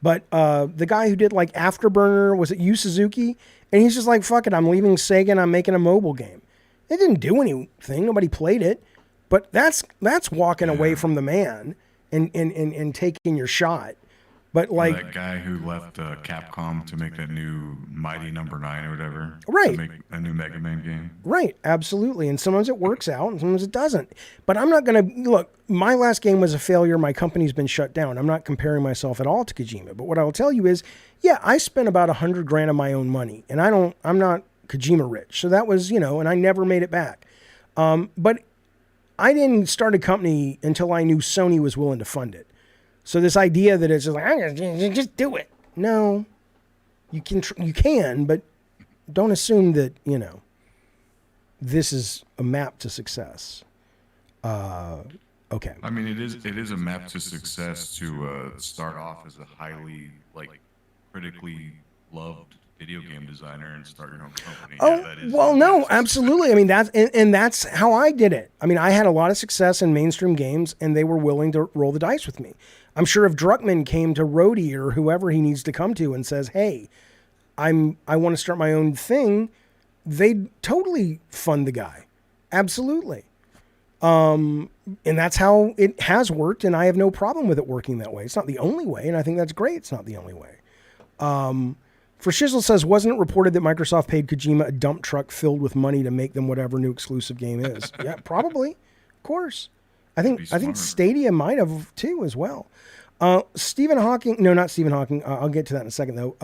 but the guy who did like Afterburner. Was it Yu Suzuki? And he's just like, fuck it, I'm leaving Sega and I'm making a mobile game. It didn't do anything. Nobody played it. But that's walking away from the man and taking your shot. But like that guy who left Capcom to make that new Mighty Number 9 or whatever. Right. To make a new Mega Man game. Right, absolutely. And sometimes it works out and sometimes it doesn't. But I'm not going to, look, my last game was a failure. My company's been shut down. I'm not comparing myself at all to Kojima. But what I will tell you is, yeah, I spent about $100,000 of my own money. And I'm not Kojima rich. So that was, and I never made it back. But I didn't start a company until I knew Sony was willing to fund it. So this idea that it's just like, just do it. No, you can, but don't assume that, this is a map to success. Okay. I mean, it is a map to success to start off as a highly critically loved video game designer and start your own company. No, absolutely. I mean, that's how I did it. I mean, I had a lot of success in mainstream games, and they were willing to roll the dice with me. I'm sure if Druckmann came to Rhodey or whoever he needs to come to and says, "Hey, I want to start my own thing," they'd totally fund the guy. Absolutely. And that's how it has worked, and I have no problem with it working that way. It's not the only way, and I think that's great. It's not the only way. For Shizzle says, wasn't it reported that Microsoft paid Kojima a dump truck filled with money to make them whatever new exclusive game is? Yeah, probably. Of course. I think Stadia might have too as well. Stephen Hawking, no, not Stephen Hawking. I'll get to that in a second though.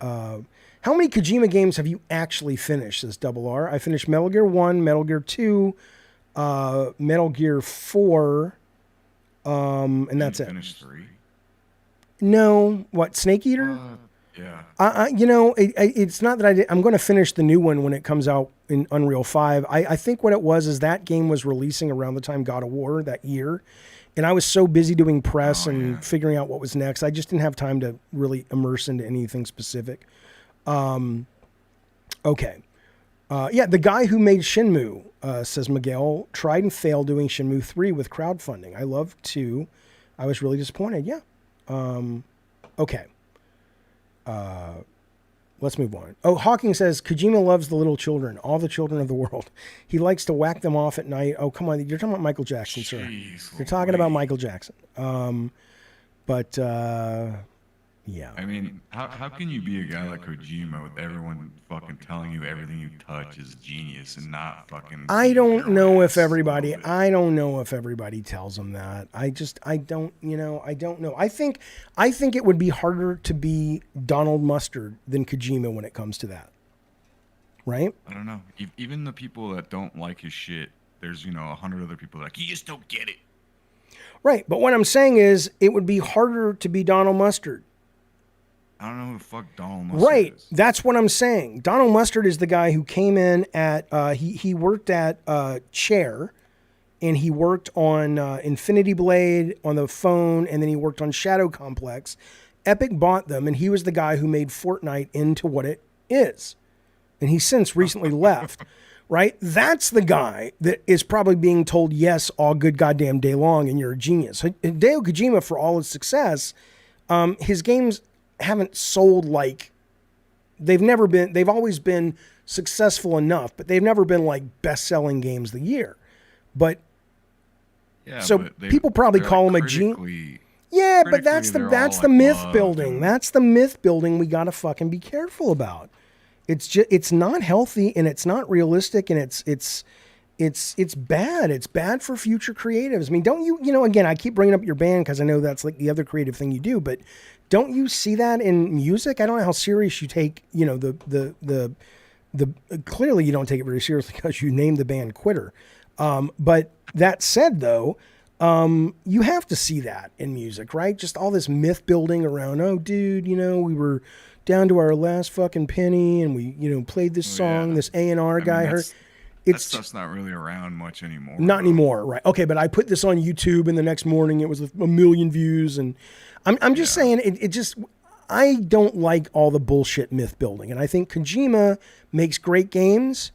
How many Kojima games have you actually finished? Says Double R. I finished Metal Gear 1, Metal Gear 2, Metal Gear 4, and that's it. Finished 3? No. What, Snake Eater? Yeah. It's not that I'm going to finish the new one when it comes out in Unreal 5. I think what it was is that game was releasing around the time God of War that year. And I was so busy doing press figuring out what was next. I just didn't have time to really immerse into anything specific. Okay. The guy who made Shenmue, says Miguel, tried and failed doing Shenmue 3 with crowdfunding. I loved 2. I was really disappointed. Yeah. Okay. Let's move on. Oh, Hawking says, Kojima loves the little children, all the children of the world. He likes to whack them off at night. Oh, come on. You're talking about Michael Jackson, sir. You're talking about Michael Jackson. Yeah. I mean, how can you be a guy like Kojima with everyone fucking telling you everything you touch is genius and not fucking... I don't know if everybody tells him that. I don't know. I think it would be harder to be Donald Mustard than Kojima when it comes to that. Right? I don't know. Even the people that don't like his shit, there's, 100 other people that you just don't get it. Right. But what I'm saying is it would be harder to be Donald Mustard. I don't know who the fuck Donald Mustard is. Right. That's what I'm saying. Donald Mustard is the guy who came in at, he worked at Chair, and he worked on Infinity Blade on the phone, and then he worked on Shadow Complex. Epic bought them, and he was the guy who made Fortnite into what it is. And he's since recently left. Right? That's the guy that is probably being told yes all good goddamn day long, and you're a genius. Hideo Kojima, for all his success, his games haven't sold like they've always been successful enough, but they've never been like best-selling games of the year. But yeah, so but people probably call him a genius. Yeah, but that's the myth building. That's the myth building we got to fucking be careful about. It's not healthy, and it's not realistic, and it's bad. It's bad for future creatives. I mean, don't you, again, I keep bringing up your band because I know that's like the other creative thing you do, but don't you see that in music? I don't know how serious you take, the clearly you don't take it very seriously because you named the band Quitter. But that said, though, you have to see that in music, right? Just all this myth building around, oh, dude, we were down to our last fucking penny, and we, played this song, this A&R guy heard. That stuff's not really around much anymore. Not anymore, right? Okay, but I put this on YouTube, and the next morning it was 1 million views, and I'm just saying it just, I don't like all the bullshit myth building, and I think Kojima makes great games,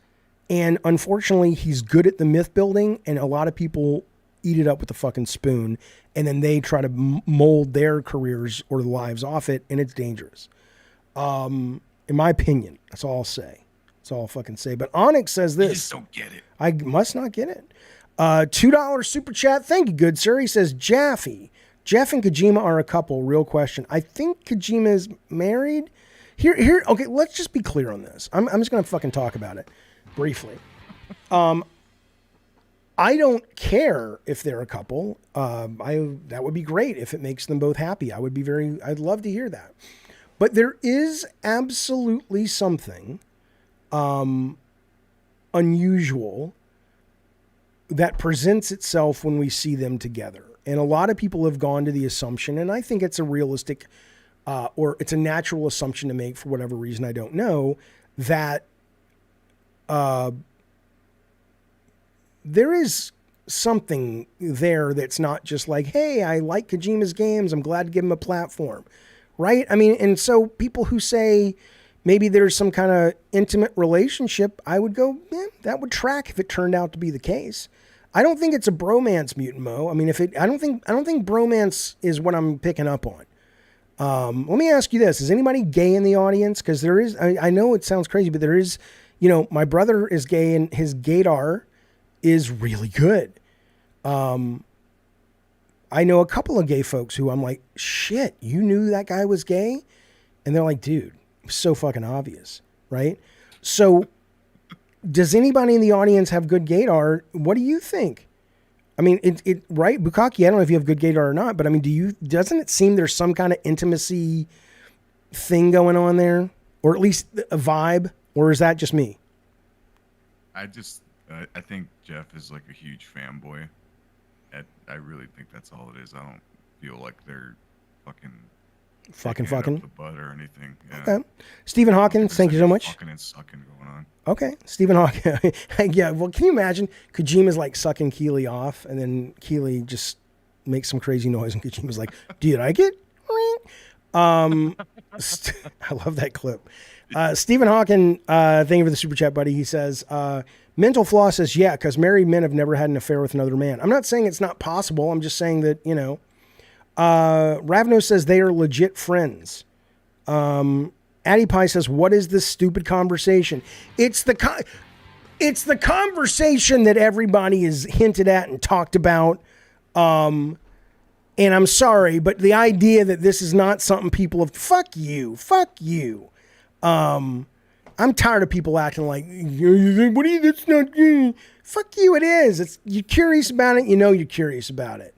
and unfortunately he's good at the myth building, and a lot of people eat it up with a fucking spoon, and then they try to mold their careers or lives off it, and it's dangerous. In my opinion, that's all I'll say. That's all I'll fucking say. But Onyx says this. You just don't get it. I must not get it. $2 super chat. Thank you, good sir. He says, Jaffe and Kojima are a couple. Real question. I think Kojima is married. Here. Okay, let's just be clear on this. I'm just going to fucking talk about it briefly. I don't care if they're a couple. That would be great if it makes them both happy. I'd love to hear that. But there is absolutely something unusual that presents itself when we see them together. And a lot of people have gone to the assumption, and I think it's a realistic or it's a natural assumption to make for whatever reason, I don't know, that there is something there that's not just like, hey, I like Kojima's games, I'm glad to give him a platform, right? I mean, and so people who say maybe there's some kind of intimate relationship, I would go, yeah, that would track if it turned out to be the case. I don't think it's a bromance, Mutant Mo. I mean, I don't think bromance is what I'm picking up on. Let me ask you this: is anybody gay in the audience? Because there is. I know it sounds crazy, but there is. You know, my brother is gay, and his gaydar is really good. I know a couple of gay folks who I'm like, shit, you knew that guy was gay, and they're like, dude, it was so fucking obvious, right? So, does anybody in the audience have good gaydar? What do you think? I mean, it right, Bukaki, I don't know if you have good gaydar or not, but I mean, doesn't it seem there's some kind of intimacy thing going on there? Or at least a vibe? Or is that just me? I think Jeff is like a huge fanboy. I really think that's all it is. I don't feel like they're fucking up the butt or anything. Yeah. Okay. Stephen Hawkins, thank you so much. Fucking and sucking going on. Okay. Stephen Hawkins. Yeah, well, can you imagine Kojima's like sucking Keeley off, and then Keeley just makes some crazy noise, and Kojima's like, do you like it? I love that clip. Stephen Hawking, thank you for the super chat, buddy. He says, Mental Flaw says, yeah, because married men have never had an affair with another man. I'm not saying it's not possible. I'm just saying that, you know. Ravno says they are legit friends. Addie Pie says, what is this stupid conversation? It's the conversation that everybody has hinted at and talked about. And I'm sorry, but the idea that this is not something people have, fuck you. I'm tired of people acting like, what are you, that's not, fuck you, it is. You're curious about it, you know you're curious about it.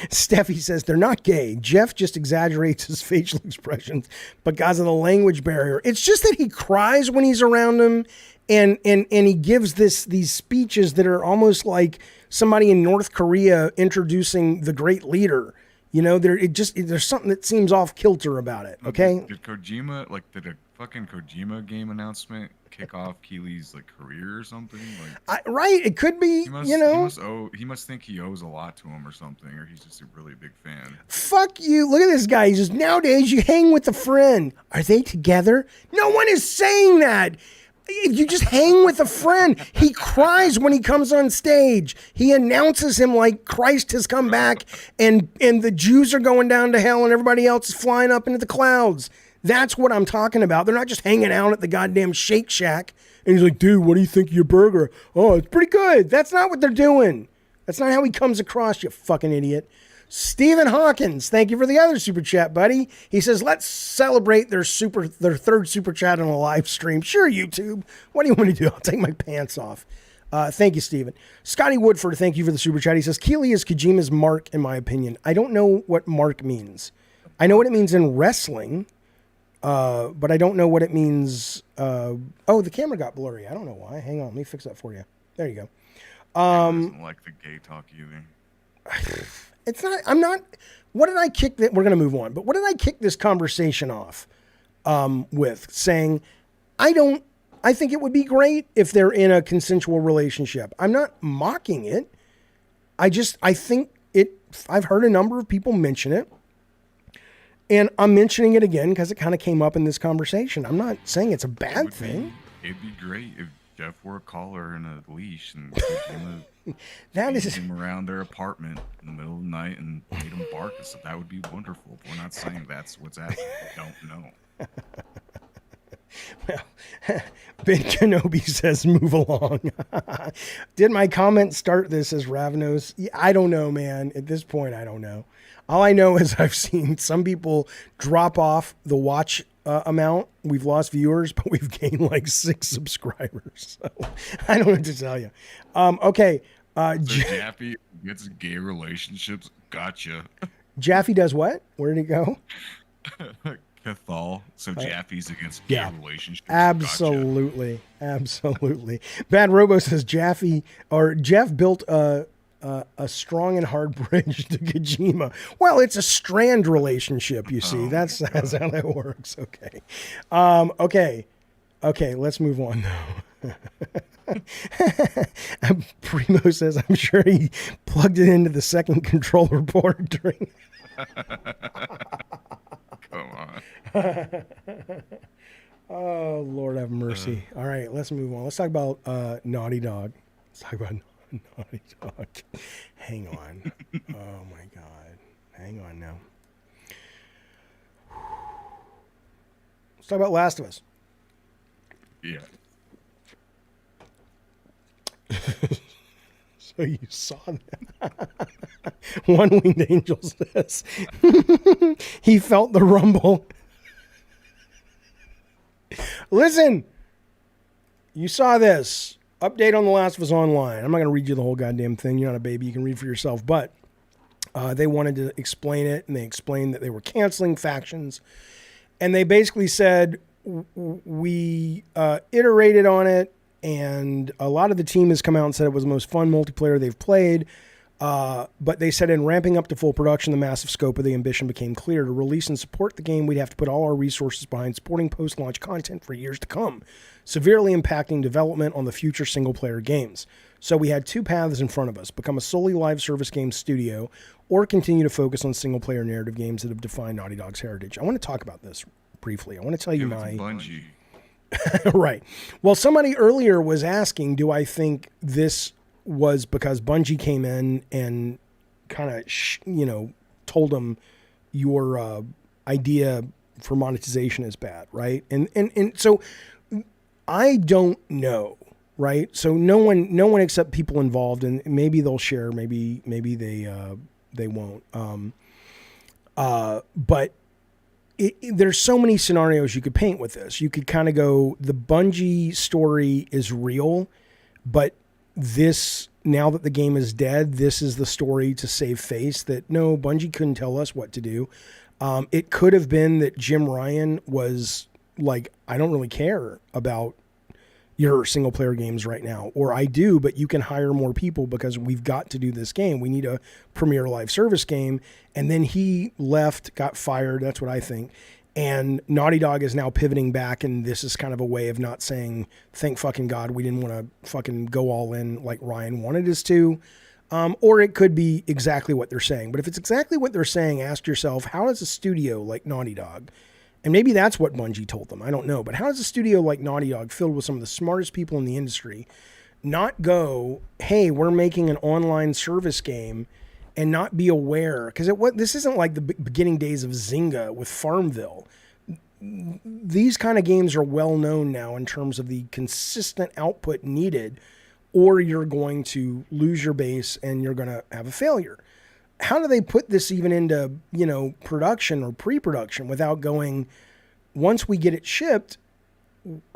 Steffi says they're not gay. Jeff just exaggerates his facial expressions because of the language barrier. It's just that he cries when he's around him, and he gives these speeches that are almost like somebody in North Korea introducing the great leader. You know, there's something that seems off kilter about it. Okay. Did a fucking Kojima game announcement kick off Keeley's like career or something? Like, right. It could be, he must think he owes a lot to him or something, or he's just a really big fan. Fuck you. Look at this guy. He says, nowadays you hang with a friend. Are they together? No one is saying that. You just hang with a friend. He cries when he comes on stage. He announces him like Christ has come back and the Jews are going down to hell and everybody else is flying up into the clouds. That's what I'm talking about. They're not just hanging out at the goddamn Shake Shack. And he's like, dude, what do you think of your burger? Oh, it's pretty good. That's not what they're doing. That's not how he comes across, you fucking idiot. Stephen Hawkins, thank you for the other super chat, buddy. He says, let's celebrate their third super chat on a live stream. Sure, YouTube. What do you want to do? I'll take my pants off. Thank you, Stephen. Scotty Woodford, thank you for the super chat. He says, Keeley is Kojima's mark, in my opinion. I don't know what mark means. I know what it means in wrestling, but I don't know what it means. The camera got blurry. I don't know why. Hang on, let me fix that for you. There you go. Doesn't like the gay talk either. It's not, what did I kick that? We're going to move on, but what did I kick this conversation off with? Saying, I think it would be great if they're in a consensual relationship. I'm not mocking it. I think I've heard a number of people mention it, and I'm mentioning it again because it kind of came up in this conversation. I'm not saying it's a bad thing. It'd be great if Jeff wore a collar and a leash and that is him around their apartment in the middle of the night and made him bark and stuff. That would be wonderful. We're not saying that's what's happening. We don't know. Well, Ben Kenobi says, move along. Did my comment start this as Ravnos? I don't know, man. At this point, I don't know. All I know is I've seen some people drop off the watch amount. We've lost viewers, but we've gained like 6 subscribers. So I don't know what to tell you. Okay. So Jaffe gets gay relationships. Gotcha. Jaffe does what? Where did he go? Cathal, so Jaffe's against yeah. gay relationships. Absolutely, absolutely. Bad Robo says Jeff built a strong and hard bridge to Kojima. Well, it's a strand relationship, you see. That's how that works. Okay. Okay, let's move on now. Primo says, I'm sure he plugged it into the second controller port during. Come on. Oh, Lord have mercy. All right, let's move on. Let's talk about Naughty Dog. Let's talk about Naughty Dog. Hang on. Oh, my God. Hang on now. Let's talk about Last of Us. Yeah. So you saw that. One Winged Angel says he felt the rumble. Listen, you saw this. Update on The Last of Us Online. I'm not going to read you the whole goddamn thing. You're not a baby. You can read for yourself. But they wanted to explain it, and they explained that they were canceling factions. And they basically said, we iterated on it, and a lot of the team has come out and said it was the most fun multiplayer they've played. But they said in ramping up to full production, the massive scope of the ambition became clear. To release and support the game, we'd have to put all our resources behind supporting post-launch content for years to come, severely impacting development on the future single-player games. So we had two paths in front of us: become a solely live service game studio, or continue to focus on single-player narrative games that have defined Naughty Dog's heritage. I want to talk about this briefly. I want to tell you my... Bungie. Right. Well, somebody earlier was asking, do I think this was because Bungie came in and kind of, told them your idea for monetization is bad, right? And so I don't know, right? So no one except people involved, and maybe they'll share, maybe they won't. But there's so many scenarios you could paint with this. You could kind of go, the Bungie story is real, but this, now that the game is dead, this is the story to save face, that no, Bungie couldn't tell us what to do. It could have been that Jim Ryan was like, I don't really care about your single player games right now, or I do, but you can hire more people because we've got to do this game. We need a premier live service game. And then he left, got fired. That's what I think. And Naughty Dog is now pivoting back, and this is kind of a way of not saying, thank fucking God we didn't want to fucking go all in like Ryan wanted us to. Or it could be exactly what they're saying. But if it's exactly what they're saying, ask yourself, how does a studio like Naughty Dog, and maybe that's what Bungie told them, I don't know, but how does a studio like Naughty Dog, filled with some of the smartest people in the industry, not go, hey, we're making an online service game, and not be aware? Because this isn't like the beginning days of Zynga with Farmville. These kind of games are well known now in terms of the consistent output needed, or you're going to lose your base and you're going to have a failure. How do they put this even into, production or pre-production without going, once we get it shipped,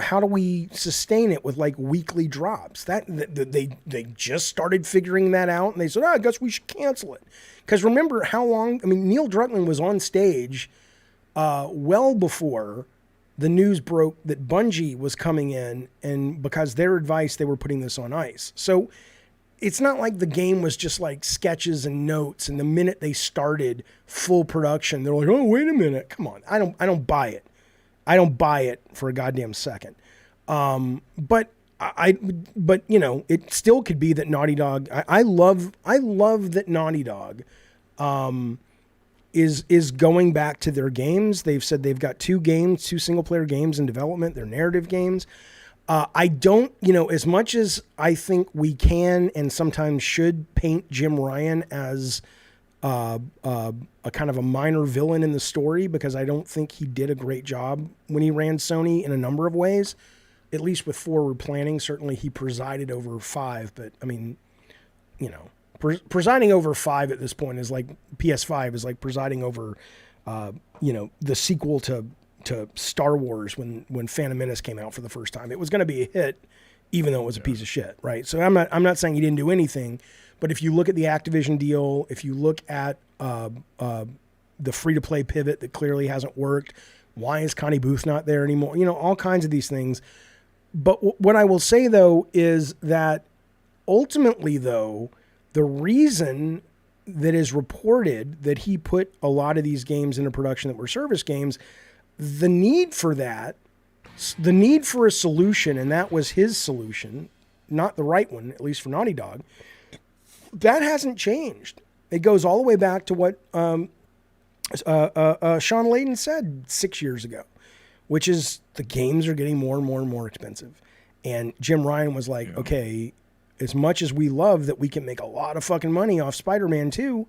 how do we sustain it with like weekly drops? They just started figuring that out, and they said, I guess we should cancel it. Because remember how long, Neil Druckmann was on stage well before the news broke that Bungie was coming in, and because their advice, they were putting this on ice. So it's not like the game was just like sketches and notes, and the minute they started full production, they're like, oh, wait a minute, come on. I don't buy it. I don't buy it for a goddamn second. But it still could be that Naughty Dog, I love that Naughty Dog is going back to their games. They've said they've got two single player games in development, they're narrative games. I don't, as much as I think we can and sometimes should paint Jim Ryan as a kind of a minor villain in the story, because I don't think he did a great job when he ran Sony in a number of ways, at least with forward planning. Certainly he presided over 5, but presiding over 5 at this point is like PS5 is like presiding over, the sequel to Star Wars when Phantom Menace came out for the first time. It was going to be a hit, even though it was a piece of shit, right? So I'm not saying he didn't do anything, but if you look at the Activision deal, if you look at the free-to-play pivot that clearly hasn't worked, Why is Connie Booth not there anymore? You know, all kinds of these things. But what I will say, though, is that ultimately, though, the reason that is reported that he put a lot of these games into production that were service games, the need for that, the need for a solution, and that was his solution, not the right one, at least for Naughty Dog, that hasn't changed. It goes all the way back to what Sean Layden said 6 years ago, which is the games are getting more and more and more expensive. And Jim Ryan was like, okay, as much as we love that we can make a lot of fucking money off Spider-Man 2,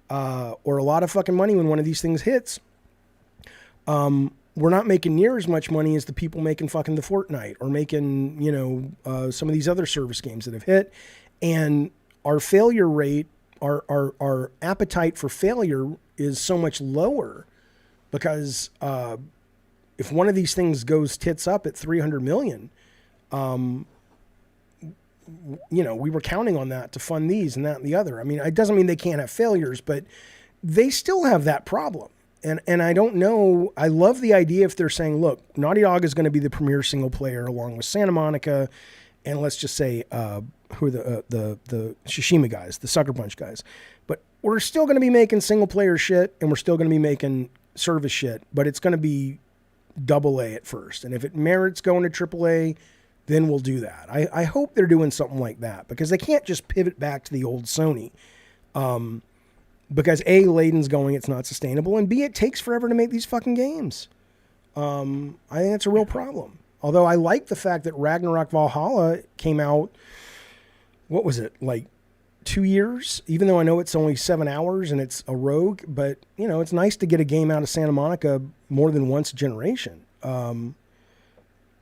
or a lot of fucking money when one of these things hits, we're not making near as much money as the people making fucking the Fortnite or making, you know, some of these other service games that have hit. And our failure rate, our appetite for failure is so much lower because if one of these things goes tits up at 300 million, you know, we were counting on that to fund these and that and the other. I mean, it doesn't mean they can't have failures, but they still have that problem. And I don't know. I love the idea if they're saying, look, Naughty Dog is going to be the premier single player along with Santa Monica, and let's just say who are the Tsushima guys, the Sucker Punch guys. But we're still going to be making single player shit, and we're still going to be making service shit, but it's going to be AA at first. And if it merits going to AAA, then we'll do that. I hope they're doing something like that because they can't just pivot back to the old Sony. Because A, Layden's going, it's not sustainable, and B, it takes forever to make these fucking games. I think that's a real problem. Although I like the fact that Ragnarok Valhalla came out, what was it, like 2 years? Even though I know it's only 7 hours and it's a rogue, but, you know, it's nice to get a game out of Santa Monica more than once a generation. What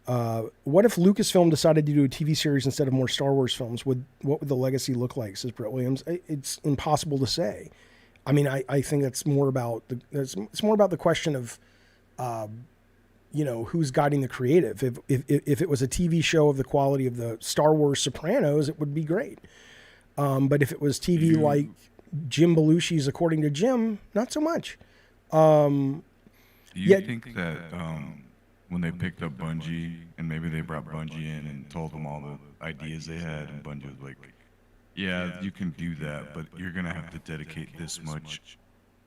if Lucasfilm decided to do a TV series instead of more Star Wars films? What would the legacy look like, says Brett Williams? It's impossible to say. I mean, I think that's more about it's more about the question of, you know, who's guiding the creative. If it was a TV show of the quality of the Star Wars Sopranos, it would be great. But if it was TV like Jim Belushi's According to Jim, not so much. Do you think that when they picked up Bungie and maybe they brought Bungie in and told them all the ideas they had, and Bungie was like, yeah, you can do that, but you're going to have to dedicate this much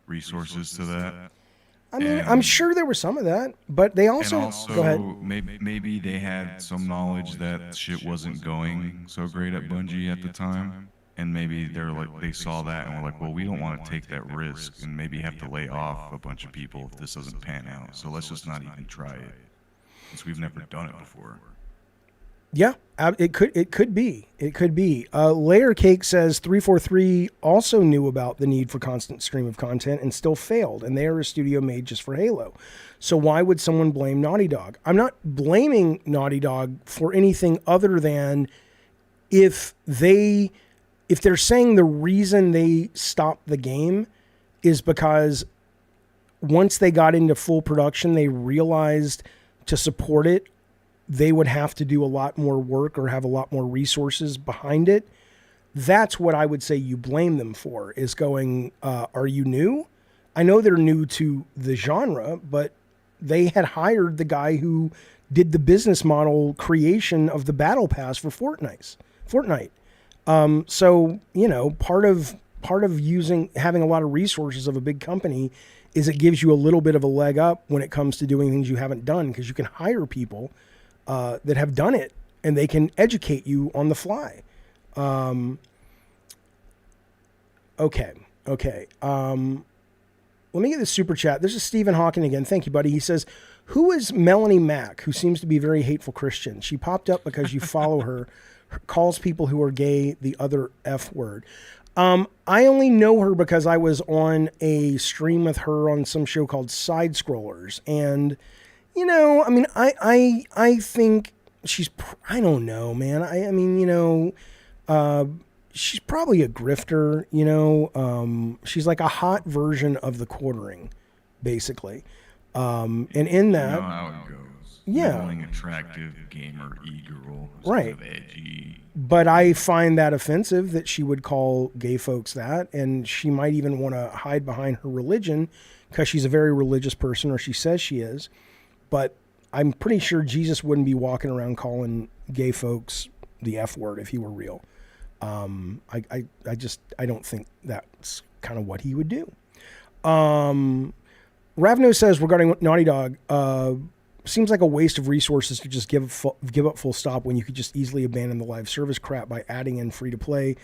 resources to that? I mean, I'm sure there was some of that, but they also go ahead. Maybe they had some knowledge that shit wasn't going so great at Bungie at the time, and maybe they saw that and were like, well, we don't want to take that risk and maybe have to lay off a bunch of people if this doesn't pan out, so let's just not even try it, since we've never done it before. Yeah, it could be. Layer Cake says 343 also knew about the need for constant stream of content and still failed, and they are a studio made just for Halo. So why would someone blame Naughty Dog? I'm not blaming Naughty Dog for anything other than if they're saying the reason they stopped the game is because once they got into full production, they realized to support it, they would have to do a lot more work or have a lot more resources behind it. That's what I would say you blame them for, is going, are you new? I know they're new to the genre, but they had hired the guy who did the business model creation of the battle pass for Fortnite. So, you know, part of having a lot of resources of a big company is it gives you a little bit of a leg up when it comes to doing things you haven't done, because you can hire people that have done it, and they can educate you on the fly. Okay. Let me get this super chat. This is Stephen Hawking again. Thank you, buddy. He says, who is Melanie Mack, who seems to be a very hateful Christian? She popped up because you follow her, calls people who are gay the other F word. I only know her because I was on a stream with her on some show called Side Scrollers, and you know, I mean, I think she's, I don't know, man. I mean, you know, she's probably a grifter, you know. She's like a hot version of the Quartering, basically. And in that, you know how it goes. Yeah, middling, attractive gamer e-girl, right? Kind of edgy. But I find that offensive that she would call gay folks that, and she might even want to hide behind her religion because she's a very religious person, or she says she is. but I'm pretty sure Jesus wouldn't be walking around calling gay folks the F word if he were real. I don't think that's kind of what he would do. Ravno says regarding Naughty Dog, seems like a waste of resources to just give up full stop when you could just easily abandon the live service crap by adding in free to play,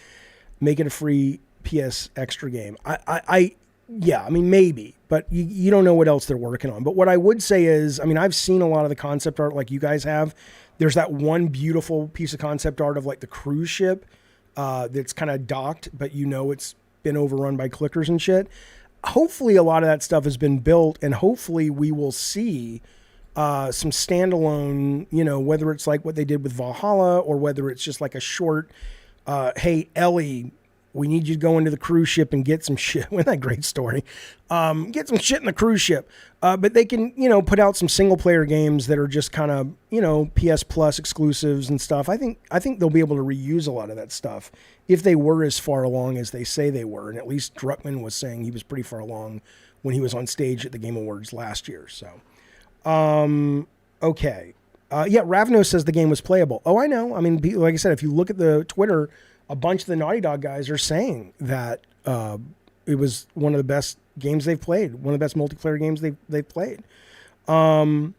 make it a free PS Extra game. Yeah, I mean, maybe, but you don't know what else they're working on. But what I would say is, I mean, I've seen a lot of the concept art like you guys have. There's that one beautiful piece of concept art of like the cruise ship that's kind of docked, but it's been overrun by clickers and shit. Hopefully a lot of that stuff has been built, and hopefully we will see some standalone, whether it's like what they did with Valhalla or whether it's just like a short, hey, Ellie, we need you to go into the cruise ship and get some shit. Wasn't that a great story? Get some shit in the cruise ship. But they can, put out some single player games that are just kind of, PS Plus exclusives and stuff. I think they'll be able to reuse a lot of that stuff if they were as far along as they say they were. And at least Druckmann was saying he was pretty far along when he was on stage at the Game Awards last year. So, okay. Yeah, Ravno says the game was playable. Oh, I know. I mean, like I said, if you look at the Twitter, a bunch of the Naughty Dog guys are saying that it was one of the best games they've played, one of the best multiplayer games they've played. All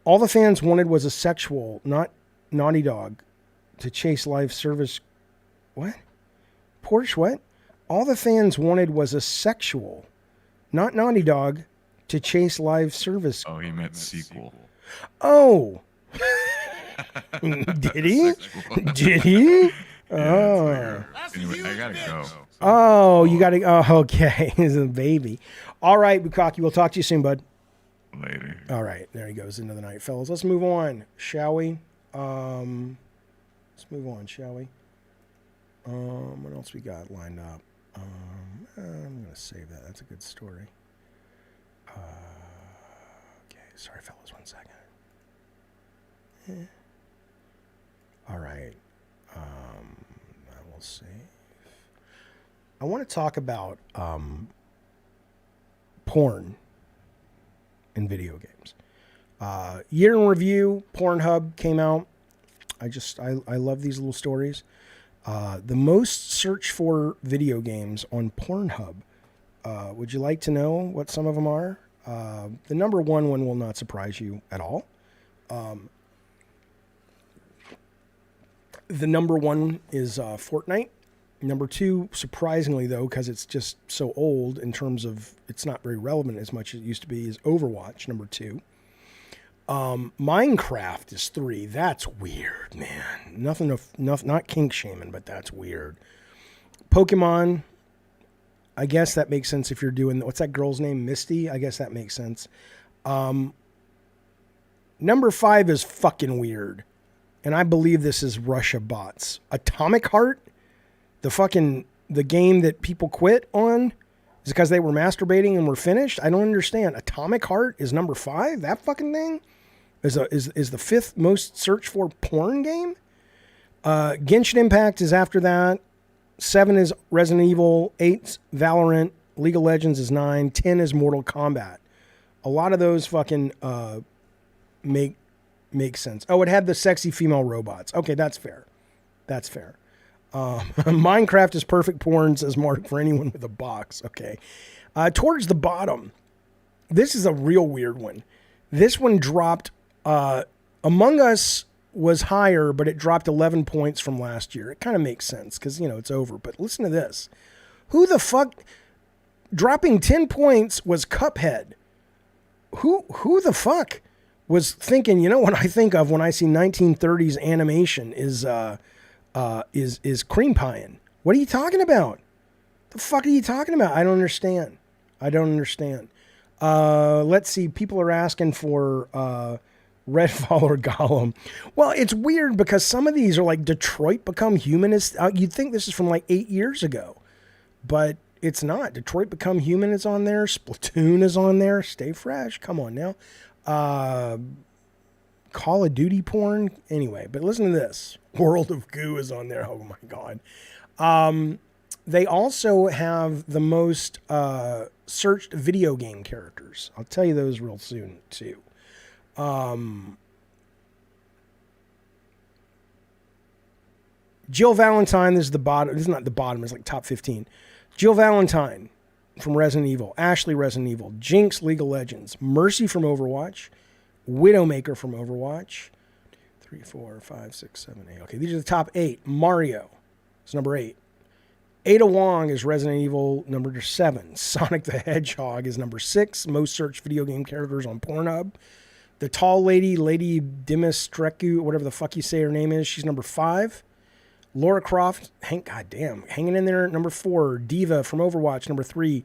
the fans wanted was a sexual, not Naughty Dog, to chase live service. What? Porsche, what? All the fans wanted was a sexual, not Naughty Dog, to chase live service. Oh, he meant sequel. Oh. Did he? Did he? Oh. Anyway, I gotta go. Oh, you gotta. Oh, okay. He's a baby. All right, Bukaki. We'll talk to you soon, bud. Later. All right. There he goes into the night, fellas. Let's move on, shall we? Let's move on, shall we? What else we got lined up? I'm gonna save that. That's a good story. Okay. Sorry, fellas. 1 second. All right. I will save. I want to talk about porn in video games. Year in review, Pornhub came out. I love these little stories. The most searched for video games on Pornhub. Would you like to know what some of them are? The number one will not surprise you at all. The number one is Fortnite. Number two, surprisingly though, because it's just so old in terms of it's not very relevant as much as it used to be, is Overwatch, number two. Minecraft is 3. That's weird, man. Nothing, not kink shaming, but that's weird. Pokemon, I guess that makes sense if you're doing, what's that girl's name? Misty? I guess that makes sense. Number 5 is fucking weird. And I believe this is Russia bots. Atomic Heart, the game that people quit on, is it because they were masturbating and were finished? I don't understand. Atomic Heart is number 5? That fucking thing is the 5th most searched for porn game? Genshin Impact is after that. 7 is Resident Evil. 8's Valorant. League of Legends is 9. 10 is Mortal Kombat. A lot of those fucking make sense. Oh, it had the sexy female robots. Okay, that's fair. That's fair. Minecraft is perfect porn, says Mark, for anyone with a box. Okay. Towards the bottom, this is a real weird one. This one dropped. Among Us was higher, but it dropped 11 points from last year. It kind of makes sense because, it's over. But listen to this. Who the fuck? Dropping 10 points was Cuphead. Who the fuck was thinking, what I think of when I see 1930s animation is cream pieing. What are you talking about? The fuck are you talking about? I don't understand. Let's see. People are asking for Redfall or Gollum. Well, it's weird because some of these are like Detroit Become Human. You'd think this is from like 8 years ago, but it's not. Detroit Become Human is on there. Splatoon is on there. Stay fresh. Come on now. Call of Duty porn. Anyway, but listen to this. World of Goo is on there. Oh my God. They also have the most searched video game characters. I'll tell you those real soon, too. Jill Valentine, this is the bottom. This is not the bottom, it's like top 15. Jill Valentine from Resident Evil. Ashley, Resident Evil. Jinx, League of Legends. Mercy from Overwatch. Widowmaker from Overwatch. 3, 4, 5, 6, 7, 8. Okay, these are the top 8. Mario is number 8. Ada Wong is Resident Evil number 7. Sonic the Hedgehog is number 6. Most searched video game characters on Pornhub. The tall lady, Lady Dimistreku, whatever the fuck you say her name is, she's number 5. Lara Croft, goddamn, hanging in there at number 4. Diva from Overwatch, number 3.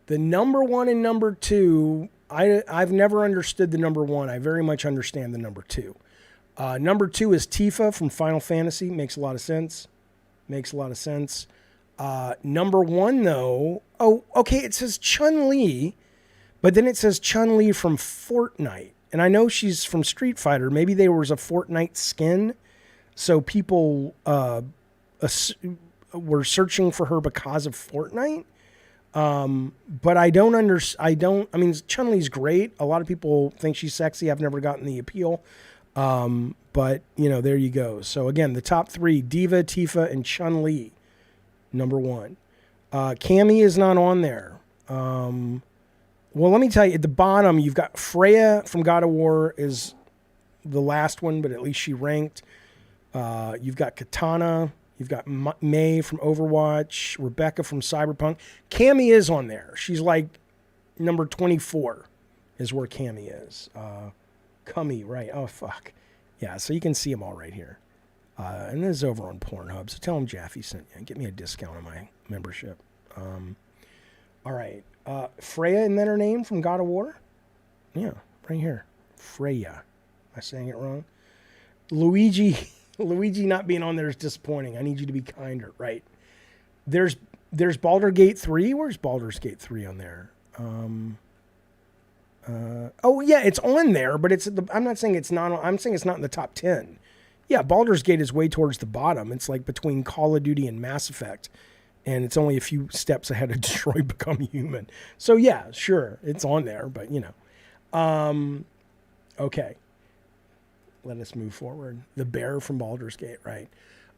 The number 1 and number 2, I've never understood the number 1. I very much understand the number 2. Number 2 is Tifa from Final Fantasy. Makes a lot of sense. Number 1, though, okay, it says Chun-Li, but then it says Chun-Li from Fortnite. And I know she's from Street Fighter. Maybe there was a Fortnite skin, so people were searching for her because of Fortnite. But I mean, Chun-Li's great. A lot of people think she's sexy. I've never gotten the appeal. But, there you go. So, again, the top 3, Diva, Tifa, and Chun-Li, number 1. Cammy is not on there. Well, let me tell you, at the bottom, you've got Freya from God of War is the last one, but at least she ranked. You've got Katana. You've got May from Overwatch. Rebecca from Cyberpunk. Cammy is on there. She's like number 24 is where Cammy is. Cummy, right. Oh, fuck. Yeah, so you can see them all right here. And this is over on Pornhub, so tell them Jaffe sent you. Get me a discount on my membership. All right. Freya, isn't that her name from God of War? Yeah, right here. Freya. Am I saying it wrong? Luigi not being on there is disappointing. I need you to be kinder, right? There's Baldur's Gate 3. Where's Baldur's Gate 3 on there? Oh yeah, it's on there, but I'm not saying it's not. I'm saying it's not in the top 10. Yeah, Baldur's Gate is way towards the bottom. It's like between Call of Duty and Mass Effect, and it's only a few steps ahead of Detroit Become Human. So yeah, sure, it's on there, but okay. Let us move forward. The bear from Baldur's Gate, right?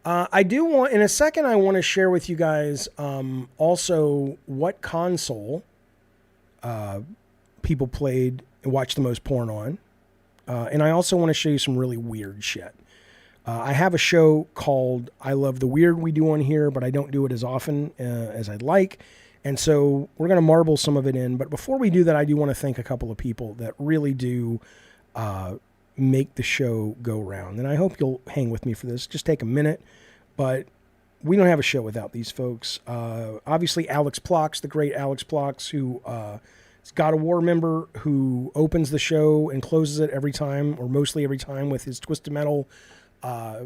I do want, in a second, I want to share with you guys also what console people played and watched the most porn on. And I also want to show you some really weird shit. I have a show called I Love the Weird we do on here, but I don't do it as often as I'd like. And so we're going to marble some of it in. But before we do that, I do want to thank a couple of people that really do make the show go round. And I hope you'll hang with me for this. Just take a minute. But we don't have a show without these folks. Obviously, alixplox, the great alixplox, who is God of War member, who opens the show and closes it every time, or mostly every time, with his Twisted Metal 80s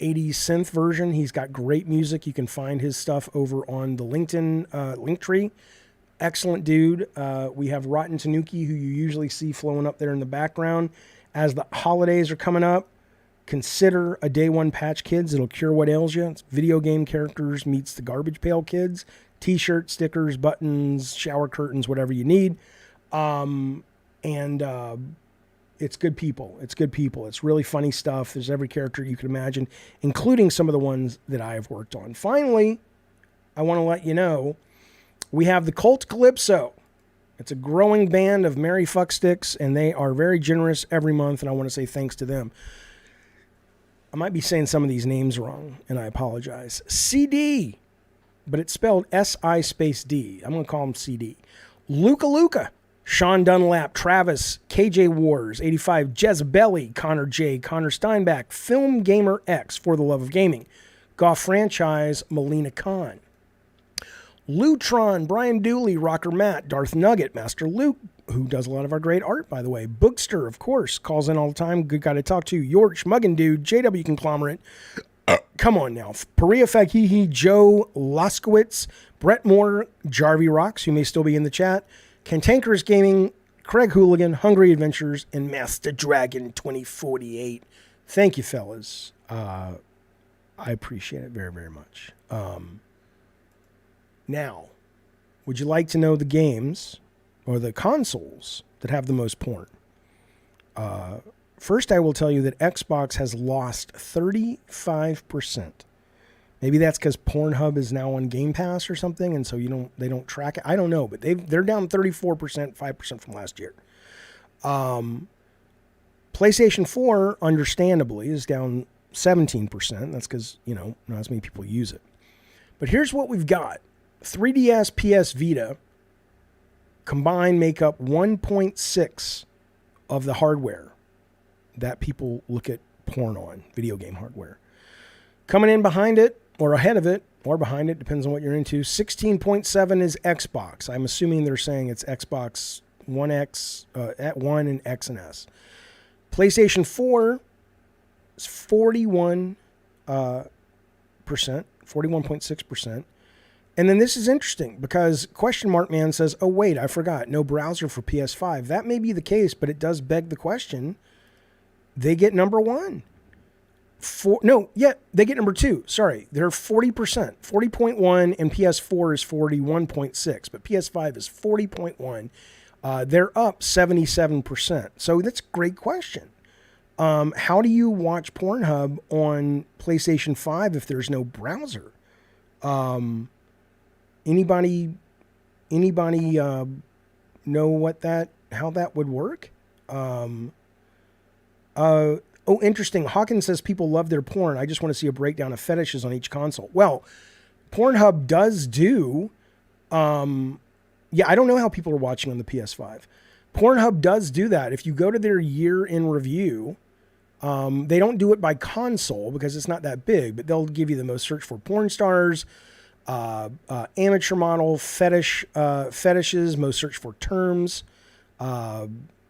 synth version. He's got great music. You can find his stuff over on the LinkedIn Linktree. Excellent dude. We have Rotten Tanuki, who you usually see flowing up there in the background. As the holidays are coming up, consider a Day One Patch Kids. It'll cure what ails you. It's video game characters meets the Garbage Pail Kids. T-shirts, stickers, buttons, shower curtains, whatever you need. It's good people. It's good people. It's really funny stuff. There's every character you can imagine, including some of the ones that I have worked on. Finally, I want to let you know, we have the Cult Calypso. It's a growing band of merry fucksticks, and they are very generous every month, and I want to say thanks to them. I might be saying some of these names wrong, and I apologize. CD, but it's spelled S-I-D. I'm going to call them CD. Luca, Sean Dunlap, Travis, KJ Wars, 85, Jezebelly, Connor J, Connor Steinbach, Film Gamer X, For the Love of Gaming, Goff Franchise, Melina Khan, Lutron, Brian Dooley, Rocker Matt, Darth Nugget, Master Luke, who does a lot of our great art, by the way, Bookster, of course, calls in all the time, good guy to talk to, Yorch, Muggin Dude, JW Conglomerate, come on now, Paria Fakihi, Joe Laskowitz, Brett Moore, Jarvie Rocks, who may still be in the chat, Cantankerous Gaming, Craig Hooligan, Hungry Adventures, and Master Dragon 2048. Thank you, fellas. I appreciate it very, very much. Now, Would you like to know the games or the consoles that have the most porn? First, I will tell you that Xbox has lost 35%. Maybe that's because Pornhub is now on Game Pass or something, and so they don't track it. I don't know, but they're down 34%, 5% from last year. PlayStation 4, understandably, is down 17%. That's because, not as many people use it. But here's what we've got. 3DS, PS Vita combined make up 1.6 of the hardware that people look at porn on, video game hardware. Coming in behind it, or ahead of it, or behind it, depends on what you're into, 16.7 is Xbox. I'm assuming they're saying it's Xbox One X, at One and X and S. PlayStation 4 is 41%, 41.6%. And then this is interesting because Question Mark Man says, oh, wait, I forgot. No browser for PS5. That may be the case, but it does beg the question. They get number one. They get number two. Sorry. They're 40%. 40.1 and PS4 is 41.6, but PS5 is 40.1. They're up 77%. So that's a great question. How do you watch Pornhub on PlayStation 5 if there's no browser? Anybody know how that would work? Interesting. Hawkins says people love their porn. I just want to see a breakdown of fetishes on each console. Well, Pornhub does do, I don't know how people are watching on the PS5. Pornhub does do that. If you go to their year in review, they don't do it by console because it's not that big, but they'll give you the most searched for porn stars, amateur model, fetishes, most searched for terms,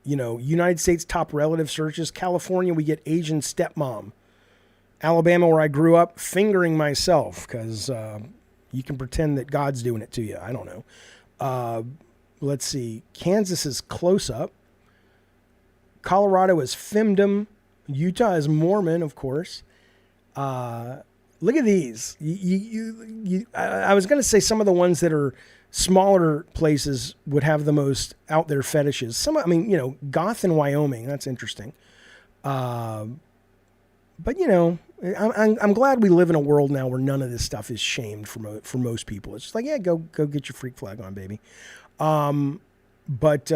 United States top relative searches. California, we get Asian stepmom. Alabama, where I grew up, fingering myself because you can pretend that God's doing it to you. I don't know. Let's see. Kansas is close up. Colorado is femdom. Utah is Mormon, of course. Look at these. I was going to say some of the ones that are smaller places would have the most out there fetishes. Goth in Wyoming. That's interesting. But I'm glad we live in a world now where none of this stuff is shamed for most people. It's just like, go get your freak flag on, baby. But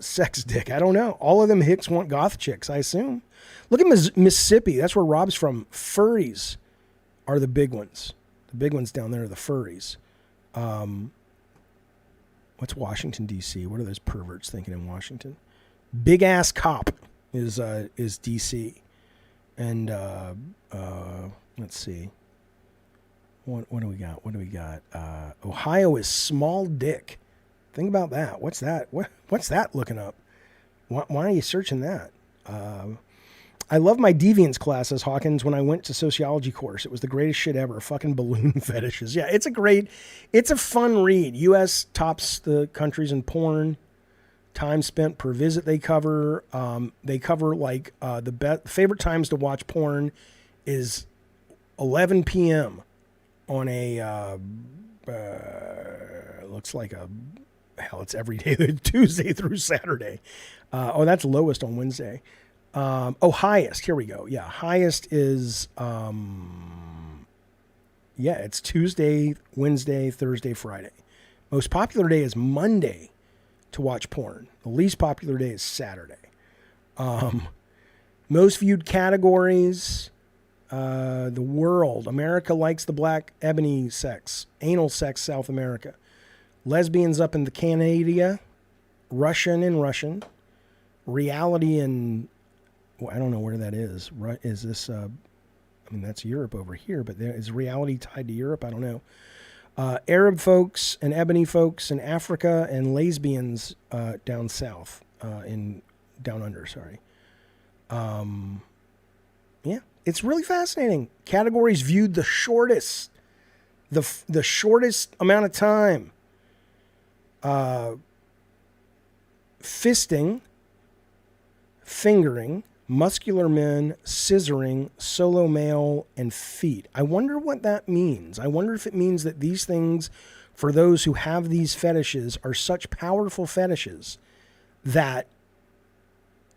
sex dick, I don't know. All of them hicks want goth chicks, I assume. Look at Mississippi. That's where Rob's from. Furries are the big ones. The big ones down there are the furries. What's Washington, D.C.? What are those perverts thinking in Washington? Big ass cop is D.C. And let's see. What do we got? Ohio is small dick. Think about that. What's that? What's that looking up? Why are you searching that? I love my deviance class, says Hawkins, when I went to sociology course. It was the greatest shit ever. Fucking balloon fetishes. Yeah, it's a fun read. U.S. tops the countries in porn. Time spent per visit they cover. They cover the favorite times to watch porn is 11 p.m. on a, looks like it's every day, Tuesday through Saturday. That's lowest on Wednesday. Highest. Here we go. Yeah, highest is, it's Tuesday, Wednesday, Thursday, Friday. Most popular day is Monday to watch porn. The least popular day is Saturday. Most viewed categories, the world. America likes the black ebony sex. Anal sex, South America. Lesbians up in the Canada. Russian. Reality in... I don't know where that is. Is this, that's Europe over here, but is reality tied to Europe? I don't know. Arab folks and ebony folks in Africa and lesbians down south, down under, sorry. It's really fascinating. Categories viewed the shortest, the shortest amount of time. Fisting, fingering, muscular men, scissoring, solo male, and feet. I wonder what that means. I wonder if it means that these things, for those who have these fetishes, are such powerful fetishes that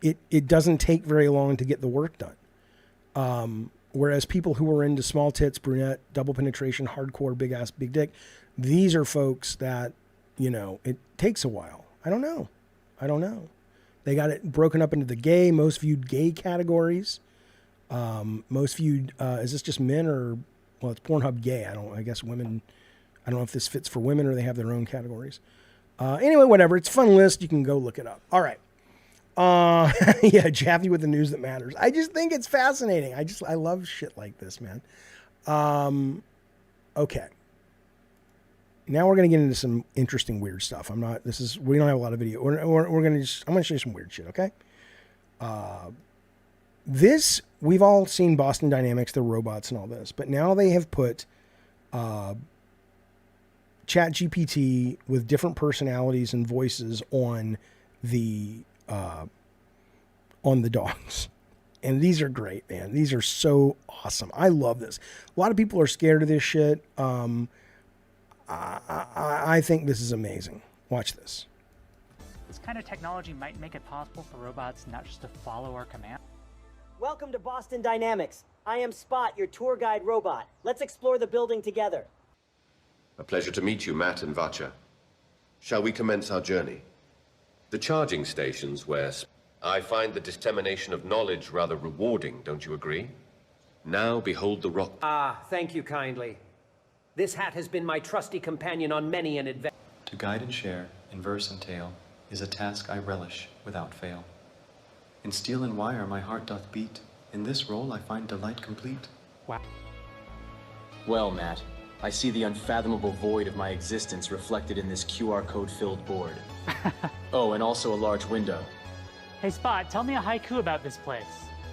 it doesn't take very long to get the work done. Whereas people who are into small tits, brunette, double penetration, hardcore, big ass, big dick, these are folks that, you know, it takes a while. I don't know. They got it broken up into the gay, most viewed gay categories. Most viewed, is this just men or, well, it's Pornhub gay. I guess women, I don't know if this fits for women or they have their own categories. Anyway, whatever. It's a fun list. You can go look it up. All right. Yeah, Jaffe with the news that matters. I just think it's fascinating. I love shit like this, man. Okay. Now we're going to get into some interesting weird stuff. We don't have a lot of video. I'm going to show you some weird shit. Okay. We've all seen Boston Dynamics, the robots and all this, but now they have put, ChatGPT with different personalities and voices on the dogs. And these are great, man. These are so awesome. I love this. A lot of people are scared of this shit. I think this is amazing. Watch this. This kind of technology might make it possible for robots not just to follow our command. Welcome to Boston Dynamics. I am Spot, your tour guide robot. Let's explore the building together. A pleasure to meet you, Matt and Vacha. Shall we commence our journey? The charging stations where I find the dissemination of knowledge rather rewarding, don't you agree? Now behold the rock. Ah, thank you kindly. This hat has been my trusty companion on many an adventure. To guide and share, in verse and tale, is a task I relish without fail. In steel and wire my heart doth beat. In this role I find delight complete. Wow. Well, Matt, I see the unfathomable void of my existence reflected in this QR code-filled board. Oh, and also a large window. Hey Spot, tell me a haiku about this place.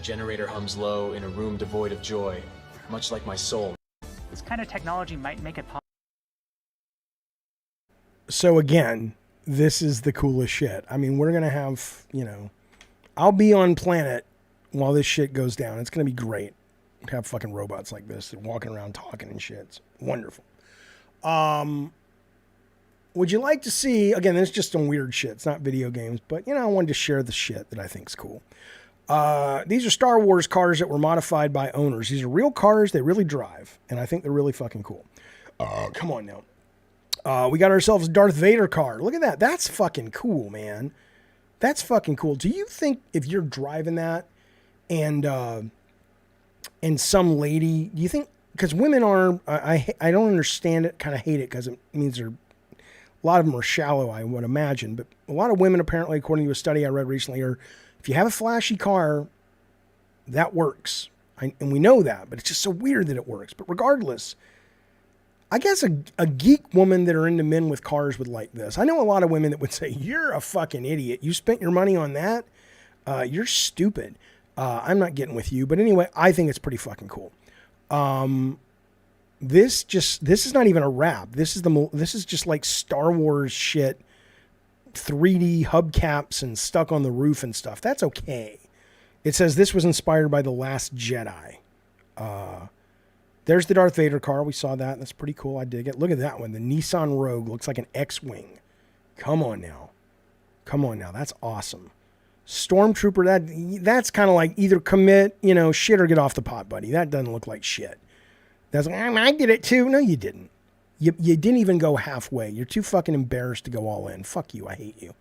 Generator hums low in a room devoid of joy, much like my soul. This kind of technology might make it possible. So again, this is the coolest shit. I mean, we're going to have, you know, I'll be on planet while this shit goes down. It's going to be great to have fucking robots like this walking around talking and shit. It's wonderful. Would you like to see, again, this is just some weird shit. It's not video games, but, you know, I wanted to share the shit that I think is cool. These are Star Wars cars that were modified by owners. These are real cars. They really drive, and I think they're really fucking cool. Come on now. We got ourselves a Darth Vader car. Look at that. That's fucking cool, man. That's fucking cool. Do you think if you're driving that and some lady, do you think, because women are, I don't understand it, kind of hate it because it means a lot of them are shallow, I would imagine, but a lot of women apparently, according to a study I read recently, are, if you have a flashy car, that works. And we know that, but it's just so weird that it works. But regardless, I guess a geek woman that are into men with cars would like this. I know a lot of women that would say, you're a fucking idiot. You spent your money on that? You're stupid. I'm not getting with you. But anyway, I think it's pretty fucking cool. This is not even a wrap. This is just like Star Wars shit, 3D hubcaps and stuck on the roof and stuff. That's okay. It says this was inspired by The Last Jedi. There's the Darth Vader car. We saw that. That's pretty cool. I dig it. Look at that one. The Nissan Rogue looks like an X-Wing. Come on now. That's awesome. Stormtrooper, that's kind of like either commit, shit or get off the pot, buddy. That doesn't look like shit. That's like, I did it too. No, you didn't. You didn't even go halfway. You're too fucking embarrassed to go all in. Fuck you. I hate you.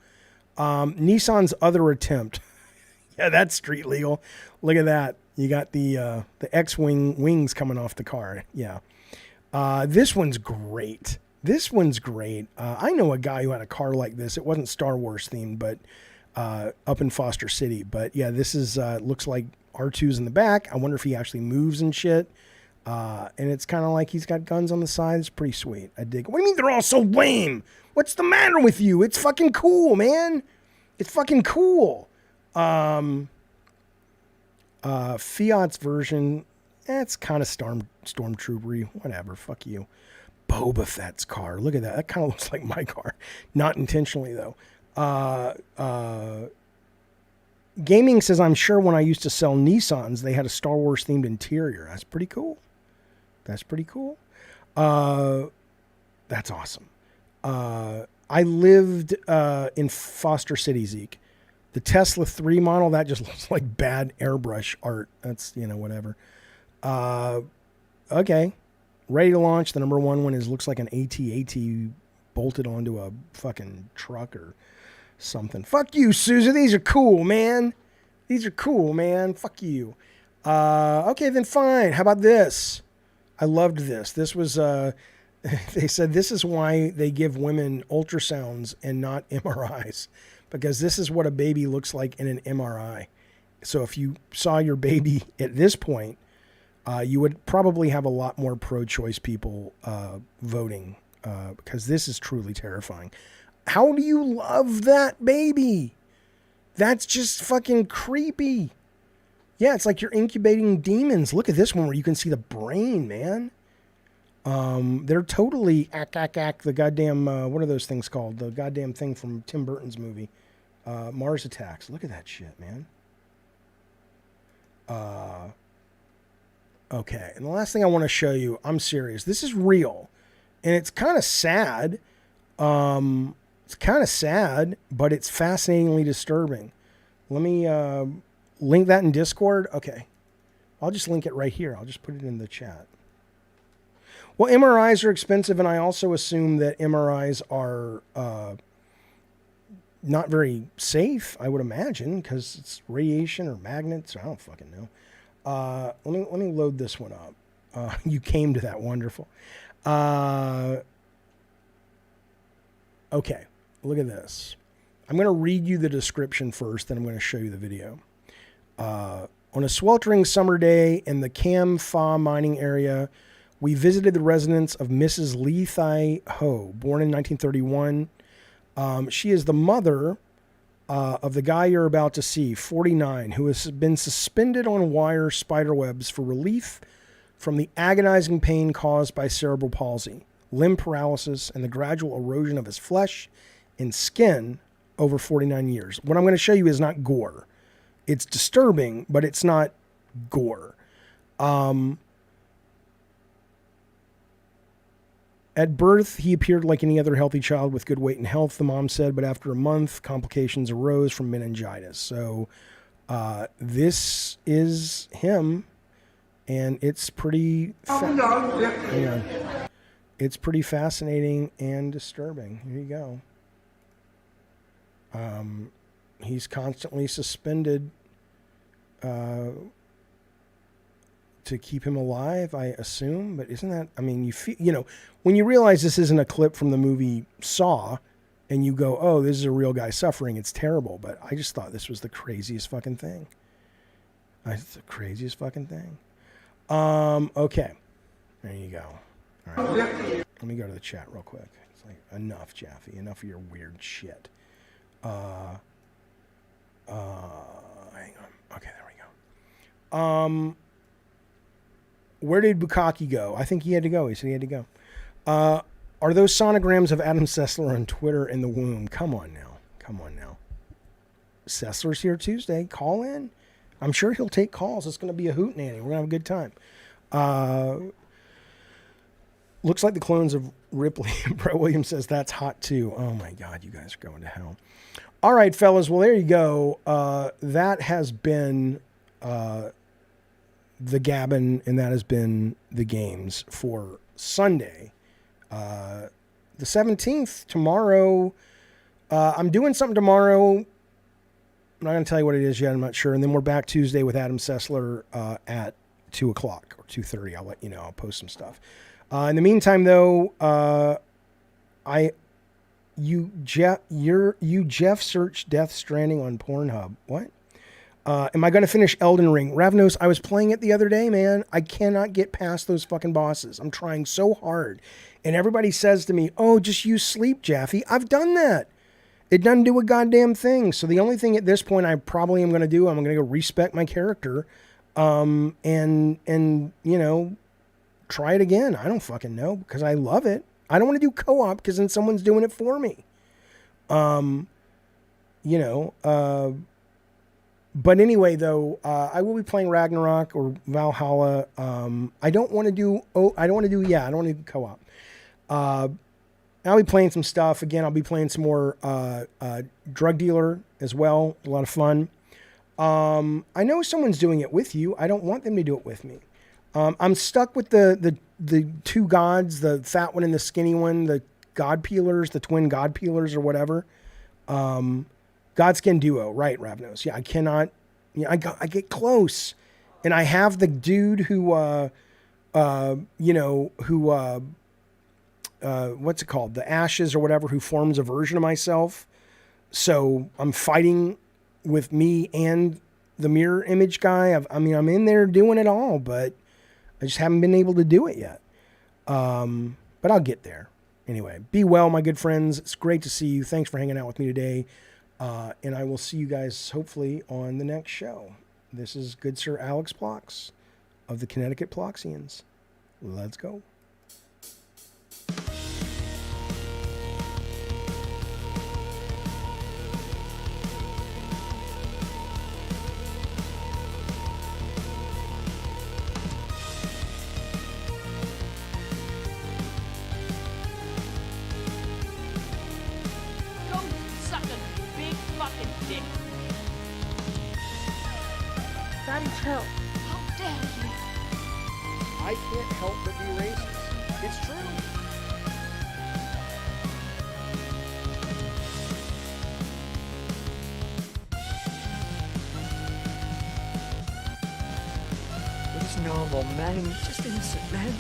Nissan's other attempt. Yeah, that's street legal. Look at that. You got the X-Wing wings coming off the car. Yeah. This one's great. I know a guy who had a car like this. It wasn't Star Wars themed, but up in Foster City. But yeah, this is looks like R2's in the back. I wonder if he actually moves and shit. And it's kind of like he's got guns on the side. It's pretty sweet. I dig it. What do you mean they're all so lame? What's the matter with you? It's fucking cool, man. It's fucking cool. Fiat's version, it's kind of stormtroopery. Whatever. Fuck you. Boba Fett's car. Look at that. That kind of looks like my car. Not intentionally, though. Gaming says, I'm sure when I used to sell Nissans, they had a Star Wars themed interior. That's pretty cool. That's pretty cool. That's awesome. I lived in Foster City, Zeke. The Tesla 3 model, that just looks like bad airbrush art. That's, whatever. Okay. Ready to launch. The number one one looks like an AT bolted onto a fucking truck or something. Fuck you, Susan. These are cool, man. These are cool, man. Fuck you. Okay, then fine. How about this? I loved this. This was, they said this is why they give women ultrasounds and not MRIs, because this is what a baby looks like in an MRI. So if you saw your baby at this point, you would probably have a lot more pro-choice people voting, because this is truly terrifying. How do you love that baby? That's just fucking creepy. Yeah, it's like you're incubating demons. Look at this one where you can see the brain, man. They're totally the goddamn, what are those things called? The goddamn thing from Tim Burton's movie, Mars Attacks. Look at that shit, man. Okay, and the last thing I want to show you, I'm serious. This is real, and it's kind of sad. It's kind of sad, but it's fascinatingly disturbing. Let me link that in Discord. Okay, I'll just link it right here. I'll just put it in the chat. Well, MRIs are expensive, and I also assume that MRIs are not very safe, I would imagine, because it's radiation or magnets. I don't fucking know. Let me load this one up. You came to that. Wonderful. Okay, look at this. I'm going to read you the description first, then I'm going to show you the video. On a sweltering summer day in the Cam Pha mining area, we visited the residence of Mrs. Lee Thai Ho, born in 1931. She is the mother of the guy you're about to see, 49, who has been suspended on wire spiderwebs for relief from the agonizing pain caused by cerebral palsy, limb paralysis, and the gradual erosion of his flesh and skin over 49 years. What I'm going to show you is not gore. It's disturbing, but it's not gore. At birth, he appeared like any other healthy child with good weight and health, the mom said, but after a month, complications arose from meningitis. So this is him, and it's pretty it's pretty fascinating and disturbing. Here you go. He's constantly suspended to keep him alive, I assume. But isn't that, I mean, you feel, when you realize this isn't a clip from the movie Saw, and you go, oh, this is a real guy suffering, it's terrible. But I just thought this was the craziest fucking thing. It's the craziest fucking thing. Okay. There you go. All right. Let me go to the chat real quick. It's like, enough, Jaffe. Enough of your weird shit. Hang on. Okay, there we go. Where did Bukkake go? I think he had to go. He said he had to go. Are those sonograms of Adam Sessler on Twitter in the womb? Come on now. Come on now. Sessler's here Tuesday. Call in. I'm sure he'll take calls. It's going to be a hootenanny. We're going to have a good time. Looks like the clones of Ripley. Brett Williams says that's hot too. Oh my God, you guys are going to hell. All right, fellas. Well, there you go. That has been the Gabbin, and that has been the games for Sunday, the 17th. Tomorrow, I'm doing something tomorrow. I'm not going to tell you what it is yet. I'm not sure. And then we're back Tuesday with Adam Sessler at 2 o'clock or 2:30. I'll let you know. I'll post some stuff. In the meantime, though, Jeff searched Death Stranding on Pornhub. What? Am I going to finish Elden Ring? Ravnos, I was playing it the other day, man. I cannot get past those fucking bosses. I'm trying so hard. And everybody says to me, oh, just use sleep, Jaffe. I've done that. It doesn't do a goddamn thing. So the only thing at this point I probably am going to do, I'm going to go respec my character and try it again. I don't fucking know because I love it. I don't want to do co-op because then someone's doing it for me. But anyway, though, I will be playing Ragnarok or Valhalla. I don't want to do co-op. I'll be playing some stuff. Again, I'll be playing some more Drug Dealer as well. A lot of fun. I know someone's doing it with you. I don't want them to do it with me. I'm stuck with the two gods, the fat one and the skinny one, the god peelers, the twin god peelers or whatever. Godskin duo, right, Ravnos? Yeah, I cannot. Yeah, I get close, and I have the dude who, what's it called? The Ashes or whatever, who forms a version of myself. So I'm fighting with me and the mirror image guy. I'm in there doing it all, but I just haven't been able to do it yet. But I'll get there. Anyway, be well, my good friends. It's great to see you. Thanks for hanging out with me today. And I will see you guys hopefully on the next show. This is good Sir alixplox of the Connecticut Ploxians. Let's go. Go suck a big fucking dick. Daddy, chill. How dare you? I can't help but be racist. It's true. He's normal, man. He's just innocent, man.